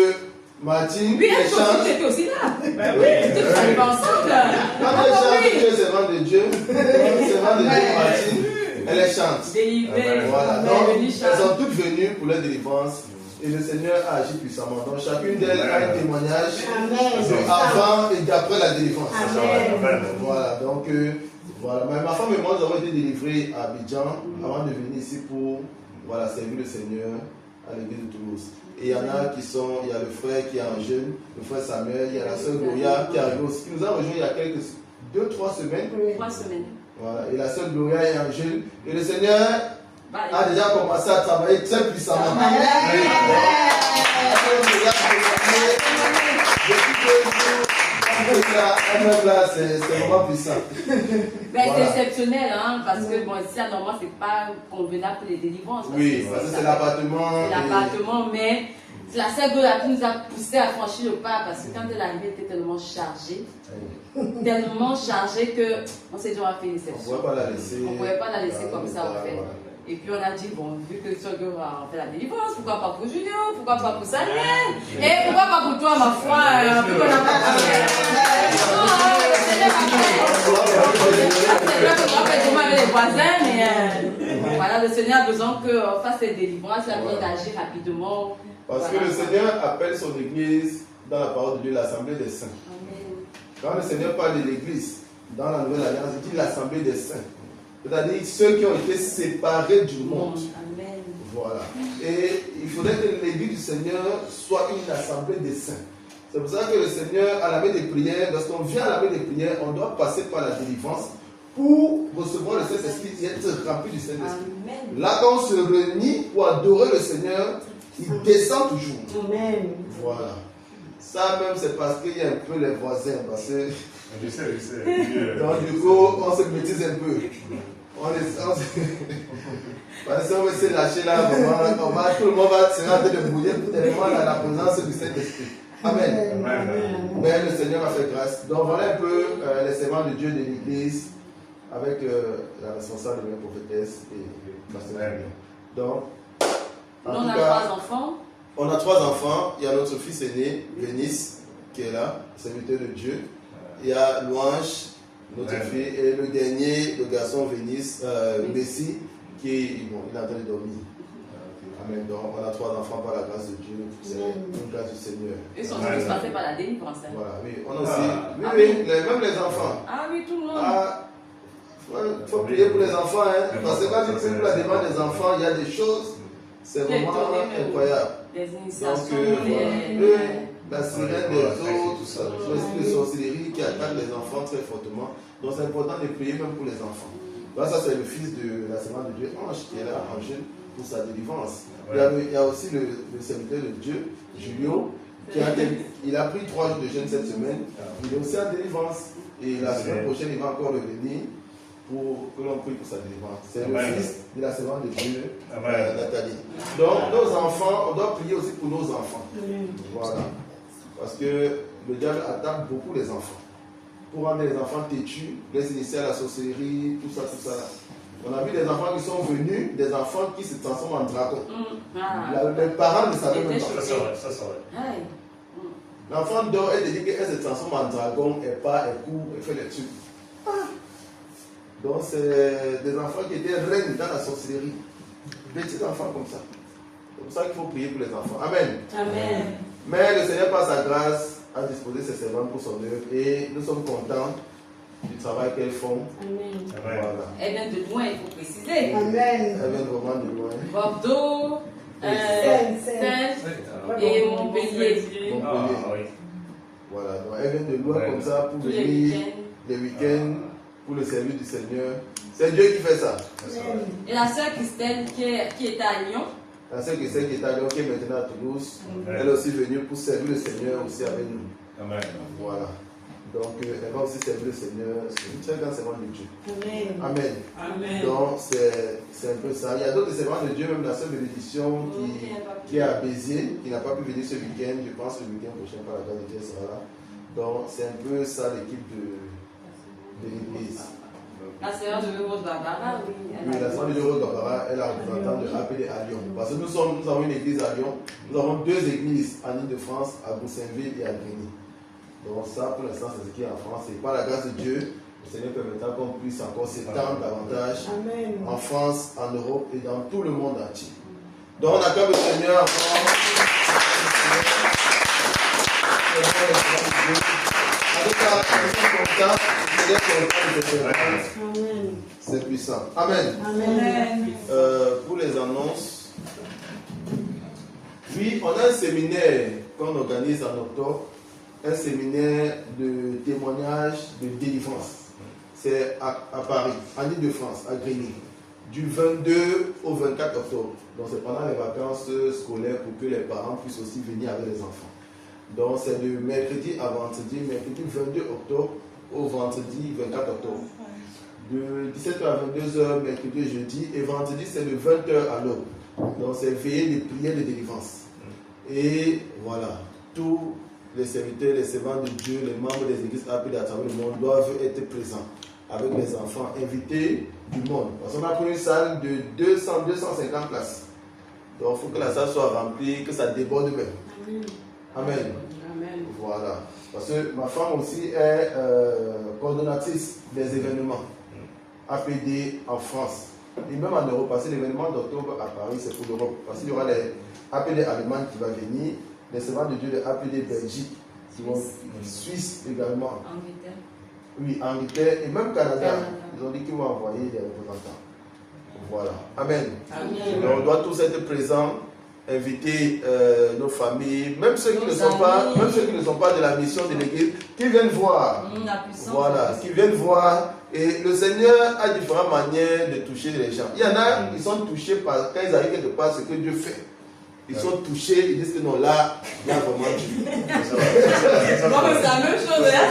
Speaker 1: Martine,
Speaker 7: Oui,
Speaker 1: elle chante.
Speaker 7: tu étais aussi là.
Speaker 6: Ben
Speaker 7: Oui, tu étais arrivé ensemble.
Speaker 1: Quand elle chante, Dieu, c'est vent de Dieu. C'est vent de Dieu Martine, elle les chante.
Speaker 7: Délivré.
Speaker 1: Voilà, donc elles sont toutes venues pour leur délivrance et le Seigneur a agi puissamment. Donc chacune d'elles a un témoignage avant et d'après la délivrance. Voilà, donc voilà. Ma femme et moi, nous avons été délivrés à Abidjan avant de venir ici pour servir le Seigneur à l'église de Toulouse. Et il y en a qui sont, il y a le frère qui est en jeûne, le frère Samuel, il y a la sœur Gloria qui arrive aussi, qui nous a rejoint il y a 2-3 semaines.
Speaker 7: 3 semaines.
Speaker 1: Voilà, et la sœur Gloria est en jeûne. Et le Seigneur a déjà commencé à travailler très puissamment. C'est vraiment puissant.
Speaker 7: Mais c'est exceptionnel, hein, parce que bon, ici, normalement, c'est pas convenable pour les délivrances.
Speaker 1: Oui, parce que c'est l'appartement.
Speaker 7: C'est l'appartement, mais c'est la sœur Gloria qui nous a poussé à franchir le pas, parce que quand elle est arrivée, elle était tellement chargée. Tellement chargée que on s'est dit, on va faire une exception.
Speaker 1: On ne pouvait pas la laisser.
Speaker 7: On ne pouvait pas la laisser comme ça, en fait. Et puis on a dit, bon, vu que Sogo a fait la délivrance, pourquoi pas pour Julio, pourquoi pas pour Samuel, et pourquoi pas pour toi, ma foi, pourquoi on n'a pas fait avec les voisins, mais voilà, le Seigneur a besoin qu'on fasse cette délivrance, il a besoin d'agir rapidement.
Speaker 1: Parce que le Seigneur appelle son église dans la parole de Dieu l'assemblée des saints. Quand le Seigneur parle de l'église, dans la nouvelle alliance, il dit l'assemblée des saints. C'est-à-dire ceux qui ont été séparés du monde.
Speaker 7: Amen.
Speaker 1: Voilà. Et il faudrait que l'église du Seigneur soit une assemblée des saints. C'est pour ça que le Seigneur, à la main des prières, lorsqu'on vient à la main des prières, on doit passer par la délivrance pour recevoir le Saint-Esprit et être rempli du Saint-Esprit. Là, quand on se réunit pour adorer le Seigneur, il descend toujours.
Speaker 2: Amen.
Speaker 1: Voilà. Ça même, c'est parce qu'il y a un peu les voisins. Parce que...
Speaker 8: Je sais.
Speaker 1: Donc, du coup, on se métise un peu. Parce que si on veut se lâcher là, tout le monde va se rendre de bouillir tellement dans la présence du Saint-Esprit. Amen. Mais le Seigneur a fait grâce. Donc, voilà un peu les serments de Dieu de l'Église avec la responsable de la prophétesse et Pasteur Julien. Donc,
Speaker 7: on a 3 enfants.
Speaker 1: On a 3 enfants. Il y a notre fils aîné, Vénice, qui est là, serviteur de Dieu. Il y a Louange, notre fille, et le dernier, le garçon Vénice, Messi, qui il est en train de dormir. Amen. Donc, on a 3 enfants par la grâce de Dieu. C'est une grâce du Seigneur.
Speaker 7: Ils sont tous passés par la délivrance.
Speaker 1: Voilà, oui. On a aussi, même les enfants.
Speaker 7: Ah oui, tout le monde.
Speaker 1: Il faut prier pour les enfants, hein, parce que quand tu pries pour la demande des enfants, il y a des choses, c'est vraiment incroyable.
Speaker 7: Les initiations,
Speaker 1: la sirène des eaux, tout ça, l'esprit de sorcellerie qui attaque les enfants très fortement. Donc c'est important de prier même pour les enfants. Là, ça c'est le fils de la semaine de Dieu, Ange, qui est là en jeûne pour sa délivrance. Il y a aussi le serviteur de Dieu, Julio, il a pris 3 jours de jeûne cette semaine. Il est aussi en délivrance. Et la semaine prochaine, il va encore revenir pour que l'on prie pour sa délivrance. C'est le fils de la semaine de Dieu, Nathalie. Donc, nos enfants, on doit prier aussi pour nos enfants. Voilà. Parce que le diable attaque beaucoup les enfants. Pour rendre les enfants têtus, les initier à la sorcellerie, tout ça là. On a vu des enfants qui sont venus, des enfants qui se transforment en dragons. Les parents ne savaient même pas.
Speaker 8: Ça, c'est vrai.
Speaker 1: L'enfant dort, elle dit qu'elle se transforme en dragon, elle part, elle court, elle fait les trucs. Donc c'est des enfants qui étaient reines dans la sorcellerie. Petits enfants comme ça. C'est pour ça qu'il faut prier pour les enfants. Amen.
Speaker 7: Amen.
Speaker 1: Mais le Seigneur, par sa grâce, a disposé ses servants pour son œuvre et nous sommes contents du travail qu'elles font.
Speaker 7: Amen.
Speaker 1: Voilà.
Speaker 7: Elle vient de loin, il faut préciser.
Speaker 2: Amen.
Speaker 1: Elles viennent vraiment de loin.
Speaker 7: Bordeaux, Seine et Montpellier.
Speaker 8: Ah, oui.
Speaker 1: Voilà, donc elles viennent de loin
Speaker 8: Ouais.
Speaker 1: comme ça pour
Speaker 7: Tous les
Speaker 1: venir
Speaker 7: week-ends.
Speaker 1: les week-ends pour le service du Seigneur. C'est Dieu qui fait ça.
Speaker 7: Et la sœur Christelle qui était à Lyon.
Speaker 1: La sœur qui est à Lyon, qui est maintenant à Toulouse,
Speaker 8: Ouais.
Speaker 1: elle est aussi venue pour servir le Seigneur aussi avec nous.
Speaker 8: Amen.
Speaker 1: Voilà. Donc elle va aussi servir le Seigneur. C'est une très grande servante de Dieu.
Speaker 2: Amen.
Speaker 1: Amen.
Speaker 6: Amen.
Speaker 1: Donc c'est un peu ça. Il y a d'autres servantes de Dieu, même la sœur bénédiction qui est à Béziers, qui n'a pas pu venir ce week-end. Je pense que le week-end prochain, par la grâce de Dieu, elle sera là. Donc c'est un peu ça l'équipe de l'église.
Speaker 7: La sœur de Rose Barbara, oui.
Speaker 1: Oui, la sœur de Rose Barbara est la représentante de APD à Lyon. Parce que nous avons une église à Lyon. Nous avons deux églises en Ile-de-France, à Goussainville et à Grigny. Donc ça, pour l'instant, c'est ce qui est en France. Et par la grâce de Dieu, le Seigneur permettant qu'on puisse encore s'étendre davantage
Speaker 2: Amen.
Speaker 1: en France, en Europe et dans tout le monde entier. Donc on acclame le Seigneur encore. Avec la confiance,
Speaker 2: Amen.
Speaker 1: c'est puissant. Amen.
Speaker 2: Amen.
Speaker 1: Pour les annonces, oui, on a un séminaire qu'on organise en octobre, un séminaire de témoignage de délivrance. C'est à Paris, en Ile-de-France, à Grigny, du 22 au 24 octobre. Donc c'est pendant les vacances scolaires pour que les parents puissent aussi venir avec les enfants. Donc c'est de mercredi à vendredi, mercredi 22 octobre au vendredi 24 octobre. De 17h à 22h, mercredi et jeudi, et vendredi c'est de 20h à l'aube. Donc c'est veillée de prière de délivrance. Et voilà, tous les serviteurs, les servants de Dieu, les membres des églises appelées à travers le monde doivent être présents avec les enfants, invités du monde. Parce qu'on a pris une salle de 200-250 places. Donc il faut que la salle soit remplie, que ça déborde même. Amen.
Speaker 6: Amen.
Speaker 1: Voilà. Parce que ma femme aussi est coordonnatrice des événements APD en France. Et même en Europe, parce que l'événement d'octobre à Paris, c'est pour l'Europe. Parce qu'il y aura les APD Allemagne qui va venir, les servants de Dieu de APD Belgique, qui vont, Suisse également.
Speaker 7: Angleterre.
Speaker 1: Oui, Angleterre et même Canada. Ils ont dit qu'ils vont envoyer des représentants. Voilà. Amen.
Speaker 7: Amen.
Speaker 1: Donc, on doit tous être présents, inviter nos familles, même ceux qui ne sont pas, même ceux qui ne sont pas de la mission de l'église, qui viennent voir.
Speaker 7: La puissance.
Speaker 1: Voilà, qui viennent voir. Et le Seigneur a différentes manières de toucher les gens. Il y en a, ils sont touchés par, quand ils arrivent quelque part, ce que Dieu fait. Ils sont touchés, ils disent que non, là, il y a vraiment Dieu.
Speaker 7: Bon, mais c'est la même chose, hein.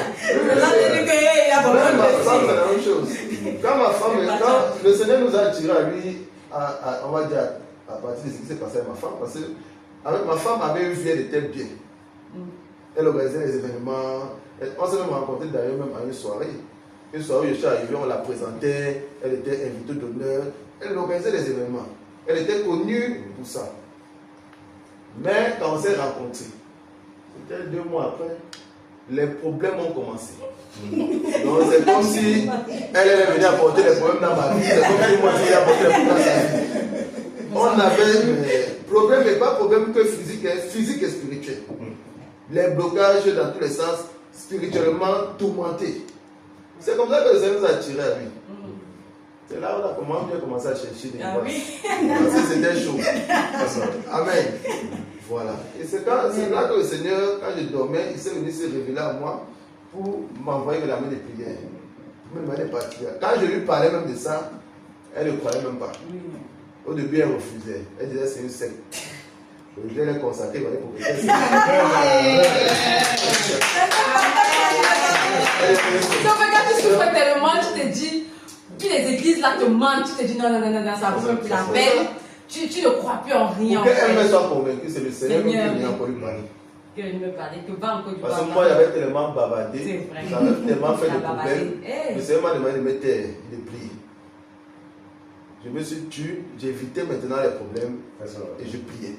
Speaker 7: Là, tu dis qu'il y a
Speaker 1: Même
Speaker 7: vraiment
Speaker 1: ma femme,
Speaker 7: Dieu.
Speaker 1: c'est la même chose. Quand ma femme, quand le Seigneur nous a attirés à lui, on va dire, à partir de ce qui s'est passé avec ma femme, parce que avec ma femme avait une vie, elle était bien. Elle organisait les événements. On s'est même rencontrés d'ailleurs même à une soirée. Une soirée où je suis arrivé, on la présentait, elle était invitée d'honneur. Elle organisait les événements. Elle était connue pour ça. Mais quand on s'est rencontrés, c'était 2 mois après, les problèmes ont commencé. Donc c'est comme si elle venait apporter les problèmes dans ma vie. C'est comme si moi je venais apporter les problèmes dans sa vie. On avait des problèmes, mais pas problème que physique et spirituel. Les blocages dans tous les sens, spirituellement tourmentés. C'est comme ça que le Seigneur nous a attirés à lui. C'est là où on a commencé à chercher des
Speaker 7: Ah oui.
Speaker 1: Parce que c'était chaud. Amen. Voilà. Et c'est là que le Seigneur, quand je dormais, il s'est venu se révéler à moi pour m'envoyer la main de prière. Pour me demander de partir. Quand je lui parlais même de ça, elle ne croyait même pas. Au début, elle refusait. Elle disait c'est une secte. Je vais les consacrer, il va dire pour que
Speaker 7: Donc, quand tu souffres tellement, tu te dis, puis les églises là te mentent, tu te dis non, ça vaut même plus la peine. Tu ne crois plus en rien.
Speaker 1: Pour qu'elle me soit convaincue, c'est le Seigneur qui vient encore lui parler.
Speaker 7: Que je me parlais, que va encore du
Speaker 1: Parce que moi, j'avais tellement bavardé,
Speaker 7: C'est vrai.
Speaker 1: j'avais tellement fait de
Speaker 7: T'as
Speaker 1: problèmes.
Speaker 7: bavardé.
Speaker 1: Le Seigneur m'a demandé de me taire, de prier. Je me suis tué, j'évitais maintenant les problèmes et je priais.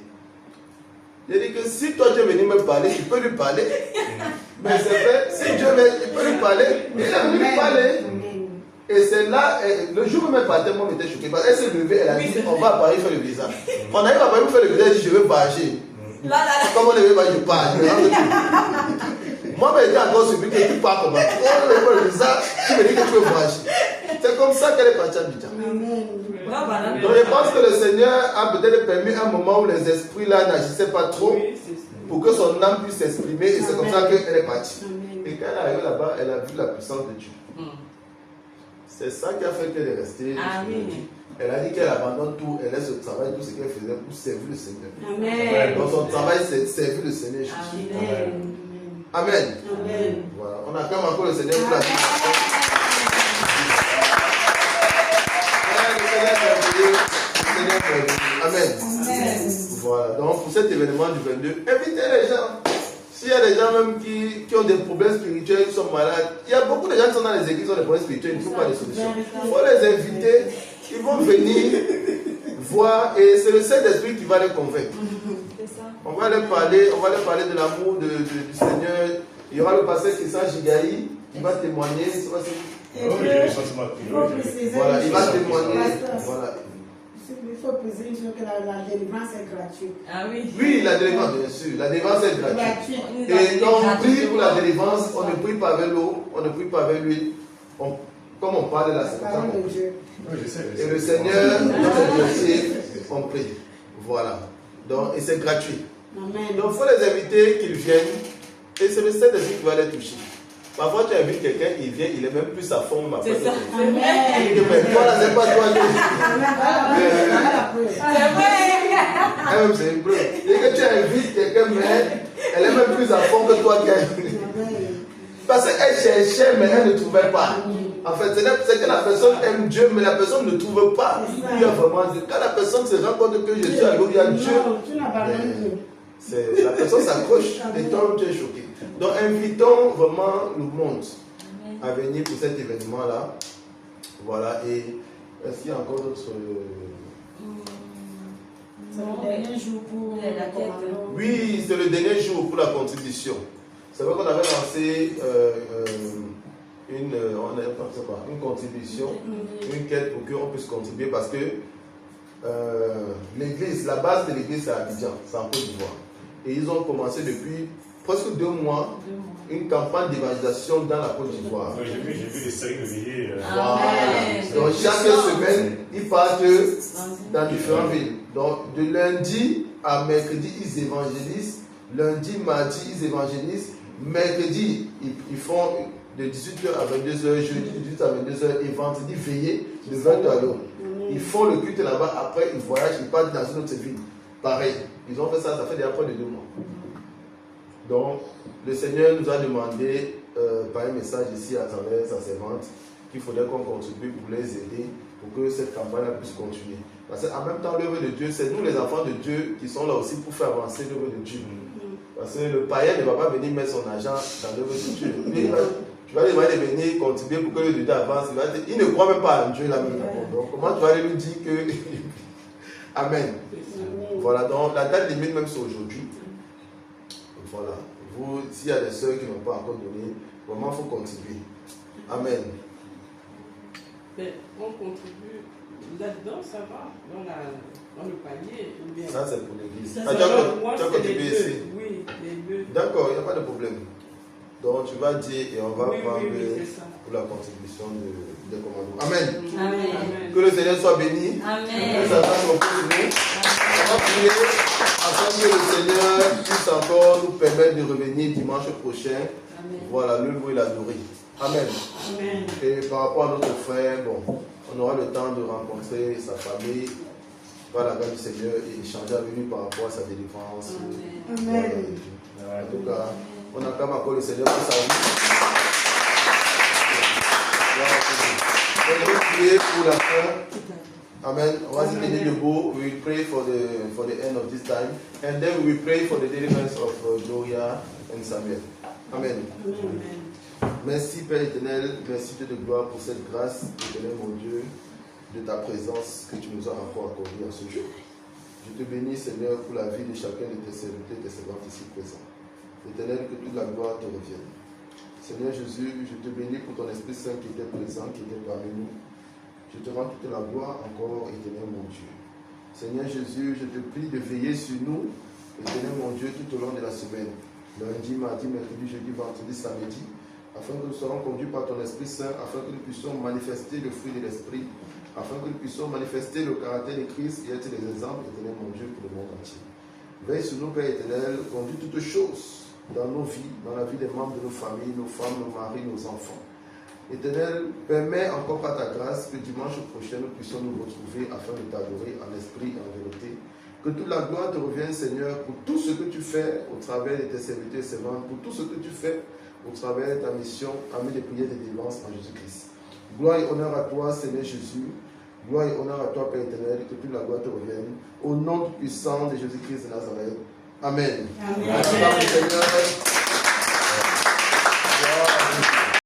Speaker 1: J'ai dit que si toi tu es venu me parler, tu peux lui parler. Mais c'est vrai, si Dieu veut, il peut lui parler, il est venu lui parler. Et c'est là, le jour où elle partait, moi j'étais choqué. Parce qu'elle s'est levée, elle a dit on va à Paris faire le visa. On arrive à Paris pour faire le visa, elle dit je veux parler. Comme on ne veut pas, je parle. Moi, je dis encore celui qui tu pars comment. Oh, ça, tu me dis que tu peux voyager. C'est comme ça qu'elle est partie à Abidjan. Donc je pense que le Seigneur a peut-être permis un moment où les esprits là n'agissaient pas trop pour que son âme puisse s'exprimer et c'est comme ça qu'elle est partie. Et quand elle est arrivée là-bas, elle a vu la puissance de Dieu. C'est ça qui a fait qu'elle est restée. Elle a dit qu'elle abandonne tout, elle laisse le travail, tout ce qu'elle faisait pour servir le Seigneur.
Speaker 2: Amen.
Speaker 1: Donc son travail, c'est de servir le Seigneur. Amen. Amen. Voilà. On acclame encore le Seigneur pour la vie. Amen. Amen. Voilà. Donc pour cet événement du 22, invitez les gens. S'il y a des gens même qui ont des problèmes spirituels, qui sont malades, il y a beaucoup de gens qui sont dans les églises qui ont des problèmes spirituels, il ne faut pas de solution. Il faut les inviter, ils vont venir voir et c'est le Saint-Esprit qui va les convaincre. On va leur parler de l'amour du Seigneur. Il y aura le pasteur Christian Gigaï, il va témoigner. Voilà, il va témoigner. Voilà.
Speaker 2: Il faut préciser une chose que la délivrance est gratuite.
Speaker 7: Ah oui.
Speaker 1: Oui, la délivrance, bien sûr. La délivrance est gratuite. Et quand on prie pour la délivrance, on ne prie pas avec l'eau, on ne prie pas avec l'huile. Comme on parle là, c'est comme ça. Et le Seigneur, on prie. Voilà. Donc, et c'est gratuit.
Speaker 2: Amen.
Speaker 1: Donc, il faut les inviter qu'ils viennent. Et c'est le Saint-Esprit qui va les toucher. Parfois, tu invites quelqu'un, il vient, il est même plus à fond.
Speaker 7: C'est ça.
Speaker 1: Il dit, mais toi, là, c'est pas toi. C'est une preuve. Dès que tu invites quelqu'un, mais elle est même plus à fond que toi. Parce qu'elle cherchait, mais elle ne trouvait pas. En fait, c'est que la personne aime Dieu, mais la personne ne trouve pas. Il y a vraiment Dieu. Quand la personne se rend compte que je suis à l'eau, il y a Dieu. La personne s'accroche et toi, tu es choqué. Donc, invitons vraiment le monde à venir pour cet événement-là. Voilà. Et est-ce qu'il y a encore d'autres.
Speaker 2: C'est le dernier jour pour la commandement.
Speaker 1: Oui, c'est le dernier jour pour la contribution. C'est vrai qu'on avait lancé une contribution, une quête pour qu'on puisse contribuer parce que l'église, la base de l'église c'est à Abidjan, c'est en Côte d'Ivoire. Et ils ont commencé depuis presque 2 mois une campagne d'évangélisation dans la Côte d'Ivoire.
Speaker 8: J'ai vu les séries de veillées.
Speaker 1: Donc chaque semaine, ils partent dans différentes villes. Donc de lundi à mercredi, ils évangélisent. Lundi, mardi, ils évangélisent. Mercredi, ils font de 18h à 22h, jeudi de 18h à 22h et vendredi veillé de 20h à l'heure. Ils font le culte là-bas, après ils voyagent, ils partent dans une autre ville. Pareil, ils ont fait ça, ça fait déjà près de 2 mois. Donc, le Seigneur nous a demandé par un message ici à travers sa servante qu'il faudrait qu'on contribue pour les aider, pour que cette campagne puisse continuer. Parce qu'en même temps, l'œuvre de Dieu, c'est nous les enfants de Dieu qui sont là aussi pour faire avancer l'œuvre de Dieu. Parce que le païen ne va pas venir mettre son argent dans l'œuvre de Dieu. Tu vas demander de venir contribuer pour que l'œuvre de Dieu avance. Il ne croit même pas en Dieu là même. Donc, comment tu vas aller lui dire que. Amen. Voilà, donc la date limite même c'est aujourd'hui. Voilà. Vous, s'il y a des soeurs qui n'ont pas encore donné, vraiment il faut contribuer. Amen.
Speaker 6: Mais on contribue là-dedans, ça va dans le panier ou bien.
Speaker 1: Ça c'est pour l'église.
Speaker 6: Moi,
Speaker 1: tu as contribué ici.
Speaker 6: Oui, les deux.
Speaker 1: D'accord, il n'y a pas de problème. Donc tu vas dire et on va prendre
Speaker 6: pour
Speaker 1: la contribution des commandements. Amen.
Speaker 7: Amen.
Speaker 1: Que le Seigneur soit béni.
Speaker 7: Amen.
Speaker 1: Que Satan soit béni. On va prier afin que le Seigneur puisse encore nous permettre de revenir dimanche prochain.
Speaker 7: Amen.
Speaker 1: Voilà, le louer et l'adorer. Amen.
Speaker 2: Amen.
Speaker 1: Et par rapport à notre frère, bon, on aura le temps de rencontrer sa famille par la grâce du Seigneur et échanger avec lui par rapport à sa délivrance.
Speaker 2: Amen.
Speaker 1: En tout cas, on acclame encore le Seigneur pour sa vie. On va prier pour la fin. Amen. On va se tenir debout. We will pray for the end of this time. And then we will pray for the deliverance of Gloria and Samuel. Amen. Merci Père éternel, merci Dieu de gloire pour cette grâce, éternel mon Dieu, de ta présence que tu nous as encore accordée en ce jour. Je te bénis Seigneur pour la vie de chacun de tes serviteurs et tes servantes ici présents. Éternel, que toute la gloire te revienne. Seigneur Jésus, je te bénis pour ton Esprit Saint qui était présent, qui était parmi nous. Je te rends toute la gloire encore, éternel mon Dieu. Seigneur Jésus, je te prie de veiller sur nous, éternel mon Dieu, tout au long de la semaine. lundi, mardi, mercredi, jeudi, vendredi, samedi, afin que nous soyons conduits par ton Esprit Saint, afin que nous puissions manifester le fruit de l'Esprit, afin que nous puissions manifester le caractère de Christ et être des exemples, éternel mon Dieu, pour le monde entier. Veille sur nous, Père éternel, conduis toutes choses dans nos vies, dans la vie des membres de nos familles, nos femmes, nos maris, nos enfants. Éternel, permets encore par ta grâce que dimanche prochain nous puissions nous retrouver afin de t'adorer en esprit et en vérité. Que toute la gloire te revienne, Seigneur, pour tout ce que tu fais au travers de tes serviteurs et servantes, pour tout ce que tu fais au travers de ta mission, amène les prières de délivrance en Jésus-Christ. Gloire et honneur à toi, Seigneur Jésus. Gloire et honneur à toi, Père éternel, que toute la gloire te revienne. Au nom puissant de Jésus-Christ de Nazareth. Amen. Amen. Amen.